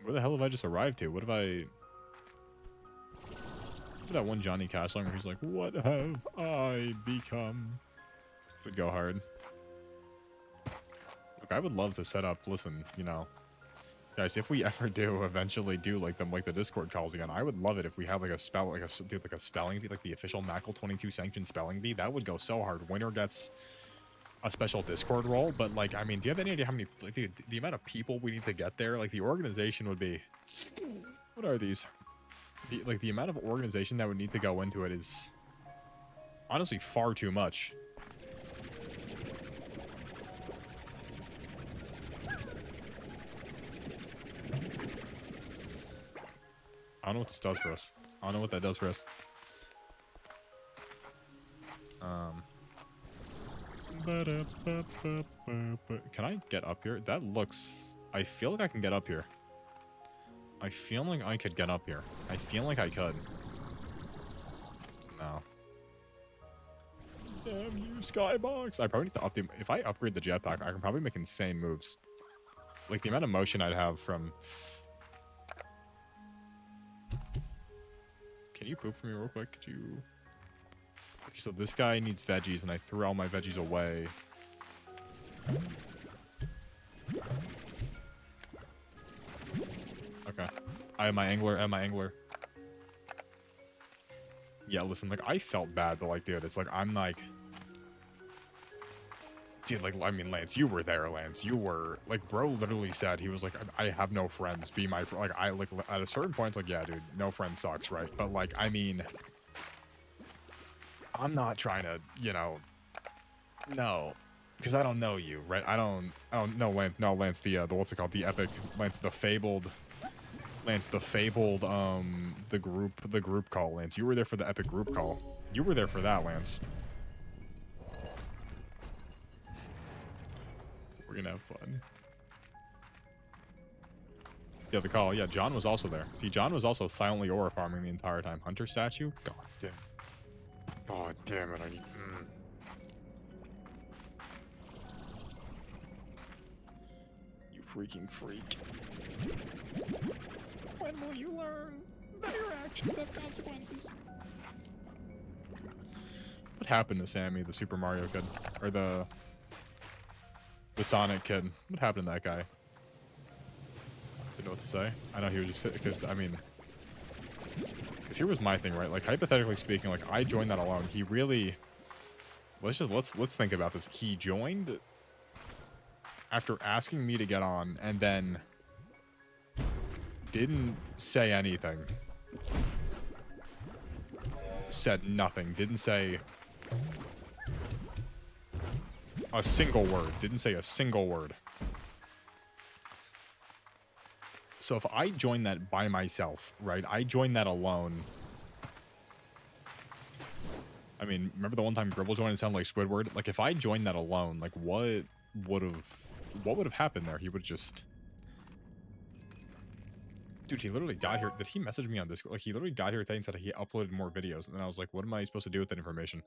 Where the hell have I just arrived to? What have I... That one Johnny Cash song where he's like, what have I become? Would go hard. Look, I would love to set up, listen, you know, guys, if we ever do eventually do like the Discord calls again, I would love it if we have like a spelling bee, like the official Mackle 22 sanctioned spelling bee. That would go so hard. Winner gets a special Discord role, but like, I mean, do you have any idea how many, like the amount of people we need to get there? Like the organization would be, what are these? The amount of organization that would need to go into it is honestly far too much. I don't know what this does for us. I don't know what that does for us. Can I get up here? That looks... I feel like I can get up here. I feel like I could get up here. I feel like I could. No. Damn you, Skybox! I probably need to update... If I upgrade the jetpack, I can probably make insane moves. Like, the amount of motion I'd have from... Can you poop for me real quick? Could you... Okay, so this guy needs veggies, and I threw all my veggies away. Okay. I have my angler, Yeah, listen, like, I felt bad, but, like, dude, it's like, I'm like... Dude, like, I mean, Lance, you were there, Lance. You were... Like, bro literally said, he was like, I have no friends, be my friend. Like, I, like, at a certain point, it's like, yeah, dude, no friend sucks, right? But, like, I mean... I'm not trying to, you know... No. Because I don't know you, right? I don't know Lance, no, Lance, the what's it called? The epic... Lance, the fabled, the group call, Lance. You were there for the epic group call. You were there for that, Lance. We're gonna have fun. Yeah, the call. Yeah, John was also there. See, John was also silently aura farming the entire time. Hunter statue? God damn. God damn it, I need... You freaking freak. When will you learn that your actions have consequences? What happened to Sammy, the Super Mario kid? Or the Sonic kid? What happened to that guy? Didn't know what to say. I know he was just... Because, I mean... Because here was my thing, right? Like, hypothetically speaking, like, I joined that alone. He really... Let's think about this. He joined after asking me to get on, and then didn't say anything. Said nothing. Didn't say a single word. Didn't say a single word. So if I join that by myself, right? I joined that alone. I mean, remember the one time Gribble joined and sounded like Squidward? Like, if I joined that alone, like, what would have happened there? He would just... Dude, he literally got here. Did he message me on Discord? Like, he literally got here today and said he uploaded more videos. And then I was like, what am I supposed to do with that information?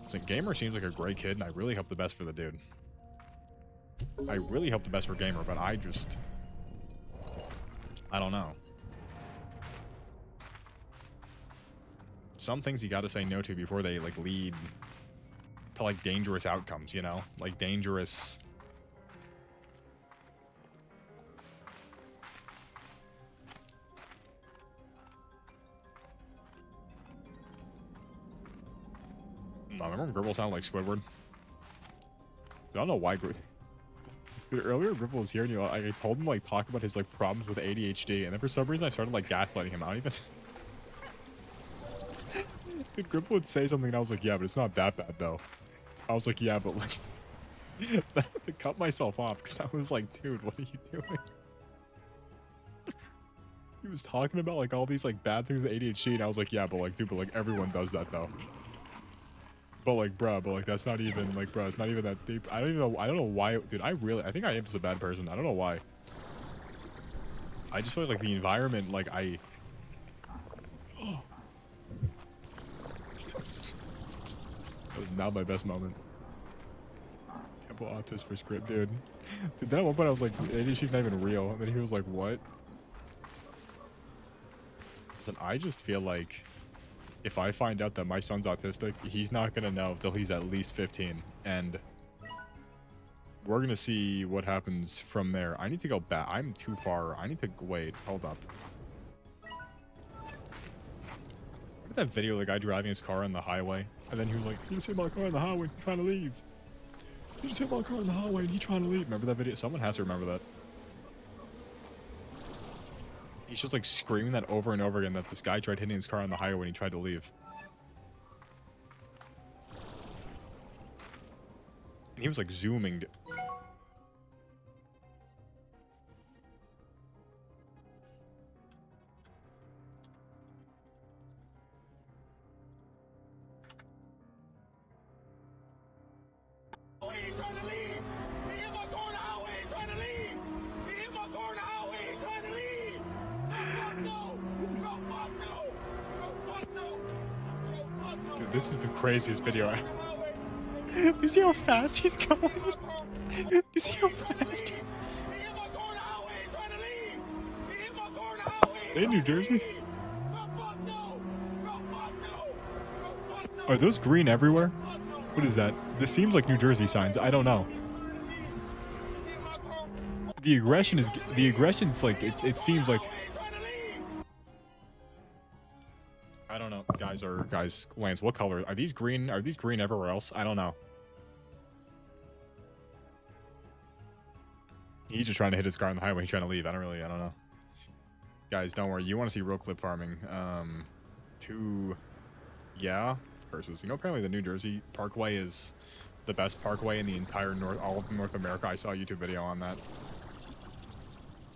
Listen, Gamer seems like a great kid, and I really hope the best for the dude. I really hope the best for Gamer, but I just... I don't know. Some things you gotta say no to before they, like, lead to, like, dangerous outcomes, you know? Like, dangerous... No, remember when Gribble sounded like Squidward? I don't know why Dude, earlier Gribble was here and I told him, like, talk about his, like, problems with ADHD, and then for some reason I started, like, gaslighting him. I don't even... Dude, Gribble would say something and I was like, yeah, but it's not that bad, though. I was like, yeah, but, like... I had to cut myself off because I was like, dude, what are you doing? He was talking about like all these like bad things with ADHD, and I was like, yeah, but like, dude, but like everyone does that though. But like, bro, but like that's not even like, bro, it's not even that deep. I don't even know. I don't know why, dude. I think I am just a bad person. I don't know why. I just feel like the environment, like oh, that was not my best moment. Temple autist for script, dude. Dude, then at one point I was like, she's not even real. And then he was like, what? Listen, I just feel like if I find out that my son's autistic, he's not gonna know until he's at least 15. And we're gonna see what happens from there. I need to go back. I'm too far. I need to wait. Hold up. Remember that video of the guy driving his car on the highway? And then he was like, you just hit my car on the highway. I'm trying to leave. You just hit my car on the highway and he's trying to leave. Remember that video? Someone has to remember that. He's just like screaming that over and over again that this guy tried hitting his car on the highway when he tried to leave. And he was like zooming. Dude, this is the craziest video ever. You see how fast he's going? You see how fast he's... They in New Jersey? Are those green everywhere? What is that? This seems like New Jersey signs. I don't know. The aggression's like, it seems like... I don't know, guys, Lance, what color? Are these green? Are these green everywhere else? I don't know. He's just trying to hit his car on the highway. He's trying to leave. I don't know. Guys, don't worry. You want to see real clip farming. Yeah, versus, apparently the New Jersey Parkway is the best parkway in the entire all of North America. I saw a YouTube video on that.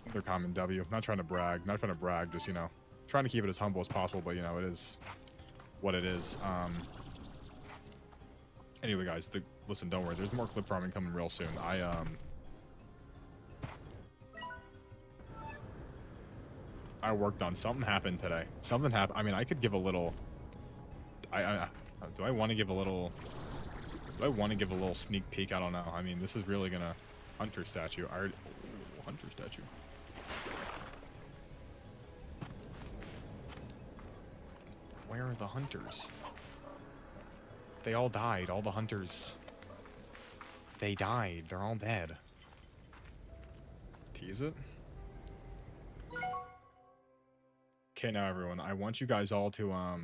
Another common W. Not trying to brag, just, trying to keep it as humble as possible, but, it is what it is. Anyway, guys, listen, don't worry. There's more clip farming coming real soon. I worked on something happened today. Something happened. I mean, I could give a little... do I want to give a little sneak peek? I don't know. I mean, this is really gonna... Hunter statue. Hunter statue. Where are the hunters? They all died. All the hunters... They died. They're all dead. Tease it? Okay, now everyone, I want you guys all to, I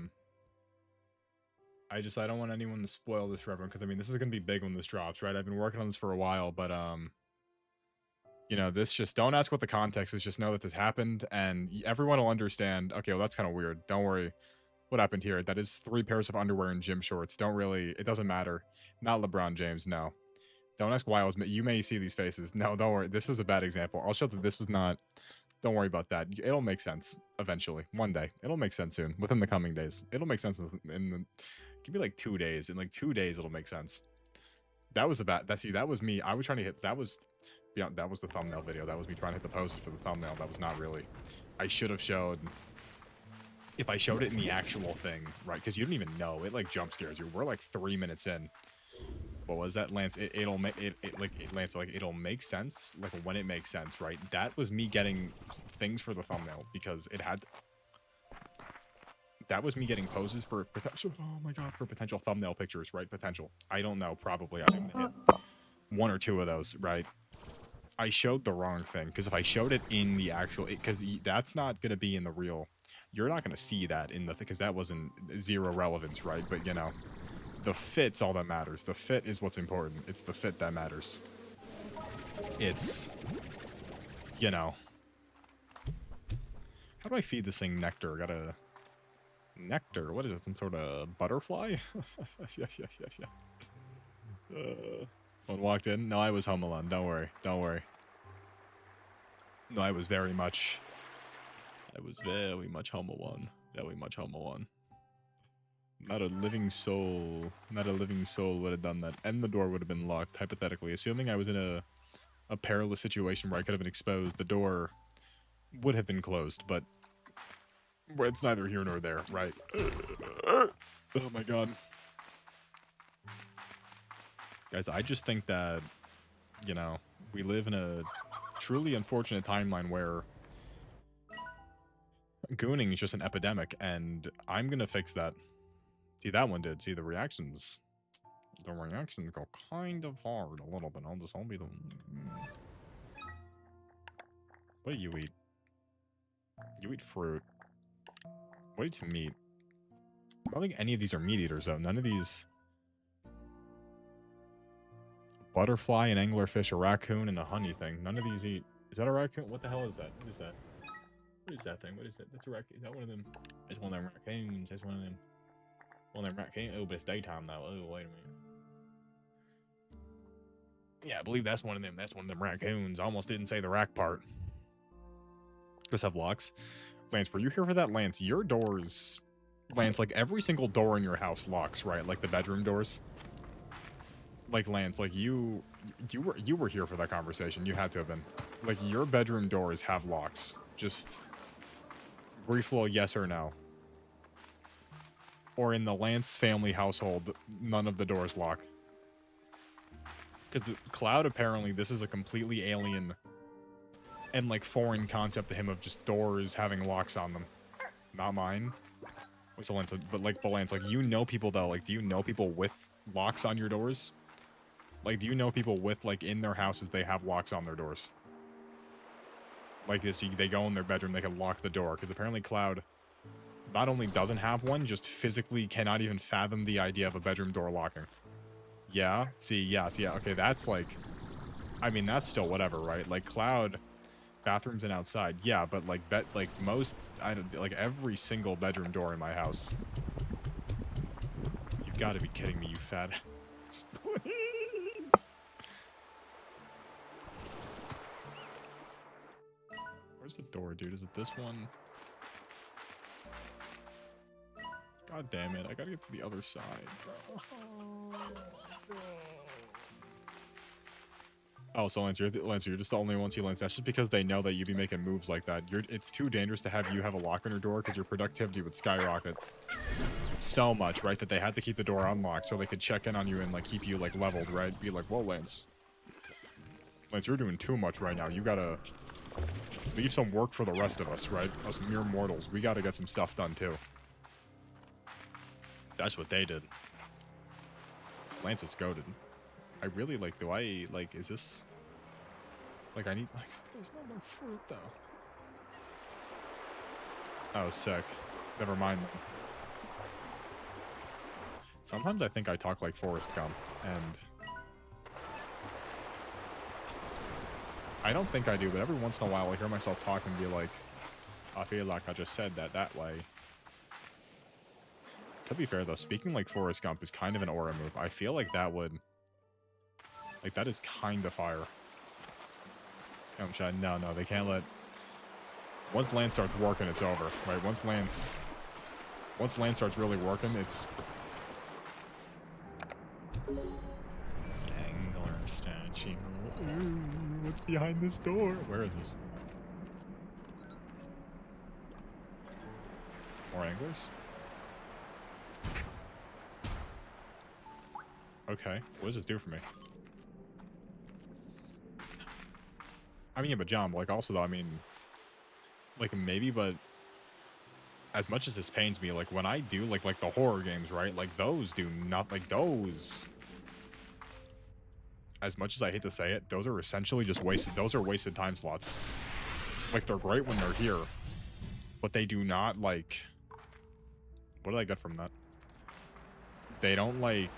don't want anyone to spoil this for everyone, because, I mean, this is going to be big when this drops, right? I've been working on this for a while, but, this just, don't ask what the context is, just know that this happened, and everyone will understand, okay, well, that's kind of weird. Don't worry. What happened here? That is 3 pairs of underwear and gym shorts. It doesn't matter. Not LeBron James, no. Don't ask why you may see these faces. No, don't worry. This was a bad example. I'll show that this was not... Don't worry about that. It'll make sense eventually. One day. It'll make sense soon. Within the coming days. It'll make sense give me like 2 days. In like 2 days, it'll make sense. That was that was me. I was trying to hit... That was the thumbnail video. That was me trying to hit the poses for the thumbnail. That was not really... I should have showed... If I showed it in the actual thing, right? Because you don't even know. It like jump scares you. We're like 3 minutes in. What was that, Lance? It'll make Lance, like, it'll make sense, like, when it makes sense, right? That was me getting things for the thumbnail because it had. That was me getting poses for potential. Oh my god, for potential thumbnail pictures, right? Potential. I don't know. Probably I'm gonna hit 1 or 2 of those, right? I showed the wrong thing because if I showed it in the actual, because that's not gonna be in the real. You're not gonna see that in the because that wasn't 0 relevance, right? But the fit's all that matters. The fit is what's important. It's the fit that matters. It's, How do I feed this thing nectar? Gotta... Nectar? What is it? Some sort of butterfly? Yes. Someone walked in? No, I was home alone. Don't worry. No, I was very much I was very much Homo 1. Very much Homo 1. Not a living soul. Not a living soul would have done that. And the door would have been locked, hypothetically. Assuming I was in a perilous situation where I could have been exposed, the door would have been closed, but it's neither here nor there, right? Oh my god. Guys, I just think that, you know, we live in a truly unfortunate timeline where gooning is just an epidemic, and I'm gonna fix that. See, that one did. See, the reactions go kind of hard a little bit. I'll be the... What do you eat? You eat fruit. What eats meat? I don't think any of these are meat eaters, though. None of these... Butterfly, an anglerfish, a raccoon, and a honey thing. None of these eat... Is that a raccoon? What the hell is that? What is that? What is that thing? What is that? That's a raccoon. Is that one of them? It's one of them raccoons. That's one of them. One of them raccoons. Oh, but it's daytime, though. Oh, wait a minute. Yeah, I believe that's one of them. That's one of them raccoons. I almost didn't say the rack part. Just have locks. Lance, were you here for that? Lance, your doors... Lance, like, every single door in your house locks, right? Like, the bedroom doors? Like, Lance, like, you were here for that conversation. You had to have been. Like, your bedroom doors have locks. Just... brief little yes or no. Or in the Lance family household, none of the doors lock. Because Cloud, apparently, this is a completely alien and, like, foreign concept to him of just doors having locks on them. Not mine. So Lance, but, like, Lance, like, you know people, though. Like, do you know people with locks on your doors? Like, do you know people with, like, in their houses, they have locks on their doors? Like this, they go in their bedroom, they can lock the door. Because apparently Cloud not only doesn't have one, just physically cannot even fathom the idea of a bedroom door locking. Yeah? See, yes, yeah. Okay, that's like... I mean, that's still whatever, right? Like, Cloud, bathrooms and outside. Yeah, but, like, most... I don't... Like, every single bedroom door in my house. You've got to be kidding me, you fat ass. Please! Where's the door, dude? Is it this one? God damn it, I gotta get to the other side. Oh, so Lance, you're just the only one see Lance. That's just because they know that you'd be making moves like that. It's too dangerous to have you have a lock on your door because your productivity would skyrocket so much, right? That they had to keep the door unlocked so they could check in on you and, like, keep you, like, leveled, right? Be like, whoa, Lance, you're doing too much right now. You gotta leave some work for the rest of us, right? Us mere mortals. We gotta get some stuff done, too. That's what they did. This Lance is goated. I really, like, do I, like, is this... Like, I need, like, there's no more fruit, though. Oh, sick. Never mind. Sometimes I think I talk like Forrest Gump, and... I don't think I do, but every once in a while I hear myself talk and be like, I feel like I just said that way. To be fair, though, speaking like Forrest Gump is kind of an aura move. I feel like that would... Like, that is kind of fire. No, they can't let... Once Lance starts working, it's over, right? Once Lance starts really working, it's... Angler statue. Ooh, what's behind this door? Where is this? More anglers? Okay, what does this do for me? I mean, yeah, but John, like, also, though, I mean, like, maybe, but as much as this pains me, like, when I do, like the horror games, right? Like, those do not, like, those, as much as I hate to say it, those are essentially just wasted, those are wasted time slots. Like, they're great when they're here, but they do not, like, what do I get from that? They don't, like,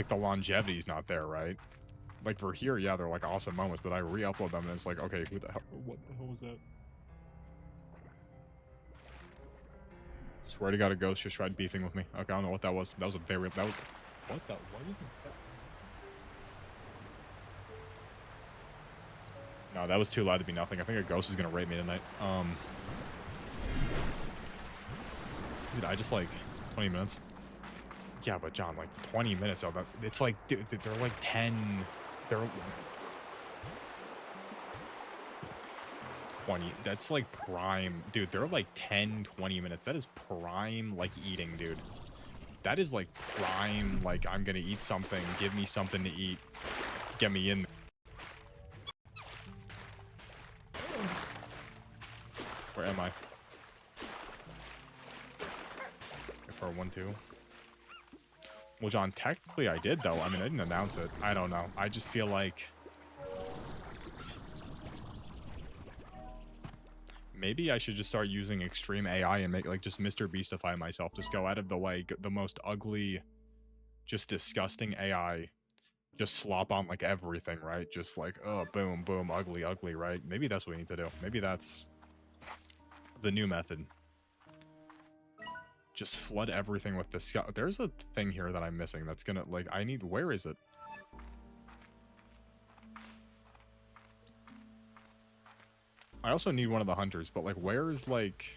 the longevity's not there, right? Like, for here, yeah, they're, like, awesome moments, but I re-upload them, and it's like, okay, who the hell, what the hell was that? Swear to God, a ghost just tried beefing with me. Okay, I don't know what that was. That was a very, that was, what the, what do you think that? No, that was too loud to be nothing. I think a ghost is gonna rape me tonight. Dude, I just like 20 minutes. Yeah, but John, like 20 minutes of that, it's like, dude, they're like 10. They're 20. That's like prime, dude. They're like 10, 20 minutes. That is prime, like eating, dude. That is like prime, like I'm gonna eat something. Give me something to eat. Get me in. Where am I? For 1-2. Well, John, technically I did, though. I mean, I didn't announce it. I don't know. I just feel like maybe I should just start using extreme AI and make, like, just Mr. Beastify myself. Just go out of the way. The most ugly, just disgusting AI. Just slop on, like, everything, right? Just like, oh, boom, boom, ugly, ugly, right? Maybe that's what we need to do. Maybe that's the new method. Just flood everything with this. There's a thing here that I'm missing that's gonna, like, I need, where is it? I also need one of the hunters, but, like, where is, like...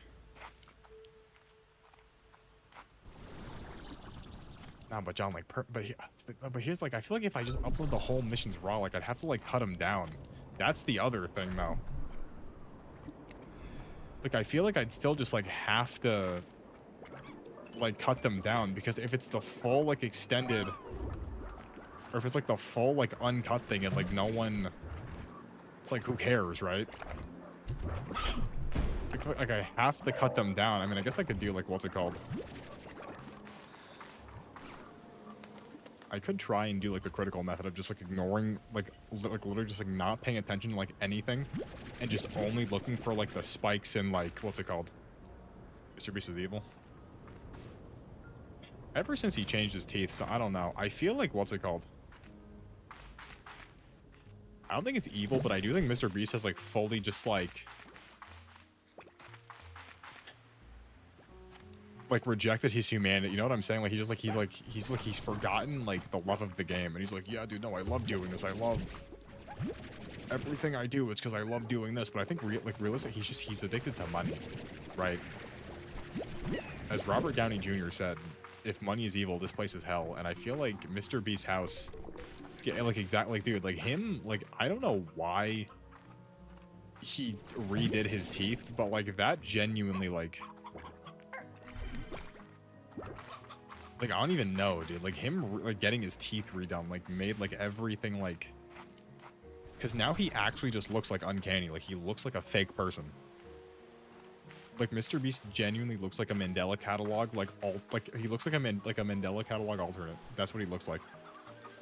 Nah, but John, like, but here's, like, I feel like if I just upload the whole missions raw, like, I'd have to, like, cut them down. That's the other thing, though. Like, I feel like I'd still just, like, have to... like cut them down, because if it's the full like extended, or if it's like the full like uncut thing and like no one, it's like who cares, right? Like I have to cut them down. I mean, I guess I could do like, what's it called, I could try and do like the critical method of just like ignoring like literally just like not paying attention to like anything and just only looking for like the spikes in like, what's it called, Mr. Beast is evil. Ever since he changed his teeth, so I don't know. I feel like, what's it called? I don't think it's evil, but I do think Mr. Beast has, like, fully just, like, rejected his humanity. You know what I'm saying? Like, he's forgotten, like, the love of the game. And he's like, yeah, dude, no, I love doing this. I love everything I do. It's because I love doing this. But I think, realistically, he's addicted to money, right? As Robert Downey Jr. said, if money is evil, this place is hell. And I feel like Mr. Beast's house, yeah, like exactly, like, dude, like him, like, I don't know why he redid his teeth, but like that genuinely, like I don't even know, dude. Like him, like getting his teeth redone, like made like everything like, because now he actually just looks like uncanny. Like he looks like a fake person. Like Mr. Beast genuinely looks like a Mandela catalog, like he looks like a Mandela catalog alternate. That's what he looks like.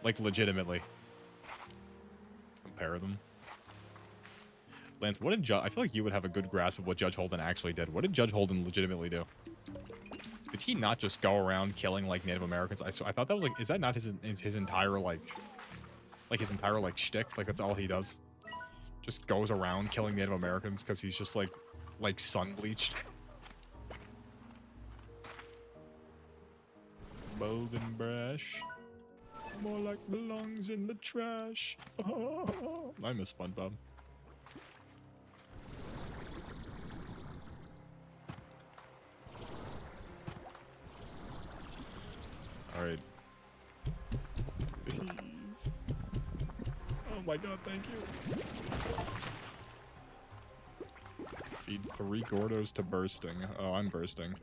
Like legitimately. Compare them. Lance, what did I feel like you would have a good grasp of what Judge Holden actually did. What did Judge Holden legitimately do? Did he not just go around killing like Native Americans? I thought that was like, is that not his entire his entire like shtick? Like that's all he does. Just goes around killing Native Americans because he's just like sun bleached. Bogan brush. More like belongs in the trash. Oh, I miss SpongeBob. Alright. Please. Oh my god, thank you. Feed 3 Gordos to bursting. Oh, I'm bursting.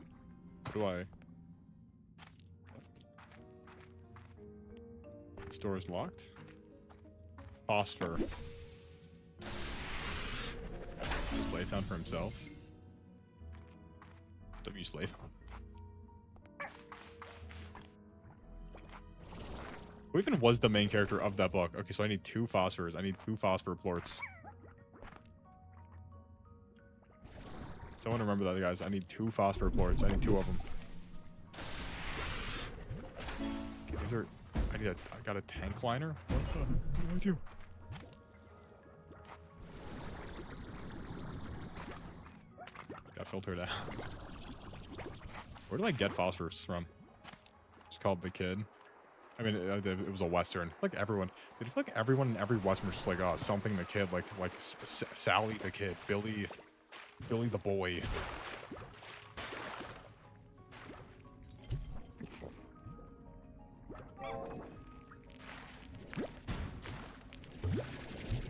What do I? Store is locked. Phosphor. Just lays down for himself. W slave. Who even was the main character of that book? Okay, so I need 2 phosphors. I need 2 phosphor plorts. Someone remember that, guys. I need 2 phosphor plorts. I need 2 of them. Okay, these are... I got a tank liner? What do I do? Got filtered out. Where do I get phosphorus from? It's called the kid. I mean, it was a Western. Like everyone, did you feel like everyone in every Western was just like, oh, something the kid, like Sally the kid, Billy the boy.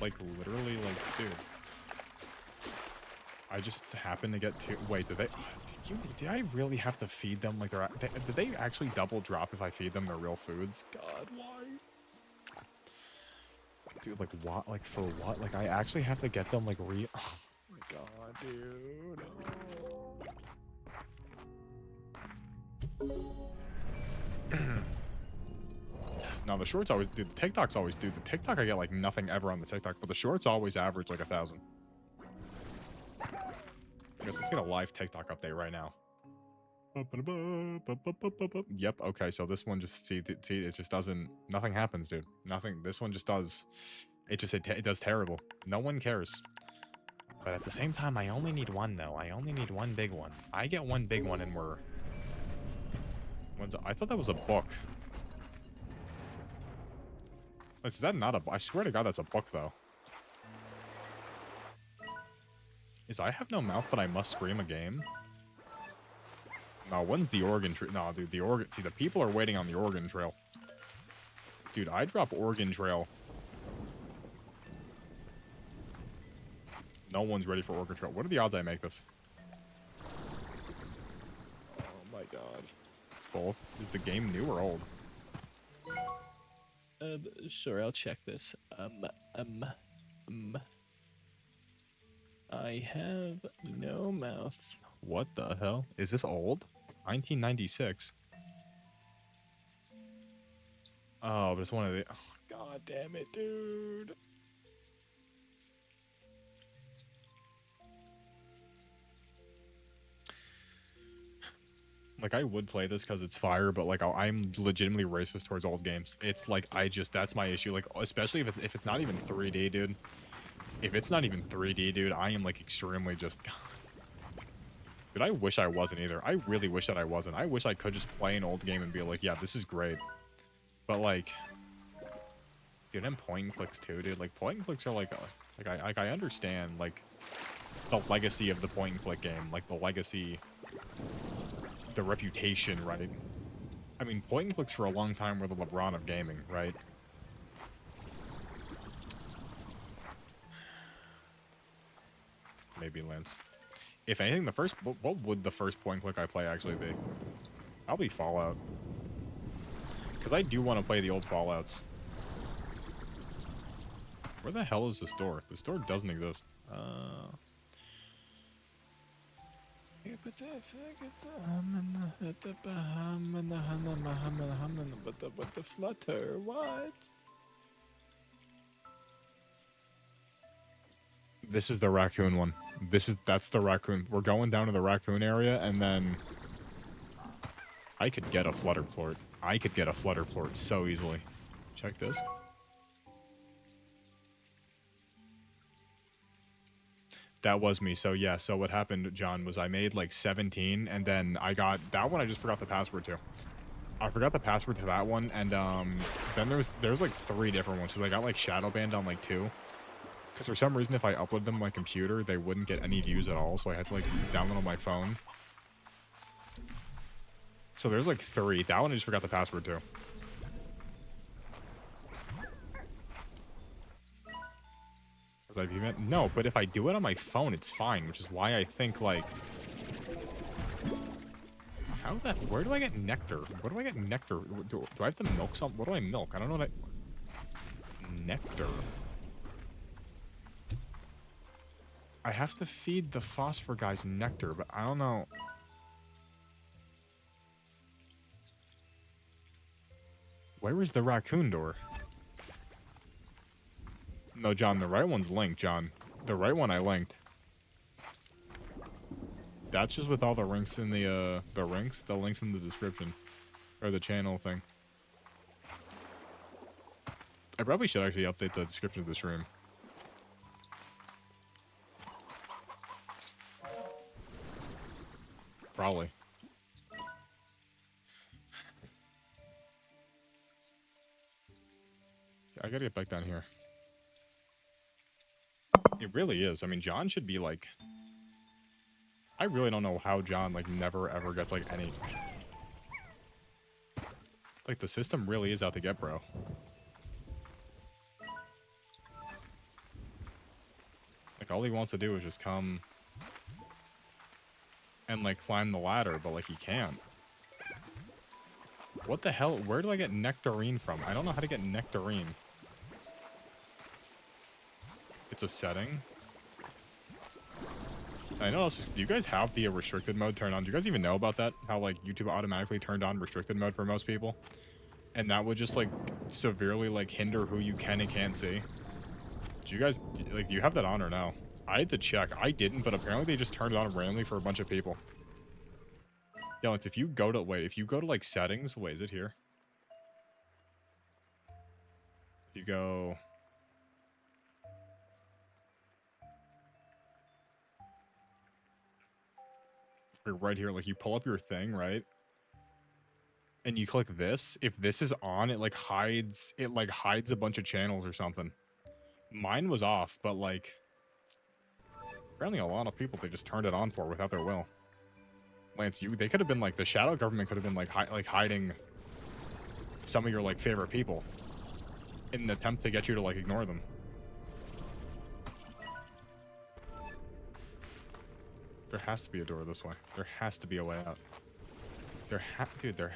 Like literally, like, dude. I just happened to get to. Wait, did I really have to feed them like did they actually double drop if I feed them their real foods? God, why? Dude, like what? Like for what? Like I actually have to get them like oh my god, dude. No, the shorts always, dude, the TikToks always do. The TikTok, I get like nothing ever on the TikTok, but the shorts always average like 1,000. I guess let's get a live TikTok update right now. Yep, okay, so this one just, see, it just doesn't, nothing happens, dude. Nothing, this one just does, it does terrible. No one cares. But at the same time, I only need one, though. I only need one big one. I get one big one and we're... I thought that was a book. Is that not a... I swear to God, that's a book, though. Is I have no mouth, but I must scream a game? No, when's the Oregon Trail? No, dude, the Oregon... See, the people are waiting on the Oregon Trail. Dude, I drop Oregon Trail. No one's ready for Oregon Trail. What are the odds I make this? Oh my god. It's both. Is the game new or old? Sure, I'll check this. I have no mouth. What the hell? Is this old? 1996. Oh, but it's one of the... Oh, god damn it, dude. Like, I would play this because it's fire, but, like, I'm legitimately racist towards old games. It's, like, that's my issue. Like, especially if it's not even 3D, dude. If it's not even 3D, dude, I am, like, extremely just... Dude, I wish I wasn't either. I really wish that I wasn't. I wish I could just play an old game and be like, yeah, this is great. But, like... Dude, and point and clicks, too, dude. Like, point and clicks are, like... I understand, like, the legacy of the point and click game. Like, the legacy... The reputation, right? I mean, point and clicks for a long time were the LeBron of gaming, right? Maybe Lance. If anything, the first... What would the first point and click I play actually be? I'll be Fallout. Because I do want to play the old Fallouts. Where the hell is this door? This door doesn't exist. But the flutter, what? This is the raccoon one. That's the raccoon. We're going down to the raccoon area, and then I could get a flutter plort. I could get a flutter plort so easily. Check this. That was me. So yeah, so what happened, John, was I made like 17, and then I got that one. I just forgot the password to. I forgot the password to that one, and then there's like 3 different ones. So I got like shadow banned on like 2. Because for some reason, if I uploaded them on my computer, they wouldn't get any views at all. So I had to like download on my phone. So there's like 3. That one I just forgot the password to. No, but if I do it on my phone, it's fine, which is why I think, like... Where do I get nectar? Where do I get nectar? Do I have to milk something? What do I milk? I don't know what Nectar. I have to feed the phosphor guys nectar, but I don't know... Where is the raccoon door? No, John, the right one's linked, John. The right one I linked. That's just with all the links in the links in the description. Or the channel thing. I probably should actually update the description of the stream. Probably. I gotta get back down here. It really is. I mean, John should be like... I really don't know how John, like, never ever gets, like, any... Like, the system really is out to get, bro. Like, all he wants to do is just come... and, like, climb the ladder, but, like, he can't. What the hell? Where do I get nectarine from? I don't know how to get nectarine. It's a setting. I know. Do you guys have the restricted mode turned on? Do you guys even know about that? How like YouTube automatically turned on restricted mode for most people, and that would just like severely like hinder who you can and can't see. Do you guys like? Do you have that on or no? I had to check. I didn't, but apparently they just turned it on randomly for a bunch of people. Yeah, like if you go to if you go to like settings, wait, is it here? If you go. Right here, like you pull up your thing, right? And you click this. If this is on, it like hides a bunch of channels or something. Mine was off, but like apparently a lot of people they just turned it on for without their will. Lance, they could have been like the shadow government could have been like hiding some of your like favorite people in an attempt to get you to like ignore them. There has to be a door this way. There has to be a way out. Dude, way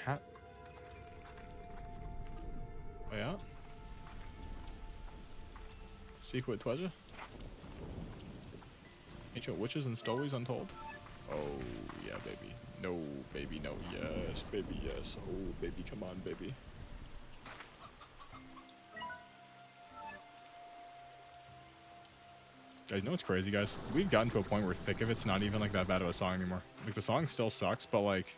out? Secret treasure? Ancient witches and stories untold? Oh, yeah, baby. No, baby, no. Yes, baby, yes. Oh, baby, come on, baby. Guys, you know what's crazy, guys? We've gotten to a point where Thick of It's not even like that bad of a song anymore. Like the song still sucks, but like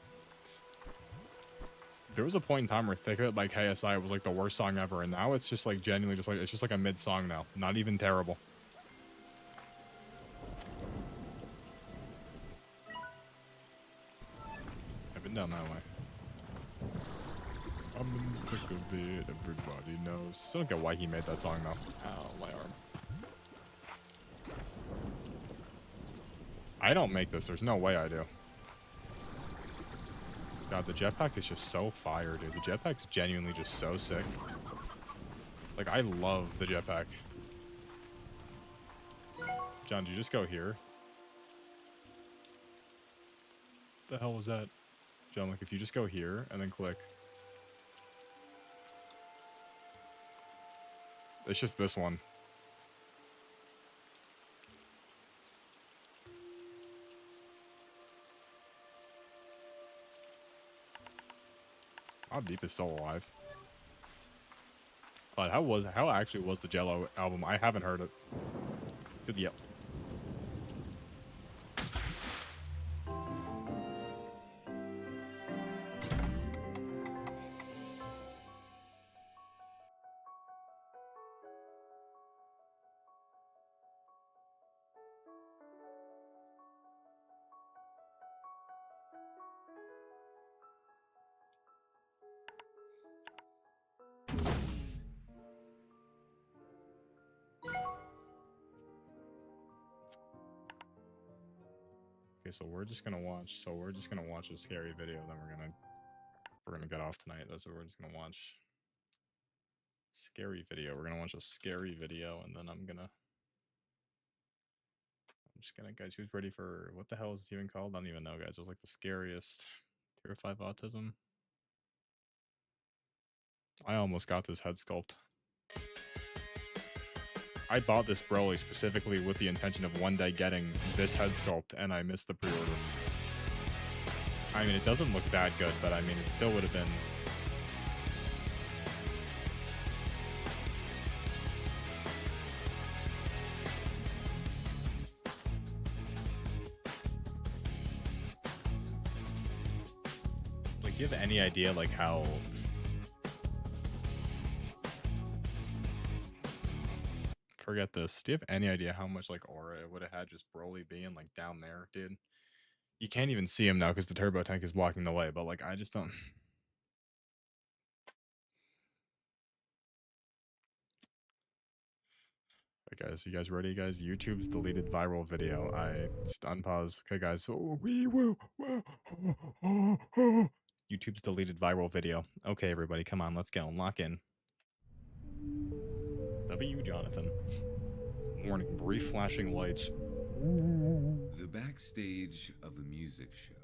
there was a point in time where Thick of It by KSI was like the worst song ever, and now it's just like genuinely just like it's just like a mid song now. Not even terrible. I've been down that way. I'm in the thick of it, everybody knows. Still don't get why he made that song though. Ow, my arm. I don't make this. There's no way I do. God, the jetpack is just so fire, dude. The jetpack's genuinely just so sick. Like, I love the jetpack. John, did you just go here? The hell was that? John, like, if you just go here and then click. It's just this one. How deep is still alive? But how actually was the Jello album? I haven't heard it. Good yell. Okay, so we're just gonna watch. So we're just gonna watch a scary video. Then we're gonna get off tonight. That's what we're just gonna watch. Scary video. We're gonna watch a scary video, and then I'm just gonna, guys. Who's ready for what the hell is it even called? I don't even know, guys. It was like the scariest tier 5 autism. I almost got this head sculpt. I bought this Broly specifically with the intention of one day getting this head sculpt, and I missed the pre-order. I mean, it doesn't look that good, but I mean, it still would have been... Like, do you have any idea, like, how... Forget this. Do you have any idea how much, like, aura it would have had just Broly being, like, down there, dude? You can't even see him now because the turbo tank is blocking the way, but, like, I just don't... Okay, guys, you guys ready, guys? YouTube's deleted viral video. I just unpause. Okay, guys. So we will. YouTube's deleted viral video. Okay, everybody, come on, let's go. Lock in. W. Jonathan. Warning: brief flashing lights. The backstage of a music show.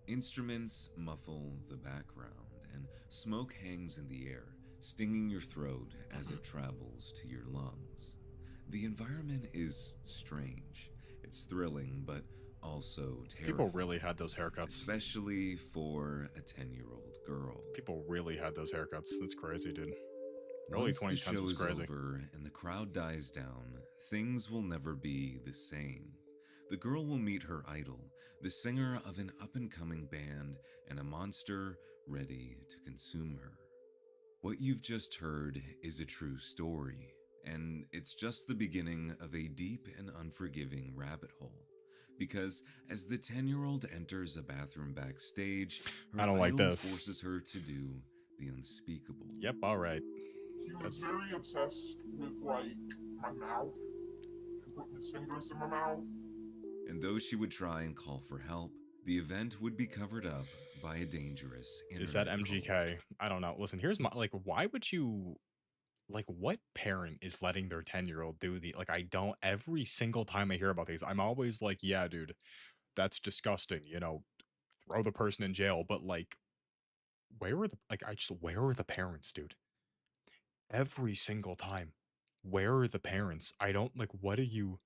Instruments muffle the background, and smoke hangs in the air, stinging your throat as it travels to your lungs. The environment is strange. It's thrilling, but also terrifying. People really had those haircuts. Especially for a 10-year-old girl. People really had those haircuts. That's crazy, dude. Early Once the 2010s show was is crazy. over and the crowd dies down, things will never be the same. The girl will meet her idol, the singer of an up-and-coming band, and a monster ready to consume her. What you've just heard is a true story, and it's just the beginning of a deep and unforgiving rabbit hole. Because as the 10-year-old enters a bathroom backstage, her I don't like idol this. forces her to do the unspeakable. Yep, alright. He was very obsessed with, like, my mouth. And putting his fingers in my mouth. And though she would try and call for help, the event would be covered up by a dangerous Is that internet cult. MGK? I don't know. Listen, here's my, like, why would you, like, what parent is letting their 10-year-old do the, like, I don't, every single time I hear about these, I'm always like, yeah, dude, that's disgusting, you know, throw the person in jail, but, like, where are the, like, where are the parents, dude? Every single time. Where are the parents? I don't, like, what are you,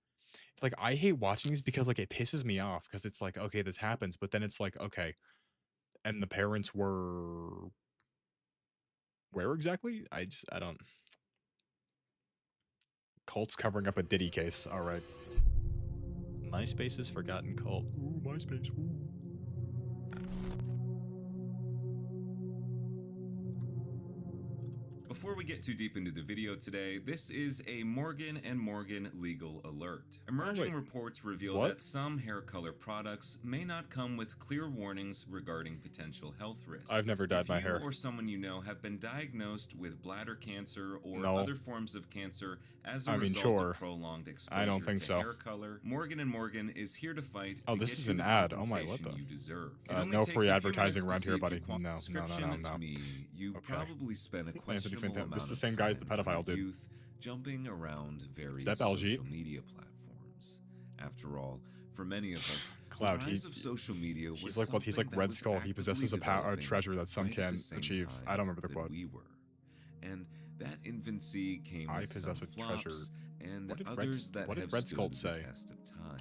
like, I hate watching these because, like, it pisses me off because it's like, okay, this happens, but then it's like, okay, and the parents were where exactly? I don't. Cult's covering up a Diddy case. All right. MySpace's forgotten cult. Ooh, MySpace. Ooh. Before we get too deep into the video today, this is a Morgan & Morgan legal alert. Emerging wait. reports reveal What? that some hair color products may not come with clear warnings regarding potential health risks. I've never dyed my hair. If you or someone you know have been diagnosed with bladder cancer or No. other forms of cancer as a I mean, result sure. of prolonged exposure I don't think to so. hair color, Morgan & Morgan is here to fight Oh, to this get is you an the ad. Oh my, what compensation the? you deserve. It only No takes free a few advertising minutes to around see here, if you buddy. qualify. No. Subscription No. to me, you Okay. probably spent a Anthony questionable Fanta- amount this is the of same guy as the time in pedophile your dude. youth jumping around various that Baljeet? social media platforms. After all, for many of us, Cloud, the rise of social media was he's like what? He's like something that Red was Skull. He possesses a actively a treasure that some developing right at can the same achieve. time I don't remember the that quote. we were. And that infancy came I with possess some a treasure. flops and What did others that what did have Red stood Skull the say? test of time.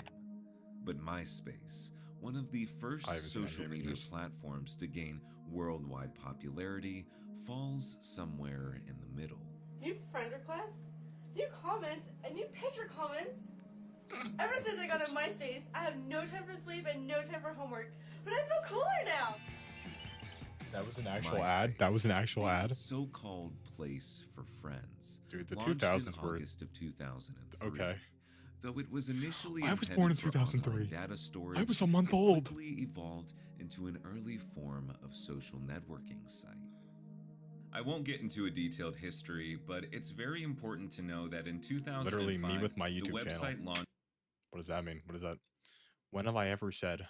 But MySpace, one of the first I haven't seen social any media images. platforms to gain worldwide popularity, falls somewhere in the middle. New friend requests, new comments, and new picture comments. Ever since I got on MySpace, I have no time for sleep and no time for homework. But I feel cooler now. That was an actual ad. That was an actual the ad. So-called place for friends. Dude, the launched 2000s in were August of 2003. okay. Though it was initially I was intended born in for 2003. online data storage, I was a month it old. quickly evolved into an early form of social networking site. I won't get into a detailed history, but it's very important to know that in 2005, Literally me with my the YouTube website channel. launched. What does that mean? What is that? When have I ever said?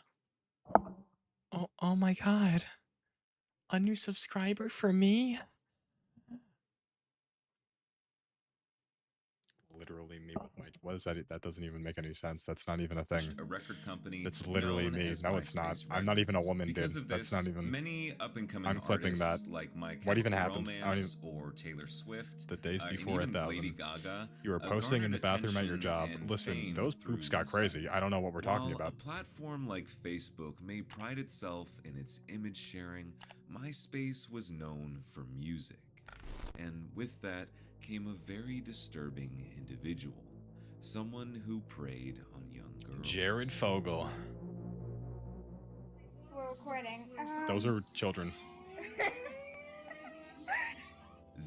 Oh my god. A new subscriber for me? Literally me with my, what is that? That doesn't even make any sense. That's not even a thing. A record company. That's literally known me. as No, it's not. MySpace I'm not even a Records. woman, Because dude. of That's this, not even. many up-and-coming I'm clipping artists that. like My What even Chemical happened? I don't Romance or Taylor Swift, The days and before even 1000. Lady Gaga, You were posting in the garnered bathroom at your job. attention and Listen, fame those through poops got the crazy. site. I don't know what we're talking While about. a platform like Facebook may pride itself in its image sharing, MySpace was known for music. And with that came a very disturbing individual. Someone who preyed on young girls. Jared Fogle. We're recording. Those are children.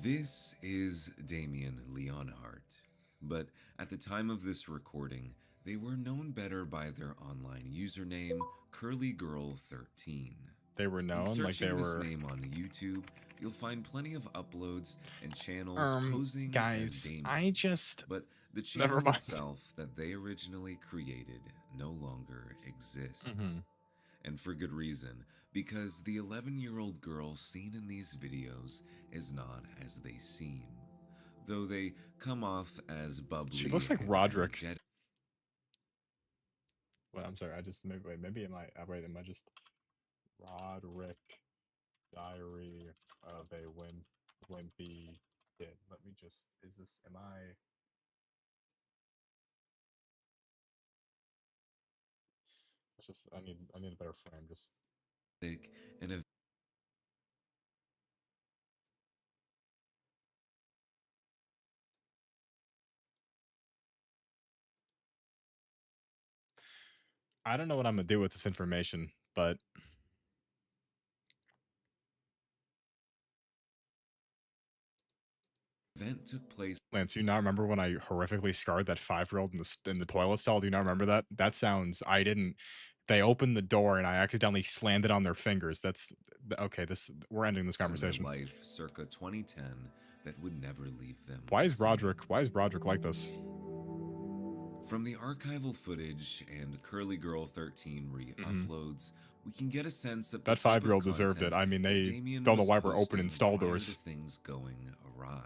This is Damien Leonhardt, but at the time of this recording, they were known better by their online username, CurlyGirl13. They were In known, like they searching this were. name on YouTube, you'll find plenty of uploads and channels posing as Guys, Damien. I just. But the Never channel mind. itself that they originally created no longer exists. And for good reason, because the 11-year-old girl seen in these videos is not as they seem. Though they come off as bubbly. She looks like and Roderick. energetic. Wait, I'm sorry. I just maybe am I just Roderick Diary of a Wimpy Kid. Let me just. Am I? It's just I need a better frame. Just. And a I don't know what I'm gonna do with this information, but event took place. Lance, do you not remember when I horrifically scarred that 5-year-old in the toilet stall? Do you not remember that? That sounds. I didn't. They opened the door and I accidentally slammed it on their fingers. That's okay. We're ending this In their conversation. life circa 2010 that would never leave them. Why the is same. Roderick like this? From the archival footage and Curly Girl 13 re-uploads, we can get a sense of That 5-year-old deserved it. I mean, they don't know why we're opening stall doors. Things going awry.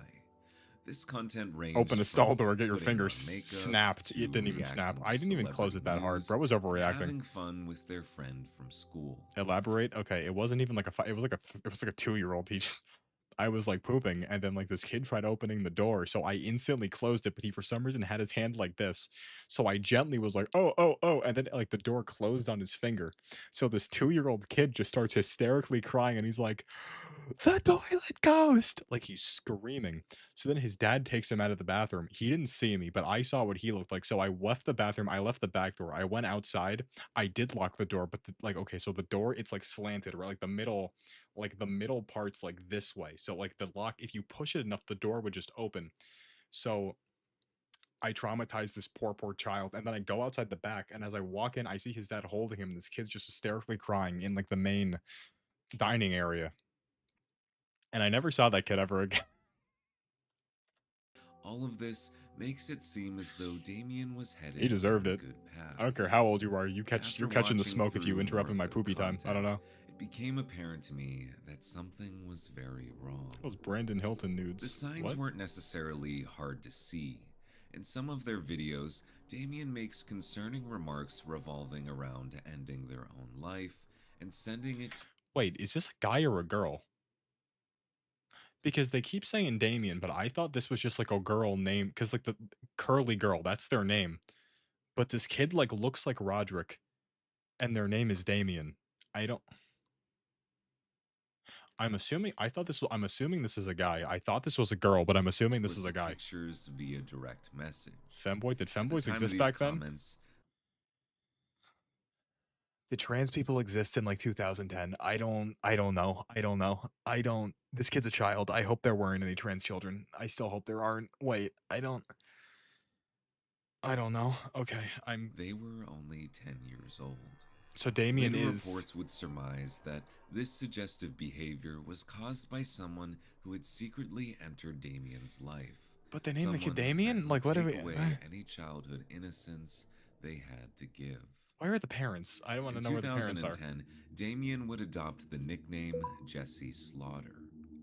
This content range Open a stall door, get your putting on fingers makeup snapped. to It didn't even snap. reacting I to didn't even close it that celebrity hard. news Bro was and overreacting. having fun with their friend from school. Elaborate. Okay, it wasn't even like it was like a 2-year-old. I was like pooping, and then like this kid tried opening the door, so I instantly closed it, but he for some reason had his hand like this. So I gently was like, oh, and then like the door closed on his finger. So this 2-year-old kid just starts hysterically crying, and he's like, the toilet ghost! Like he's screaming. So then his dad takes him out of the bathroom. He didn't see me, but I saw what he looked like. So I left the bathroom. I left the back door. I went outside. I did lock the door, but okay, so the door, it's like slanted, right? Like the middle part's like this way. So like the lock, if you push it enough, the door would just open. So I traumatized this poor child, and then I go outside the back, and as I walk in, I see his dad holding him. And this kid's just hysterically crying in like the main dining area, and I never saw that kid ever again. All of this makes it seem as though Damien was headed He deserved on a it. good path. I don't care how old you are. You're After catching the watching smoke if you through interrupt in more my of the poopy time. I don't know. It became apparent to me that something was very wrong. Those Brandon Hilton nudes. The signs What? weren't necessarily hard to see. In some of their videos, Damien makes concerning remarks revolving around ending their own life and sending Wait, is this a guy or a girl? Because they keep saying Damien, but I thought this was just like a girl name, because like the curly girl, that's their name. But this kid like looks like Roderick, and their name is Damien. I'm assuming this is a guy. I thought this was a girl, but I'm assuming this is a guy. pictures via direct message. Femboy? Did At the femboys time of exist these back then? comments, Did trans people exist in like 2010? I don't know. This kid's a child. I hope there weren't any trans children. I still hope there aren't. Wait, I don't know. Okay, they were only 10 years old. so Damien Later is reports would surmise that this suggestive behavior was caused by someone who had secretly entered Damien's life. But they named the kid Someone that Damien? would Like, what are take we- away any childhood innocence they had to give. where are the parents? I don't want to In know where the parents are. 2010, Damien would adopt the nickname Jesse Slaughter.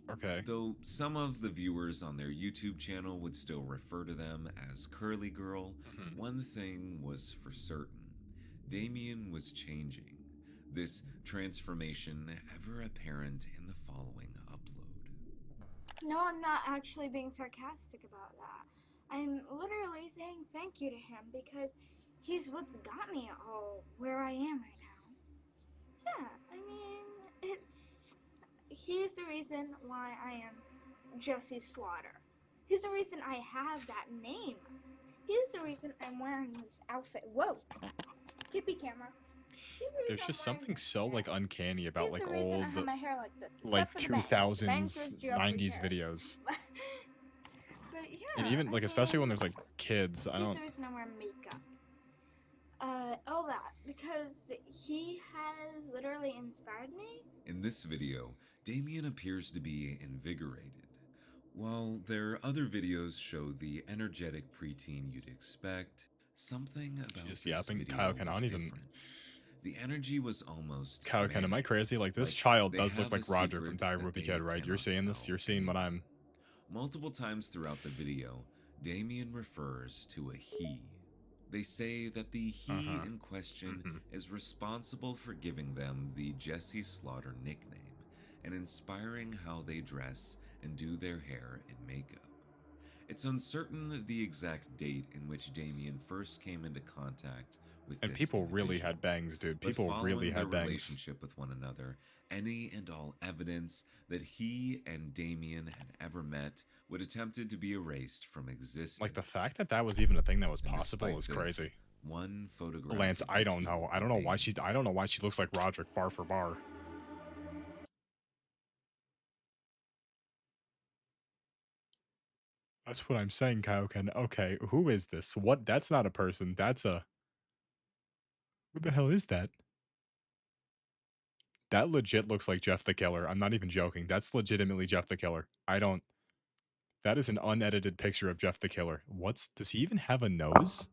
Okay. Though some of the viewers on their YouTube channel would still refer to them as Curly Girl, one thing was for certain. Damien was changing. This transformation ever apparent in the following upload. No, I'm not actually being sarcastic about that. I'm literally saying thank you to him because he's what's got me all where I am right now. Yeah, I mean, he's the reason why I am Jesse Slaughter. He's the reason I have that name. He's the reason I'm wearing this outfit. Whoa, tippy camera. There's just something so like uncanny about like old I have my hair like this. like Except for the bangs. 2000s 90s videos. But yeah, And even like especially when there's like kids, I he's don't the reason I'm wearing makeup. All that because he has literally inspired me. In this video, Damien appears to be invigorated, while their other videos show the energetic preteen you'd expect. Something She's about just this yapping. video Kaioken, I was don't even. different. The energy was almost Kaioken, am I manic, crazy? Like, this like child they does look have a like Roger from secret Tiger that Whoopi they Kid, right? You're cannot seeing this? tell You're seeing what anyone. I'm. Multiple times throughout the video, Damien refers to a he. They say that the he in question is responsible for giving them the Jesse Slaughter nickname and inspiring how they dress and do their hair and makeup. It's uncertain the exact date in which Damien first came into contact with And this people really individual, had bangs, dude. but People really following their had bangs. relationship with one another, any and all evidence that he and Damien had ever met would attempted to be erased from existence. Like, the fact that that was even a thing that was And possible despite is this, crazy. one photograph Lance, of I the don't two know. I don't know why she. remains. I don't know why she looks like Roderick bar for bar. That's what I'm saying, Kaioken. Okay, who is this? What? That's not a person. That's a. Who the hell is that? That legit looks like Jeff the Killer. I'm not even joking. That's legitimately Jeff the Killer. I don't. That is an unedited picture of Jeff the Killer. What's. Does he even have a nose?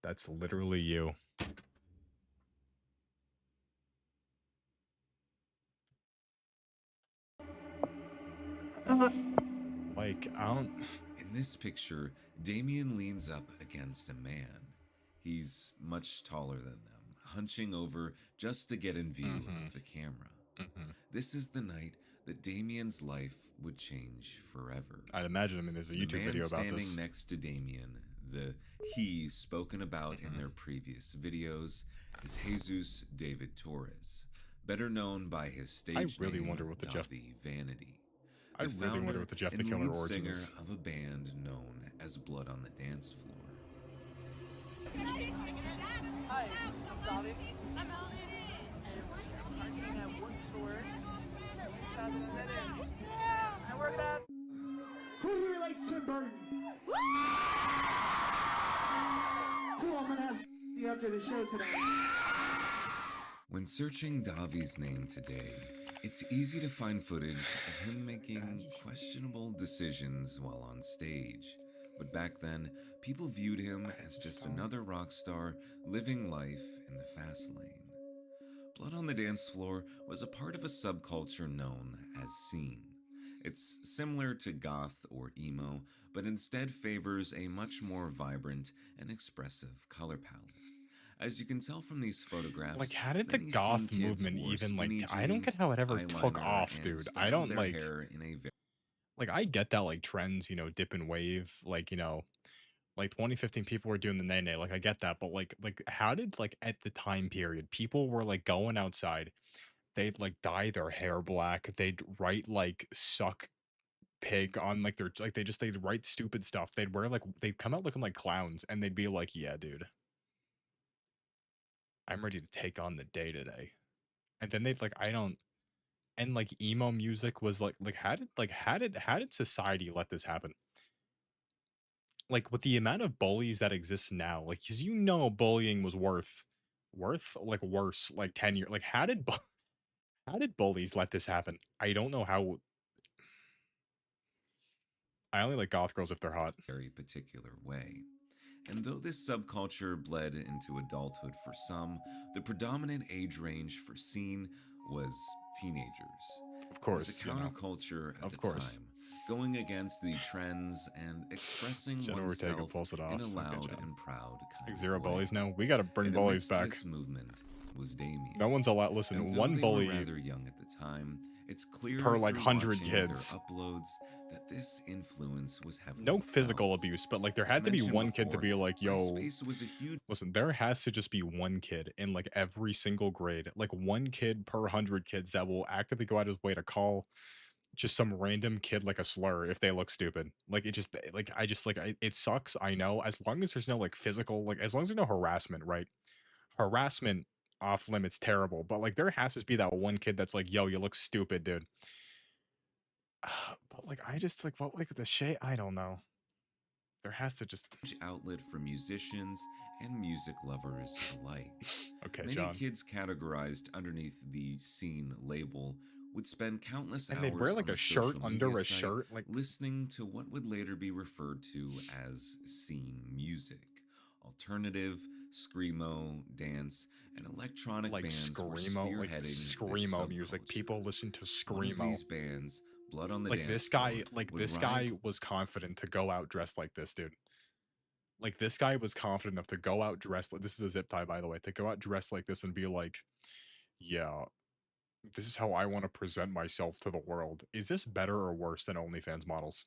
That's literally you. Like, I don't. In this picture, Damien leans up against a man. He's much taller than them, hunching over just to get in view of the camera. This is the night that Damien's life would change forever. I'd imagine. I mean, there's a The YouTube man video about standing this. next to Damien, the he spoken about in their previous videos, is Jesus David Torres, better known by his stage really name wonder what the Jeff- Davi Vanity. I The really wonder founder what the Jeff the and Killer lead origin singer is. of a band known as Blood on the Dance Floor. Hi, I'm David. I'm Alan. And we are partying at one tour. 2011. And we're gonna have... Who here likes Tim Burton? Cool, I'm gonna have you after the show today. When searching Davi's name today, it's easy to find footage of him making questionable decisions while on stage. But back then, people viewed him as just another rock star living life in the fast lane. Blood on the Dance Floor was a part of a subculture known as scene. It's similar to goth or emo, but instead favors a much more vibrant and expressive color palette. As you can tell from these photographs, Like, how did the many goth scene kids movement wore even, like, skinny I don't get jeans, how it ever took eyeliner, off, and dude. I styled don't, their like. hair in a Like, I get that, like, trends, you know, dip and wave, like, you know, like 2015 people were doing the nay, like, I get that, but like, how did, like, at the time period, people were, like, going outside, they'd, like, dye their hair black, they'd write, like, suck pig on, like, their, like, they'd write stupid stuff, they'd wear, like, they'd come out looking like clowns, and they'd be like, yeah, dude, I'm ready to take on the day today. And then they'd, like, I don't. And, like, emo music was, like, how did society let this happen? Like, with the amount of bullies that exist now, like, because you know bullying was like, worse, like, 10 years. Like, how did bullies let this happen? I don't know how. I only like goth girls if they're hot. very particular way. And though this subculture bled into adulthood for some, the predominant age range for scene was teenagers. Of It was course, a you know. counterculture at Of the course. time, going against the trends and expressing Jenna Ortega oneself pulls it off. in a Good loud job. and proud kind Like, of zero way. bullies now. We got to bring And bullies amidst back. this movement was Damien. No one's allowed. Listen, And though one they bully were rather young at the time, it's clear per, like, through 100 watching kids. their uploads that this influence was heavily No physical felt. abuse, but, like, there As had to be mentioned one kid to before, be like, yo, MySpace was a huge listen, there has to just be one kid in, like, every single grade, like, one kid per 100 kids that will actively go out of his way to call just some random kid, like, a slur if they look stupid. Like, it just, like, I just, like, it sucks, I know, as long as there's no, like, physical, like, as long as there's no harassment, right? Harassment off limits, terrible, but, like, there has to be that one kid that's like, "Yo, you look stupid, dude." But, like, I just, like, what, like, the shade, I don't know. There has to just outlet for musicians and music lovers alike. Okay, Many John. kids categorized underneath the scene label would spend countless And hours they'd wear like on a the shirt social under media a site shirt, like listening to what would later be referred to as scene music. Alternative, screamo, dance, and electronic like bands were screamo, like spearheading this screamo music. subculture. People listen to One of screamo. these bands, Blood on the Like Dance this Floor, guy, like would this rise guy was confident to go out dressed like this, dude. Like this guy was confident enough to go out dressed like this is a zip tie, by the way, to go out dressed like this and be like, yeah, this is how I want to present myself to the world. Is this better or worse than OnlyFans models?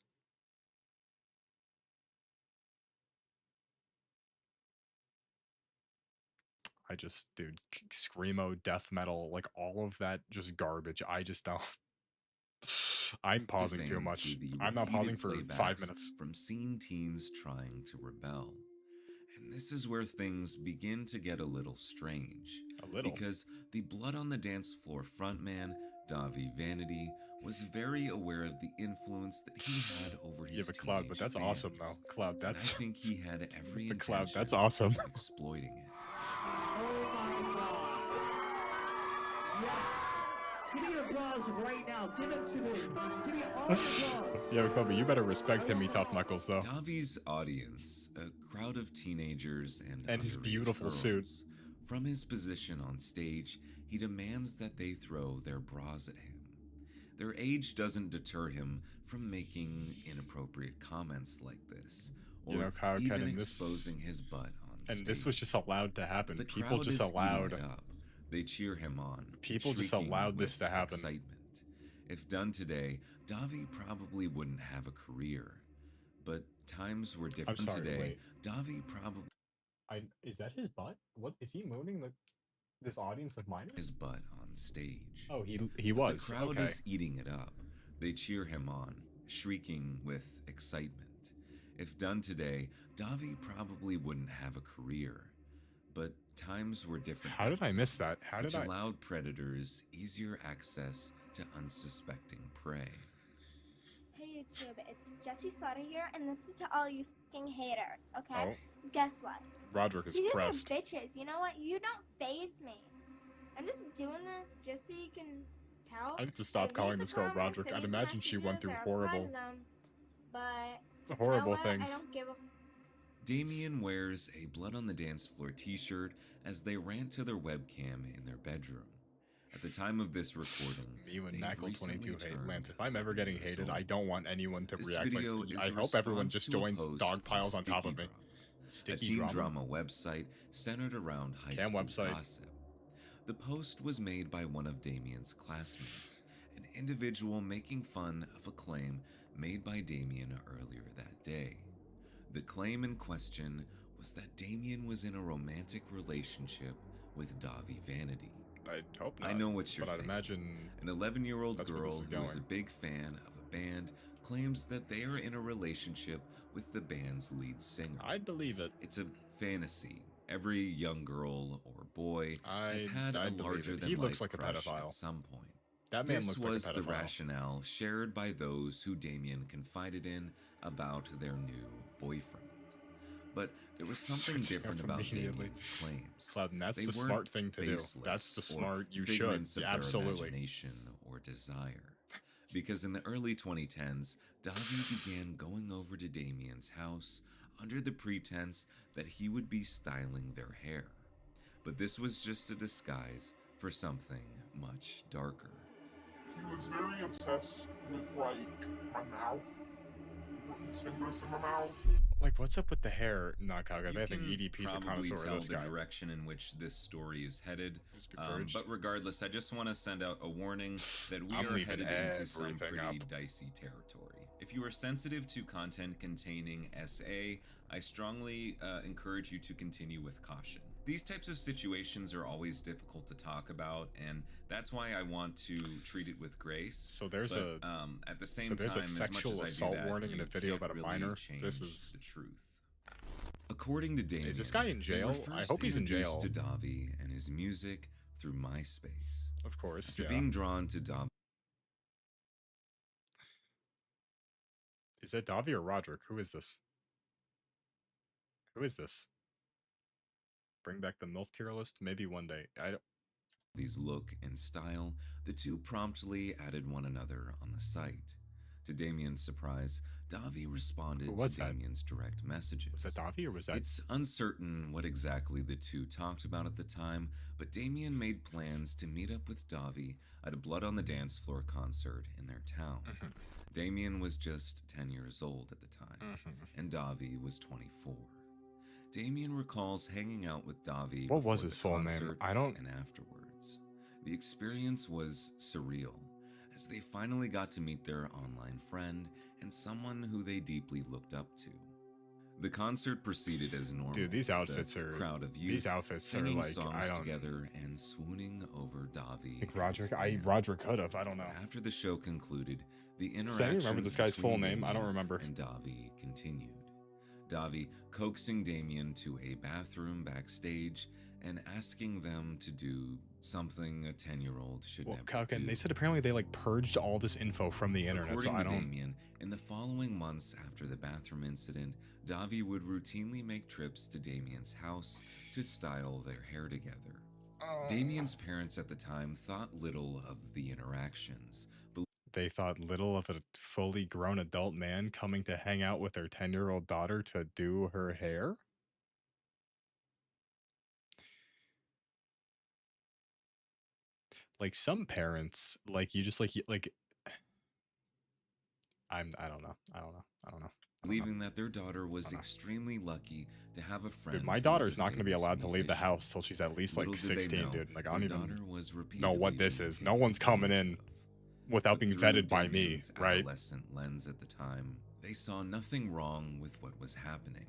I just, dude, screamo, death metal, like all of that, just garbage. I just don't. I'm pausing too fame much. through the I'm not pausing for repeated 5 playbacks minutes. from scene teens trying to rebel. And this is where things begin to get a little strange. A little. Because the Blood on the Dance Floor frontman, Davi Vanity, was very aware of the influence that he had over his Yeah, but Cloud, but that's awesome though. Cloud, that's and I think he had every but Cloud, intention that's awesome. of exploiting it. Oh my god. Yes. Give me an applause right now. Give it to them. Give me all the applause. Yeah, but Kobe, you better respect Timmy Tough Knuckles though. Davi's audience, a crowd of teenagers and his underage beautiful girls. suit. From his position on stage, he demands that they throw their bras at him. Their age doesn't deter him from making inappropriate comments like this, or You know, Kyle, even Ken, exposing his butt on stage. And this was just allowed to happen. The People crowd just is eating allowed. it up. They cheer him on. People just shrieking allowed this with to happen. Excitement. If done today, Davi probably wouldn't have a career. But times were different sorry, today. wait. Davi probably Is that his butt? What is he mooning this audience of minors? his butt on stage. Oh, he was. The crowd Okay. is eating it up. They cheer him on, shrieking with excitement. If done today, Davi probably wouldn't have a career. But times were different. How did I miss that? How did which I? allowed predators easier access to unsuspecting prey. Hey YouTube, it's Jessie Slaughter here, and this is to all you fucking haters, okay? Oh. Guess what? Roderick is You guys pressed. are bitches. You know what? You don't phase me. I'm just doing this just so you can tell. I need to stop leave calling the this girl comments, Roderick. I I'd leave the imagine she went messages, through I reply horrible, to them, but horrible you know what? things. I don't give a Damien wears a Blood on the Dance Floor t-shirt as they rant to their webcam in their bedroom. At the time of this recording, You and they've Knuckle22 hate recently Lance. If turned I'm ever 11 getting years hated, I old. don't want anyone to This react like video is I a hope everyone response just to a joins post dog on piles on top of Sticky me. Drama, a Sticky teen drama. drama website centered around high Cam school website. gossip. The post was made by one of Damien's classmates, an individual making fun of a claim made by Damien earlier that day. The claim in question was that Damien was in a romantic relationship with Davi Vanity. I hope not. I know what you're but I'd thinking. imagine An 11-year-old that's where girl this is who is going. a big fan of a band claims that they are in a relationship with the band's lead singer. I'd believe it. It's a fantasy. Every young girl or boy has had a I'd believe larger it. than He life looks like a crush pedophile. at some point. That man This looks like a was the pedophile. rationale shared by those who Damien confided in about their new boyfriend. But there was something Searching different up about immediately. Damien's claims. Cloud, and that's They the weren't smart thing to do. baseless That's the or smart. You should. figments of Yeah, their absolutely. imagination or desire. Because in the early 2010s, Davi began going over to Damien's house under the pretense that he would be styling their hair. But this was just a disguise for something much darker. He was very obsessed with, like, my mouth. Putting his fingers in my mouth. Like, what's up with the hair? Not Kaga. You I think can EDP's a probably connoisseur tell of this the guy. direction in which this story is headed. Just be purged. But regardless, I just want to send out a warning that we I'm are leaving headed into some everything pretty up. dicey territory. If you are sensitive to content containing SA, I strongly encourage you to continue with caution. These types of situations are always difficult to talk about, and that's why I want to treat it with grace. So there's But, at the same a time, sexual as much as assault I do that, warning in you a video can't about a really minor. change This is the truth. According to Damien, Is this guy in they jail? were I first hope he's in introduced jail. to Davi and his music through MySpace. Of course, After yeah. being drawn to Davi, Is that Davi or Roderick? Who is this? Who is this? Bring back the MILF tier list? Maybe one day. I don't. Davi's look and style, the two promptly added one another on the site. To Damien's surprise, Davi responded Who was to that? Damien's direct messages. Was that Davi or was that? It's uncertain what exactly the two talked about at the time, but Damien made plans to meet up with Davi at a Blood on the Dance Floor concert in their town. Damien was just 10 years old at the time, and Davi was 24. Damien recalls hanging out with Davi What was before his the full name? concert I don't. and afterwards. The experience was surreal, as they finally got to meet their online friend and someone who they deeply looked up to. The concert proceeded as normal. Dude, these outfits the are. crowd of youth These outfits are singing like songs I don't. together and swooning over Davi. Like Roderick could have. I don't know. After the show concluded, the Does anyone remember this guy's full between name? I don't Damien remember. And Davi continued. Davi coaxing Damien to a bathroom backstage and asking them to do something a 10-year-old should never do. They said apparently they like purged all this info from the internet. According so I to don't. Damien, in the following months after the bathroom incident, Davi would routinely make trips to Damien's house to style their hair together. Damien's parents at the time thought little of the interactions. They thought little of a fully grown adult man coming to hang out with their 10-year-old daughter to do her hair. Like some parents, like you just like I don't know. Believing that their daughter was extremely lucky to have a friend. Dude, my who was daughter's a not going to be famous allowed to leave the musician. house till she's at least like Little did they 16, know, dude. Like I their don't even daughter was know what this is. No one's coming in without being Through vetted by me, Damien's right? adolescent lens at the time, they saw nothing wrong with what was happening.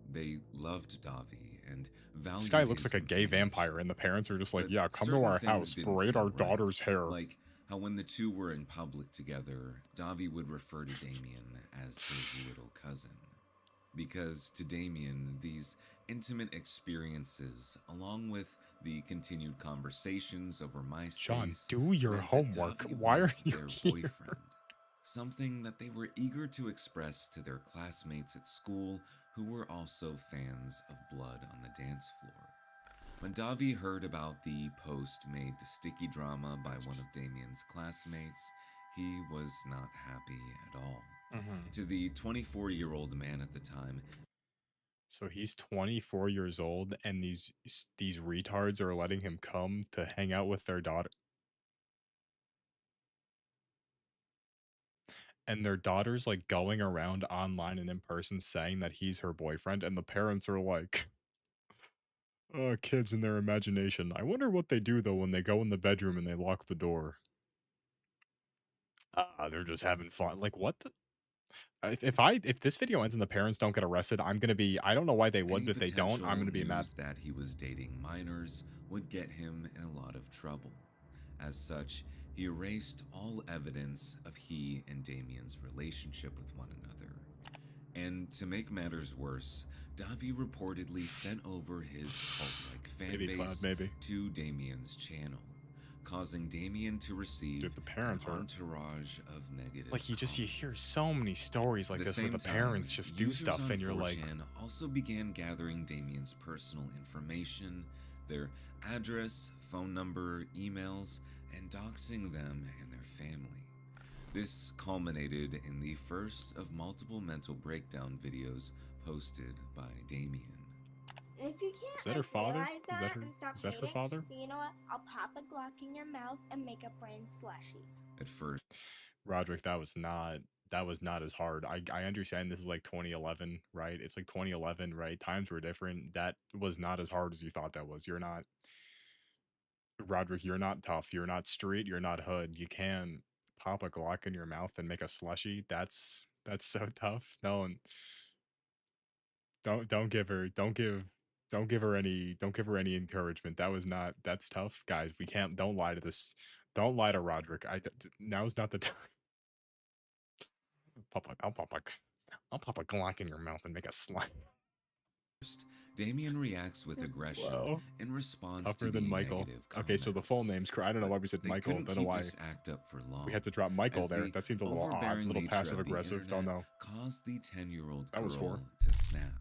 They loved Davi and valued This guy looks his like a gay vampire, and the parents are just like, But "Yeah, come to certain our things house, didn't braid feel our right. daughter's hair." Like how when the two were in public together, Davi would refer to Damien as his little cousin. Because to Damien, these intimate experiences, along with the continued conversations over MySpace, John, do your meant that homework. Davi Why are was you their here? boyfriend. Something that they were eager to express to their classmates at school who were also fans of Blood on the Dance Floor. When Davi heard about the post-made sticky drama by one of Damien's classmates, he was not happy at all. To the 24-year-old man at the time, So he's 24 years old, and these retards are letting him come to hang out with their daughter. And their daughter's like going around online and in person saying that he's her boyfriend, and the parents are like, "Oh, kids in their imagination. I wonder what they do though when they go in the bedroom and they lock the door." They're just having fun. Like what the? If this video ends and the parents don't get arrested, I'm gonna be. I don't know why they would, any but if they don't, I'm gonna be potential mad. news that he was dating minors would get him in a lot of trouble. As such, he erased all evidence of he and Damien's relationship with one another. And to make matters worse, Davi reportedly sent over his cult-like fan Maybe Cloud, base maybe. to Damien's channel, causing Damien to receive Dude, the parents an are entourage of negative like you comments. hear so many stories like At this where the same parents time, just do users stuff on and you're like, 4chan also began gathering Damien's personal information, their address, phone number, emails, and doxing them and their family. This culminated in the first of multiple mental breakdown videos posted by Damien. If you can't Is that her like, father? realize Is that her? and stop Is that her hating, father? then you know what? I'll pop a Glock in your mouth and make a brain slushy. At first, Roderick, that was not as hard. I understand this is like 2011, right? It's like 2011, right? Times were different. That was not as hard as you thought that was. You're not Roderick, you're not tough. You're not street. You're not hood. You can't pop a Glock in your mouth and make a slushy. That's so tough. No one. Don't give her any encouragement. That's tough, guys. We can't. Don't lie to this. Don't lie to Roderick. Now's not the time. I'll pop a Glock in your mouth and make a slime. Damien reacts with aggression Whoa. in response Tougher to than the Michael. negative Okay, so the full name's I don't know why we said They Michael. couldn't Don't know keep why this act up for long, we had to drop Michael as there. the That seemed a little odd, a overbearing little nature passive of the aggressive. Don't internet know. caused the 10-year-old That was girl four. to snap.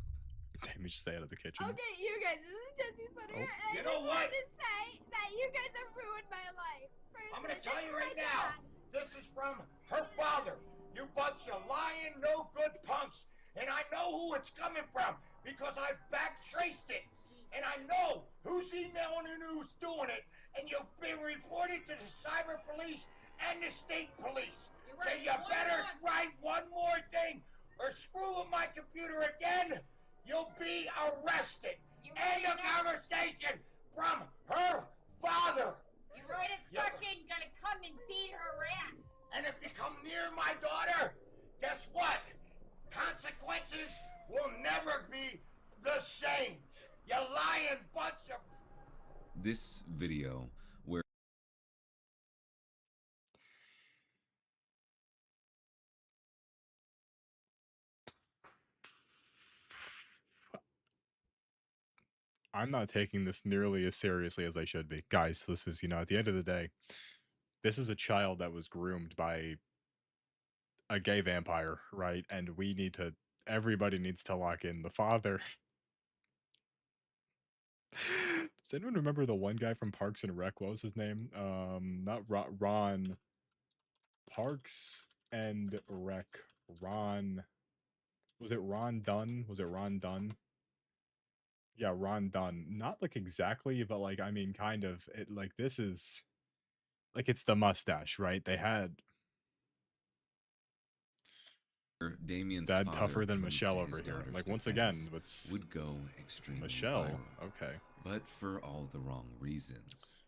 Damien, just stay out of the kitchen. Okay, you guys, this is Jesse's Butter, Oh. and You I know just what? wanted to say that you guys have ruined my life. I'm gonna Firstly, tell this you is right my now. dad. This is from her father. You bunch of lying, no good punks. And I know who it's coming from because I back traced it. And I know who's emailing and who's doing it. And you've been reported to the cyber police and the state police. So you better write one more thing or screw with my computer again. You'll be arrested. End of conversation from her father. You right as Yeah. fucking gonna come and beat her ass. And if you come near my daughter, guess what? Consequences will never be the same. You lying bunch of... This video, where I'm not taking this nearly as seriously as I should be. Guys, this is, at the end of the day, this is a child that was groomed by a gay vampire, right? And everybody needs to lock in the father. Does anyone remember the one guy from Parks and Rec? What was his name? Not Ron. Parks and Rec. Ron. Was it Ron Dunn? Was it Ron Dunn? Yeah, Ron Dunn. Not like exactly, but like I mean, kind of. It like this is like it's the mustache, right? They had Damien's Dad father tougher than comes Michelle to over his here. daughter's Like once defense, again, it's would go extremely Michelle. viral, Okay. but for all the wrong reasons.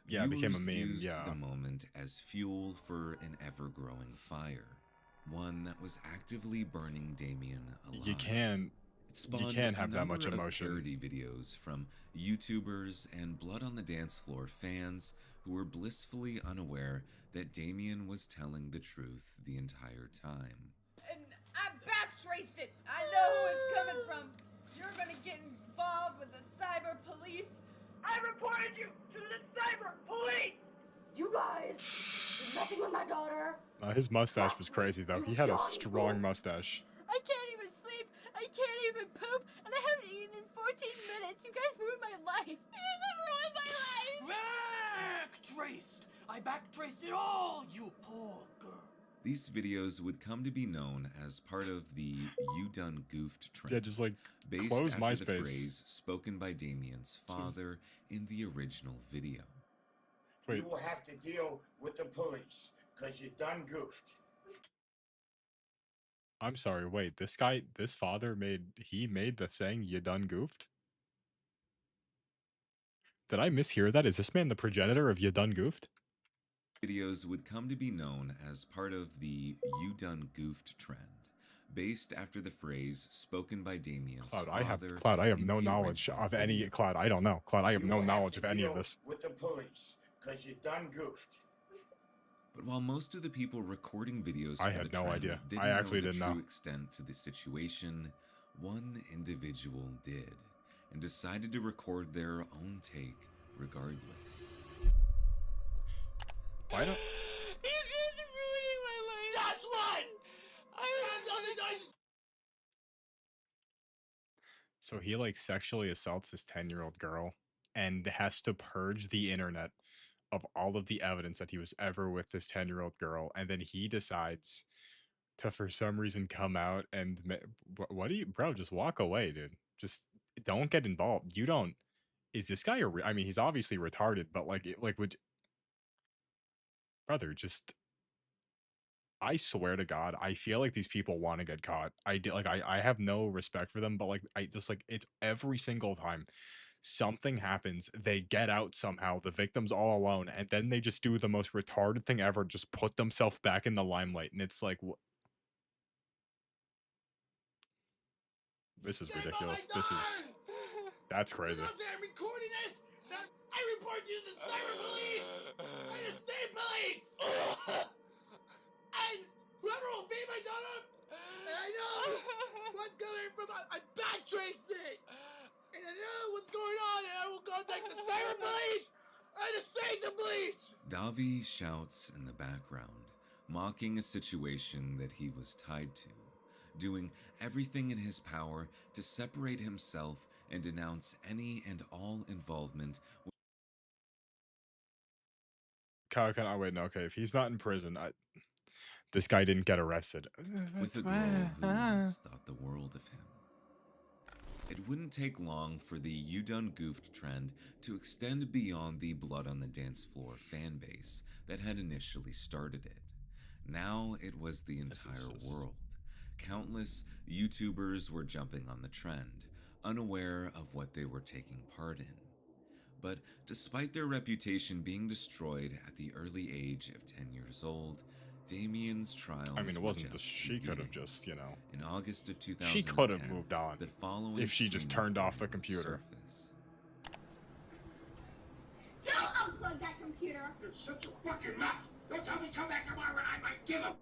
Yeah, it became a Viewers meme. used Yeah. the moment as fuel for an ever-growing fire, one that was actively burning Damien alive. You can't have that much a number of emotion. parody videos from YouTubers and Blood on the Dance Floor fans who were blissfully unaware that Damien was telling the truth the entire time. And I backtraced it. I know who it's coming from. You're gonna get involved with the cyber police. I reported you to the cyber police. You guys, you're messing with my daughter. His mustache was crazy though. He had a strong mustache. I can't even sleep. I can't even poop. And I haven't eaten in 14 minutes. You guys ruined my life. You guys have ruined my life. Backtraced! I backtraced it all, you poor girl. These videos would come to be known as part of the "You Done Goofed" trend. Yeah, just like based close after MySpace. the phrase spoken by Damien's father in the original video. Wait. You will have to deal with the police because you done goofed. I'm sorry, wait, this father made the saying "you done goofed"? Did I mishear that? Is this man the progenitor of "you done goofed"? Videos would come to be known as part of the "You Done Goofed" trend, based after the phrase spoken by Damien's father. I have no knowledge of any Cloud. I don't know. Cloud, I have no knowledge of any of this. With the police because you done goofed. But while most of the people recording videos I for had the no trend idea. didn't I actually know the didn't true know. extent to the situation, one individual did, and decided to record their own take regardless. Why don't... You guys are ruining my life. That's one! I have done it. So he like sexually assaults this 10-year-old girl and has to purge the internet of all of the evidence that he was ever with this 10-year-old girl, and then he decides to for some reason come out and what do you, bro, just walk away, dude. Just don't get involved. You don't... Is this guy I mean, he's obviously retarded, but would... Brother, just... I swear to God, I feel like these people want to get caught. I have no respect for them, but like I just like it's every single time something happens, they get out somehow, the victim's all alone, and then they just do the most retarded thing ever, just put themselves back in the limelight, and it's like this is ridiculous. That's crazy. I'm recording this. I report you to the cyber police and the state police. And whoever will be my daughter, and I know what's going from. I backtraced it, and I know what's going on, and I will contact the cyber police and the state police. Davi shouts in the background, mocking a situation that he was tied to. doing everything in his power to separate himself and denounce any and all involvement. Oh, wait, no, okay. If he's not in prison, this guy didn't get arrested. With a girl who once thought the world of him. It wouldn't take long for the "you done goofed" trend to extend beyond the blood on the dance floor fan base that had initially started it. Now it was the entire world. Countless YouTubers were jumping on the trend, unaware of what they were taking part in. But despite their reputation being destroyed at the early age of 10 years old, Damien's trials I mean, it wasn't were just she could have beginning. just, you know. In August of 2010, She could have moved on the following if she just screen turned off the recording computer. surfaced. You unplug that computer! You're such a fucking nut! Don't tell me come back tomorrow and I might give up!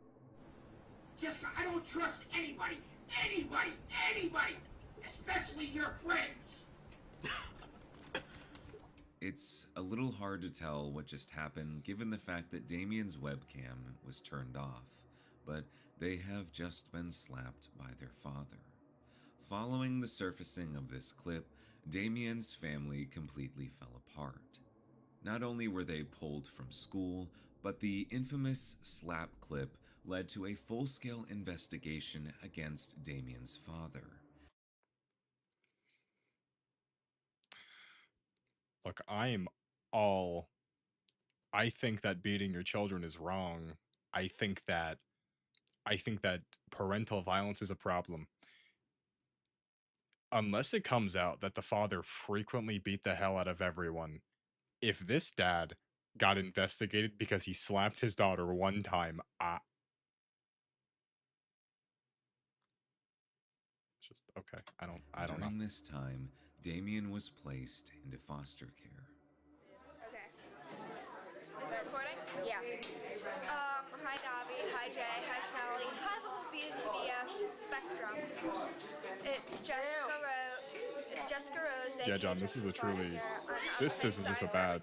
Jessica, I don't trust anybody! Anybody! Especially your friends! It's a little hard to tell what just happened given the fact that Damien's webcam was turned off, but they have just been slapped by their father. Following the surfacing of this clip, Damien's family completely fell apart. Not only were they pulled from school, but the infamous slap clip led to a full-scale investigation against Damien's father. Look, I think that beating your children is wrong. I think that parental violence is a problem. Unless it comes out that the father frequently beat the hell out of everyone. If this dad got investigated because he slapped his daughter one time, just okay. I don't know. During this time, Damien was placed into foster care. Okay. Is it recording? Yeah. Hi Davi, hi Jay, hi Sally, hi the whole BTDF spectrum. It's Jessica Rose. Yeah, John, this is a truly. This isn't just a bad.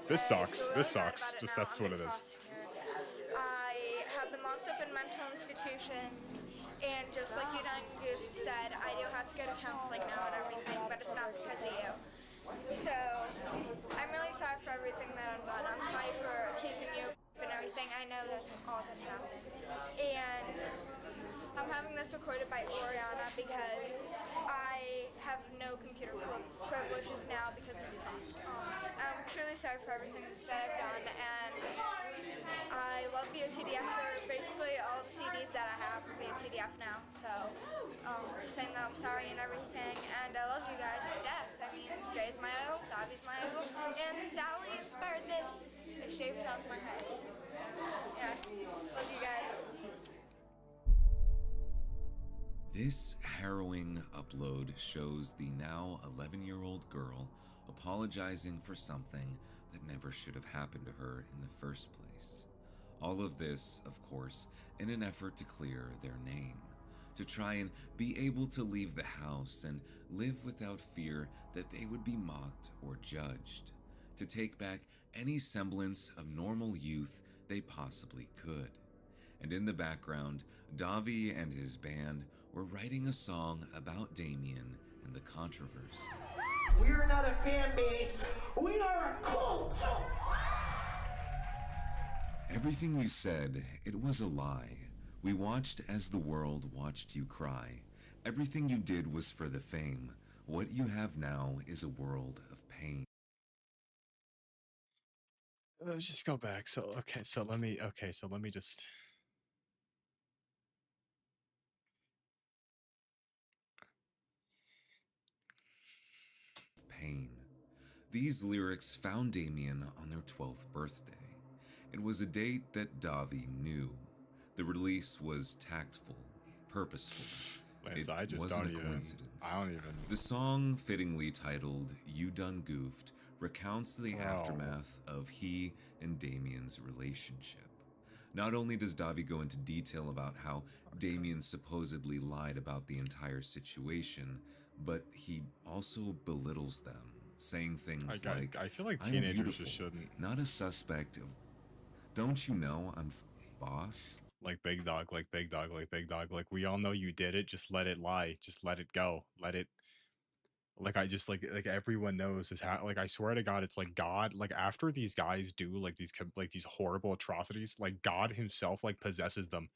This sucks. This sucks. Just that's what it is. I have been locked up in mental institutions, and just like you done Goose said, I do have to go to counseling now and everything, but it's not because of you. So, I'm really sorry for everything that I've done. I'm sorry for accusing you and everything. I know that all that happened. And I'm having this recorded by Oriana because I have no computer privileges now because of the cost. I'm truly sorry for everything that I've done, and I love BOTDF for basically all the CDs that I have for BOTDF now. So, just saying that I'm sorry and everything, and I love you guys to death. I mean, Jay's my idol, Davi's my idol, and Sally inspired this. I shaved off my head. So, yeah, love you guys. This harrowing upload shows the now 11-year-old girl apologizing for something that never should have happened to her in the first place. All of this, of course, in an effort to clear their name, to try and be able to leave the house and live without fear that they would be mocked or judged, to take back any semblance of normal youth they possibly could. And in the background, Davi and his band were writing a song about Damien and the controversy. We're not a fan base, we are a cult! Everything you said, it was a lie. We watched as the world watched you cry. Everything you did was for the fame. What you have now is a world of pain. Let's just go back. So let me just. Pain. These lyrics found Damien on their 12th birthday. It was a date that Davi knew. The release was tactful, purposeful. Lance, It I just wasn't don't a even. coincidence. I don't even. The song, fittingly titled "You Done Goofed," recounts the aftermath of he and Damien's relationship. Not only does Davi go into detail about how Damien supposedly lied about the entire situation, but he also belittles them, saying things like, I feel like "I'm teenagers beautiful, just shouldn't. not a suspect of, don't you know I'm boss?" Like big dog, like big dog, like big dog. Like we all know you did it. Just let it lie. Just let it go. Let it. Like I just like everyone knows this. Like I swear to God, it's like God. Like after these guys do like like these horrible atrocities, like God Himself like possesses them,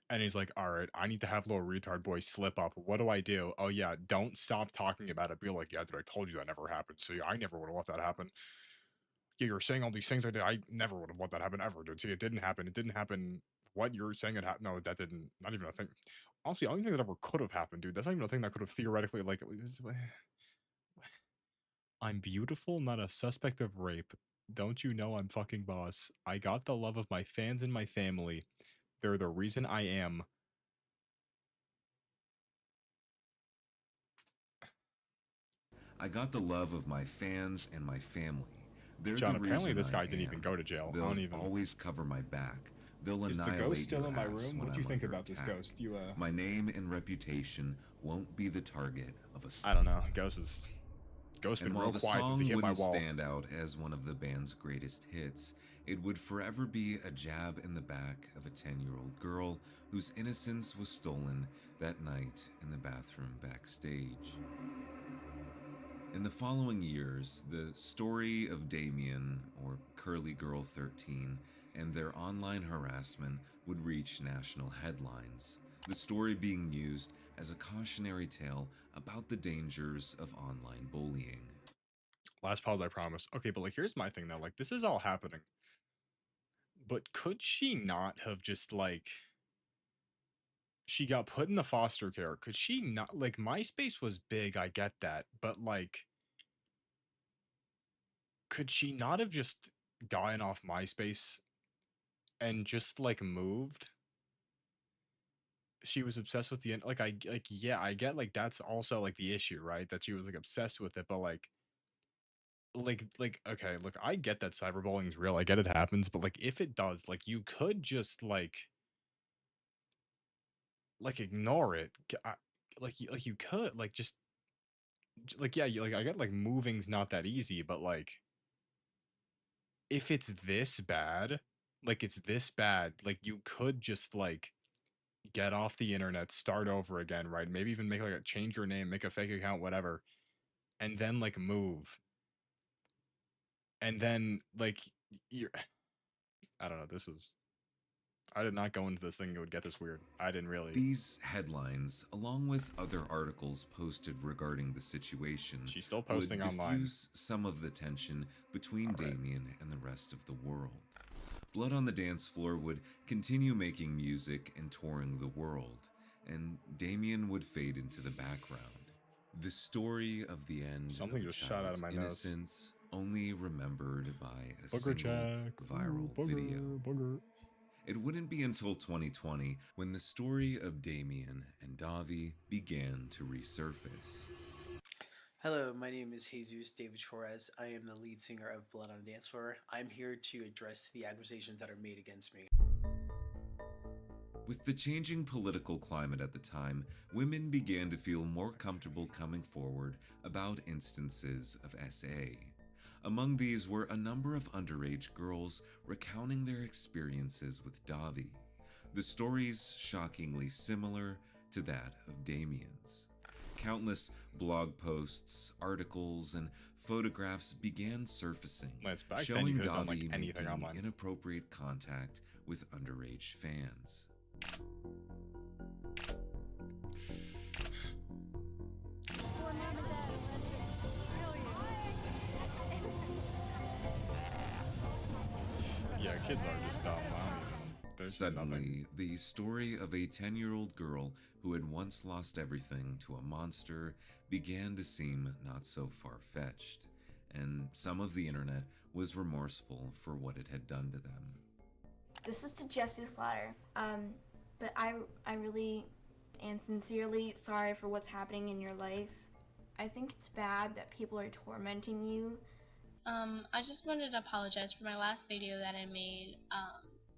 and He's like, all right, I need to have little retard boy slip up. What do I do? Oh yeah, don't stop talking about it. Be like, yeah, dude, I told you that never happened. See, I never would have let that happen. Yeah, you're saying all these things I did. I never would have let that happen ever, dude. See, it didn't happen. It didn't happen. What you're saying it happened? No, that didn't. Not even a thing. Honestly, the only thing that ever could have happened, dude. That's not even a thing that could have theoretically like. I'm beautiful, not a suspect of rape. Don't you know I'm fucking boss? I got the love of my fans and my family. They're the reason I am. I got the love of my fans and my family. They're the John, apparently reason this I guy didn't even am. go to jail. I They'll don't even. always cover my back. They'll Is the ghost annihilate still your in my ass room? when What do you I'm think under about this attack. ghost? You My name and reputation won't be the target of a. I don't know. Ghost been And while real the quiet since he song hit my wouldn't wall. stand out as one of the band's greatest hits, it would forever be a jab in the back of a 10-year-old girl whose innocence was stolen that night in the bathroom backstage. In the following years, the story of Damien, or Curly Girl 13, and their online harassment would reach national headlines, the story being used as a cautionary tale about the dangers of online bullying. Last pause, I promise. Okay, but like here's my thing though. Like this is all happening. But could she not have just like she got put in the foster care? Could she not like MySpace was big, I get that, but like could she not have just gotten off MySpace and just like moved? She was obsessed with the like I like yeah, I get like that's also like the issue, right? That she was like obsessed with it, but like okay, look, I get that cyberbullying is real. I get it happens, but like if it does, like you could just like ignore it. Like you could like just like yeah, like I get like moving's not that easy, but like if it's this bad, like it's this bad, like you could just like get off the internet, start over again, right? Maybe even make like a change your name, make a fake account, whatever, and then like move. And then like you're I don't know, this is I did not go into this thinking it would get this weird. I didn't really. These headlines, along with other articles posted regarding the situation, She's still would posting online. diffuse some of the tension between Damien and the rest of the world. Blood on the Dance Floor would continue making music and touring the world, and Damien would fade into the background. The story of the end Something of a just shot out of child's my nose. innocence, only remembered by a Booger single check. viral Ooh, video. booger. It wouldn't be until 2020 when the story of Damien and Davi began to resurface. Hello, my name is Jesus David Torres. I am the lead singer of Blood on the Dance Floor. I'm here to address the accusations that are made against me. With the changing political climate at the time, women began to feel more comfortable coming forward about instances of SA. Among these were a number of underage girls recounting their experiences with Davi, the stories shockingly similar to that of Damien's. Countless blog posts, articles, and photographs began surfacing, showing Davi making inappropriate contact with underage fans. Yeah, kids are just dumb. I don't even. There's Suddenly, nothing. the story of a 10-year-old girl who had once lost everything to a monster began to seem not so far-fetched, and some of the internet was remorseful for what it had done to them. This is to Jesse Slaughter, but I really am sincerely sorry for what's happening in your life. I think it's bad that people are tormenting you. I just wanted to apologize for my last video that I made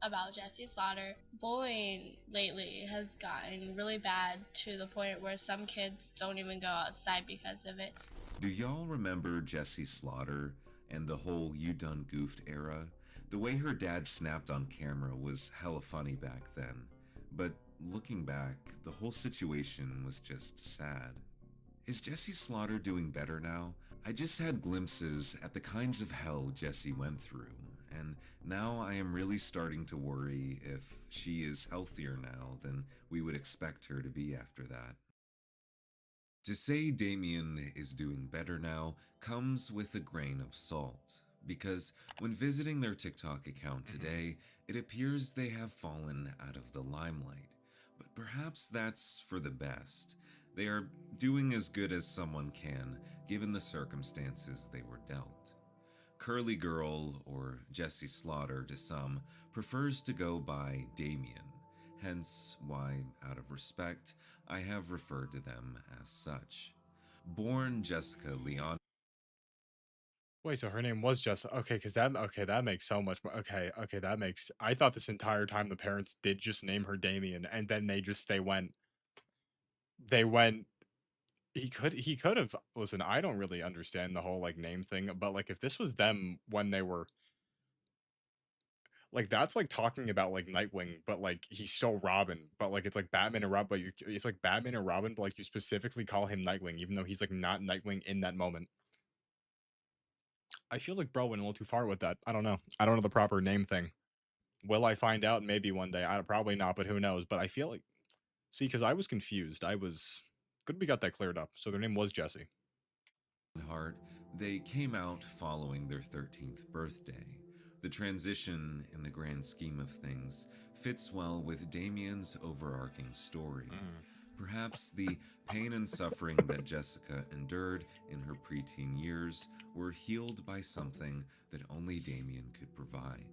about Jesse Slaughter. Bullying lately has gotten really bad to the point where some kids don't even go outside because of it. Do y'all remember Jesse Slaughter and the whole You Done Goofed era? The way her dad snapped on camera was hella funny back then, but looking back, the whole situation was just sad. Is Jessie Slaughter doing better now? I just had glimpses at the kinds of hell Jessie went through, and now I am really starting to worry if she is healthier now than we would expect her to be after that. To say Damien is doing better now comes with a grain of salt, because when visiting their TikTok account today, it appears they have fallen out of the limelight. But perhaps that's for the best. They are doing as good as someone can, given the circumstances they were dealt. Curly Girl, or Jessie Slaughter to some, prefers to go by Damien, hence why, out of respect, I have referred to them as such. Born Jessica Leon. Wait, so her name was Jessica. Okay, that makes so much more. Okay, that makes. I thought this entire time the parents did just name her Damien, and then they went. He could have. Listen, I don't really understand the whole like name thing, but like if this was them when they were like that's like talking about like Nightwing, but like he's still Robin, but like it's like Batman and Robin, but it's like Batman and Robin, but like you specifically call him Nightwing, even though he's like not Nightwing in that moment. I feel like bro went a little too far with that. I don't know. I don't know the proper name thing. Will I find out? Maybe one day. I probably not, but who knows? But I feel like see, because I was confused. I was good. We got that cleared up. So their name was Jesse. Heart, they came out following their 13th birthday. The transition, in the grand scheme of things, fits well with Damien's overarching story. Perhaps the pain and suffering that Jessica endured in her preteen years were healed by something that only Damien could provide.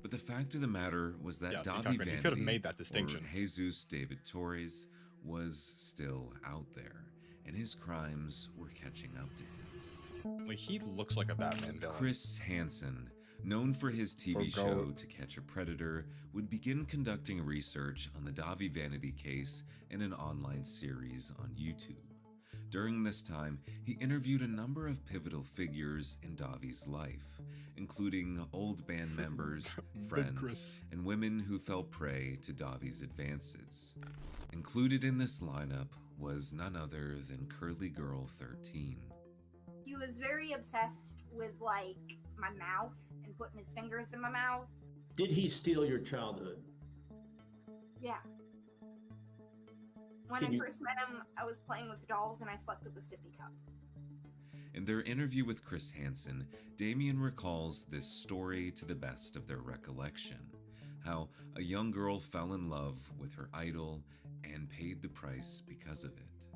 But the fact of the matter was that Davi Vanity, he could have made that distinction. or Jesus David Torres, was still out there, and his crimes were catching up to him. Like, he looks like a Batman villain. Chris Hansen, known for his TV show To Catch a Predator, would begin conducting research on the Davi Vanity case in an online series on YouTube. During this time, he interviewed a number of pivotal figures in Davi's life, including old band members, friends, and women who fell prey to Davi's advances. Included in this lineup was none other than Curly Girl 13. He was very obsessed with, like, my mouth and putting his fingers in my mouth. Did he steal your childhood? Yeah. When I first met him, I was playing with dolls and I slept with a sippy cup. In their interview with Chris Hansen, Damien recalls this story to the best of their recollection. How a young girl fell in love with her idol and paid the price because of it.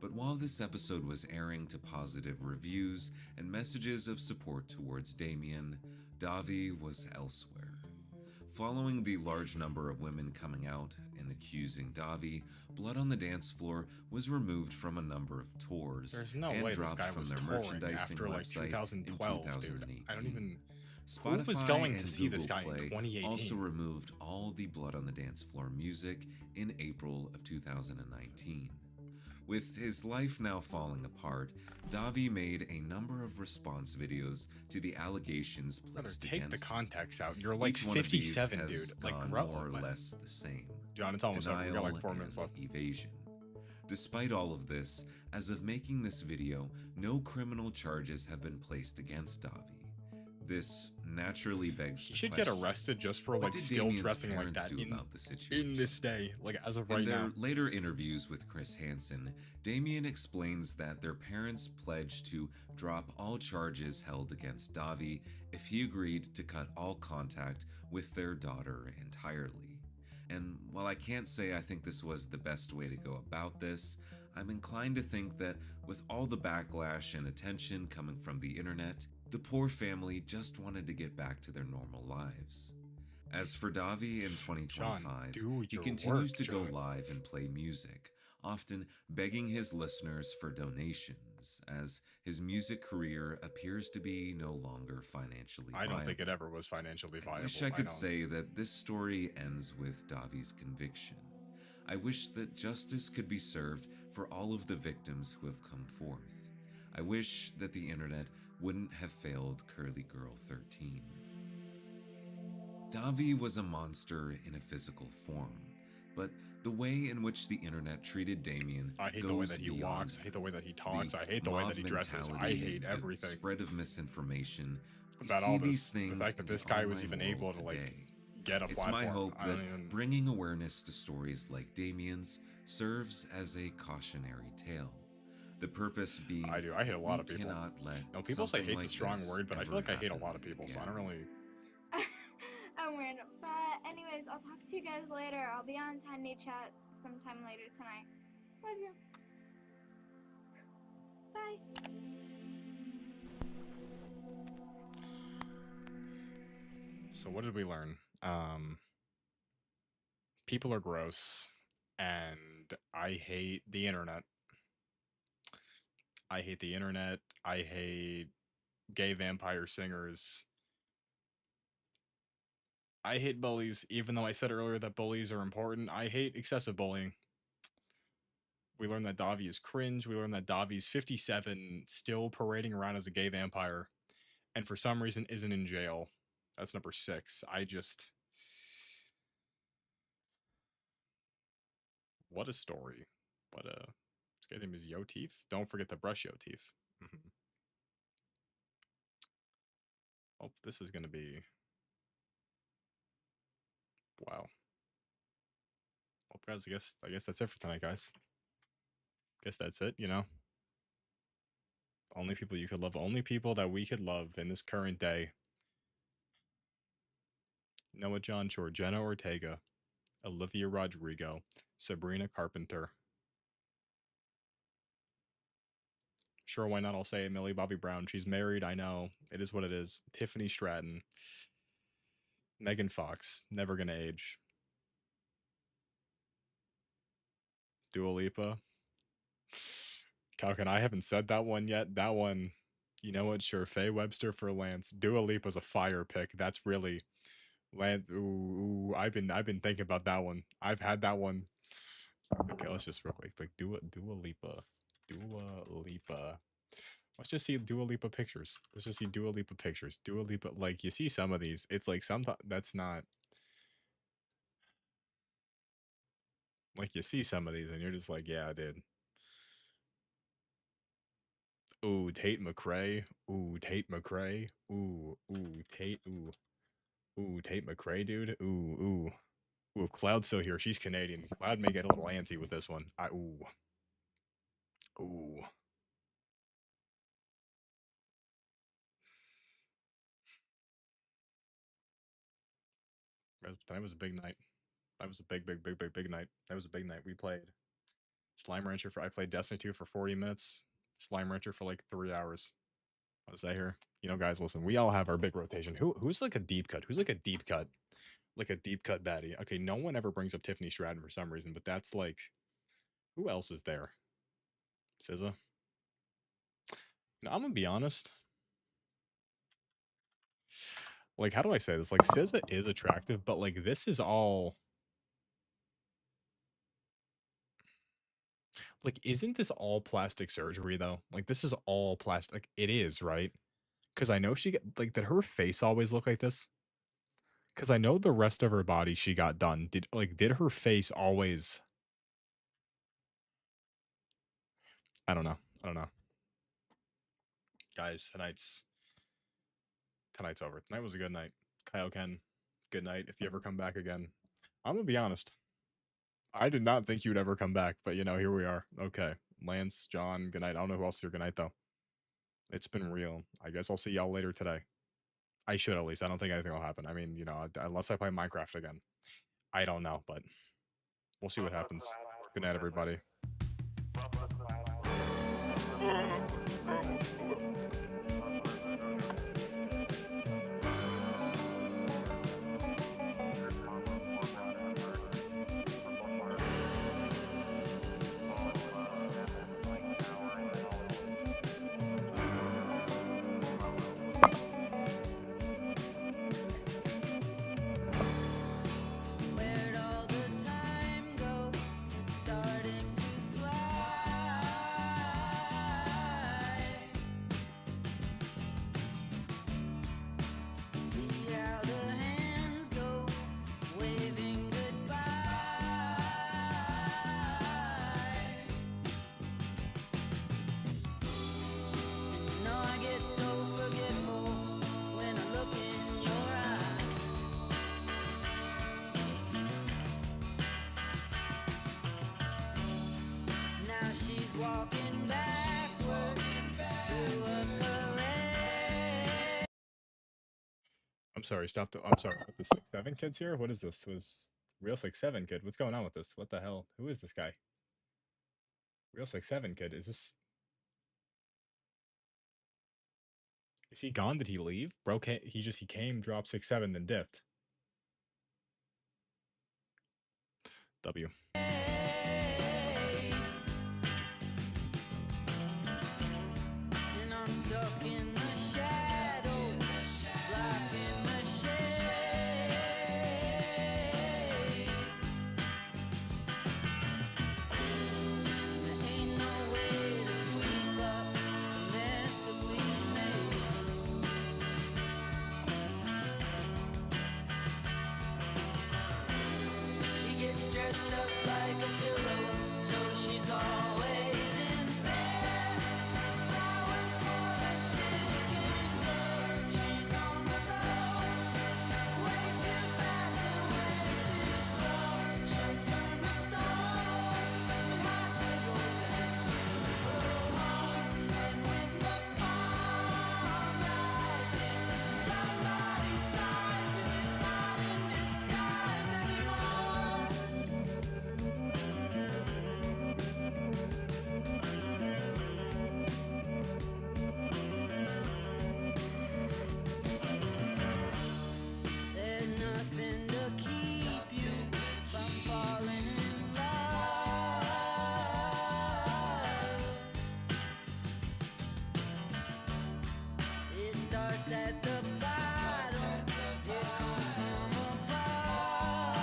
But while this episode was airing to positive reviews and messages of support towards Damien, Davi was elsewhere. Following the large number of women coming out and accusing Davi, Blood on the Dance Floor was removed from a number of tours. There's no and way this dropped guy from was their touring merchandising after like website 2012, in dude. I don't 2018. even. Spotify Who was going and to see this Google guy in Play 2018? also removed all the Blood on the Dance Floor music in April of 2019. With his life now falling apart, Davi made a number of response videos to the allegations placed Take against the him. context out. You're like Each one of these 57, has dude. Like, gone grow more or up. less the same. John, it's almost over. We got like Denial 4 minutes and left. Evasion. Despite all of this, as of making this video, no criminal charges have been placed against Davi. This naturally begs He the should get question, arrested just for what like did still Damien's dressing like parents that do about the in this day, like as of right in their now. later interviews with Chris Hansen, Damien explains that their parents pledged to drop all charges held against Davi if he agreed to cut all contact with their daughter entirely. And while I can't say I think this was the best way to go about this, I'm inclined to think that with all the backlash and attention coming from the internet, the poor family just wanted to get back to their normal lives. As for Davi in 2025, he continues to go live and play music, often begging his listeners for donations, as his music career appears to be no longer financially viable. I don't think it ever was financially viable. I wish I could say that this story ends with Davi's conviction. I wish that justice could be served for all of the victims who have come forth. I wish that the internet wouldn't have failed Curly Girl 13. Davi was a monster in a physical form, but the way in which the internet treated Damien I hate goes the way that he beyond walks. I hate the way that he talks. I hate the way mob that he dresses. I mentality hate and the everything spread of misinformation. We about see all these this. The things fact that in the this guy was online even world able to like today. get a It's platform. my hope I that don't even. bringing awareness to stories like Damien's serves as a cautionary tale. The purpose being, I do. I hate a lot of we people. cannot let No, people say something hate's a like strong this word, but I feel ever like I hate a happen lot of people, so I again. don't really. I'm random. But anyways, I'll talk to you guys later. I'll be on Tiny Chat sometime later tonight. Love you. Bye. So what did we learn? People are gross, and I hate the internet. I hate the internet. I hate gay vampire singers. I hate bullies, even though I said earlier that bullies are important. I hate excessive bullying. We learned that Davi is cringe. We learned that Davi's 57, still parading around as a gay vampire, and for some reason isn't in jail. That's number 6. I just... What a story. What a... This guy's name is Yotif. Don't forget to brush Yotif. Oh, this is going to be... Wow. Well, guys, I guess that's it for tonight, guys. Guess that's it, you know? Only people you could love. Only people that we could love in this current day. Noah John Shore, Jenna Ortega, Olivia Rodrigo, Sabrina Carpenter. Sure, why not? I'll say it, Millie Bobby Brown. She's married, I know. It is what it is. Tiffany Stratton. Megan Fox. Never gonna age. Dua Lipa. Calkin, I haven't said that one yet. That one, you know what? Sure, Faye Webster for Lance. Dua Lipa's a fire pick. That's really Lance. Ooh, I've been thinking about that one. I've had that one. Okay, let's just real quick. Like Dua Lipa. Dua Lipa. Let's just see Dua Lipa pictures. Let's just see Dua Lipa pictures. Dua Lipa, like you see some of these. It's like sometimes that's not. Like you see some of these and you're just like, yeah, I did. Ooh, Tate McRae. Ooh, Tate McRae. Ooh, Tate. Ooh, Tate McRae, dude. Ooh. Ooh, Cloud's still here. She's Canadian. Cloud may get a little antsy with this one. Ooh. Tonight was a big night. That was a big night. That was a big night. We played Slime Rancher I played Destiny 2 for 40 minutes. Slime Rancher for like 3 hours. What was that here? You know, guys, listen, we all have our big rotation. Who's like a deep cut? Who's like a deep cut? Like a deep cut baddie. Okay, no one ever brings up Tiffany Stratton for some reason, but that's like, who else is there? SZA. Now, I'm gonna be honest. Like, how do I say this? Like, SZA is attractive, but like, this is all. Like, isn't this all plastic surgery though? Like, this is all plastic. Like, it is, right? Because I know she get like, did her face always look like this? Because I know the rest of her body she got done. Did her face always? I don't know. Guys, tonight's over. Tonight was a good night. Kyle Ken, good night. If you ever come back again, I'm gonna be honest. I did not think you'd ever come back, but you know, here we are. Okay, Lance, John, good night. I don't know who else is here. Good night though. It's been real. I guess I'll see y'all later today. I should at least. I don't think anything will happen. I mean, you know, unless I play Minecraft again. I don't know, but we'll see what happens. Good night, everybody. sorry. Stop. I'm sorry. What, the 6'7" kids here? What is this? Was real 6'7" kid? What's going on with this? What the hell? Who is this guy? Real 6'7" kid. Is this? Is he gone? Did he leave? Bro, he came, dropped 6'7", then dipped. W. And I'm stuck in the shadow, like in the shade. There ain't no way to sweep up the mess that we made. She gets dressed up like a pillow, so she's always in bed. Flowers for the sick and dead. She's on the go, way too fast and way too slow. She'll turn to stone in hospitals and funeral homes. And when the fog rises, somebody sighs who is not in disguise anymore. There's nothing to keep you from falling in love. It starts at the bottom, it comes from above.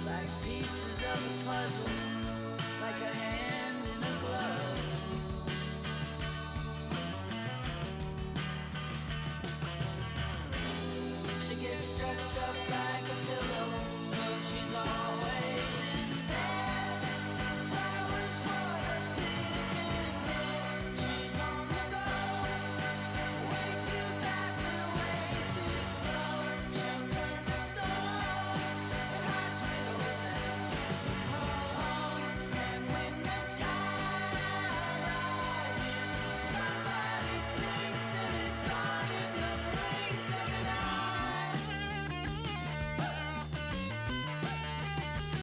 Like pieces of a puzzle, like a hand in a glove. She gets dressed up like a pillow, so she's always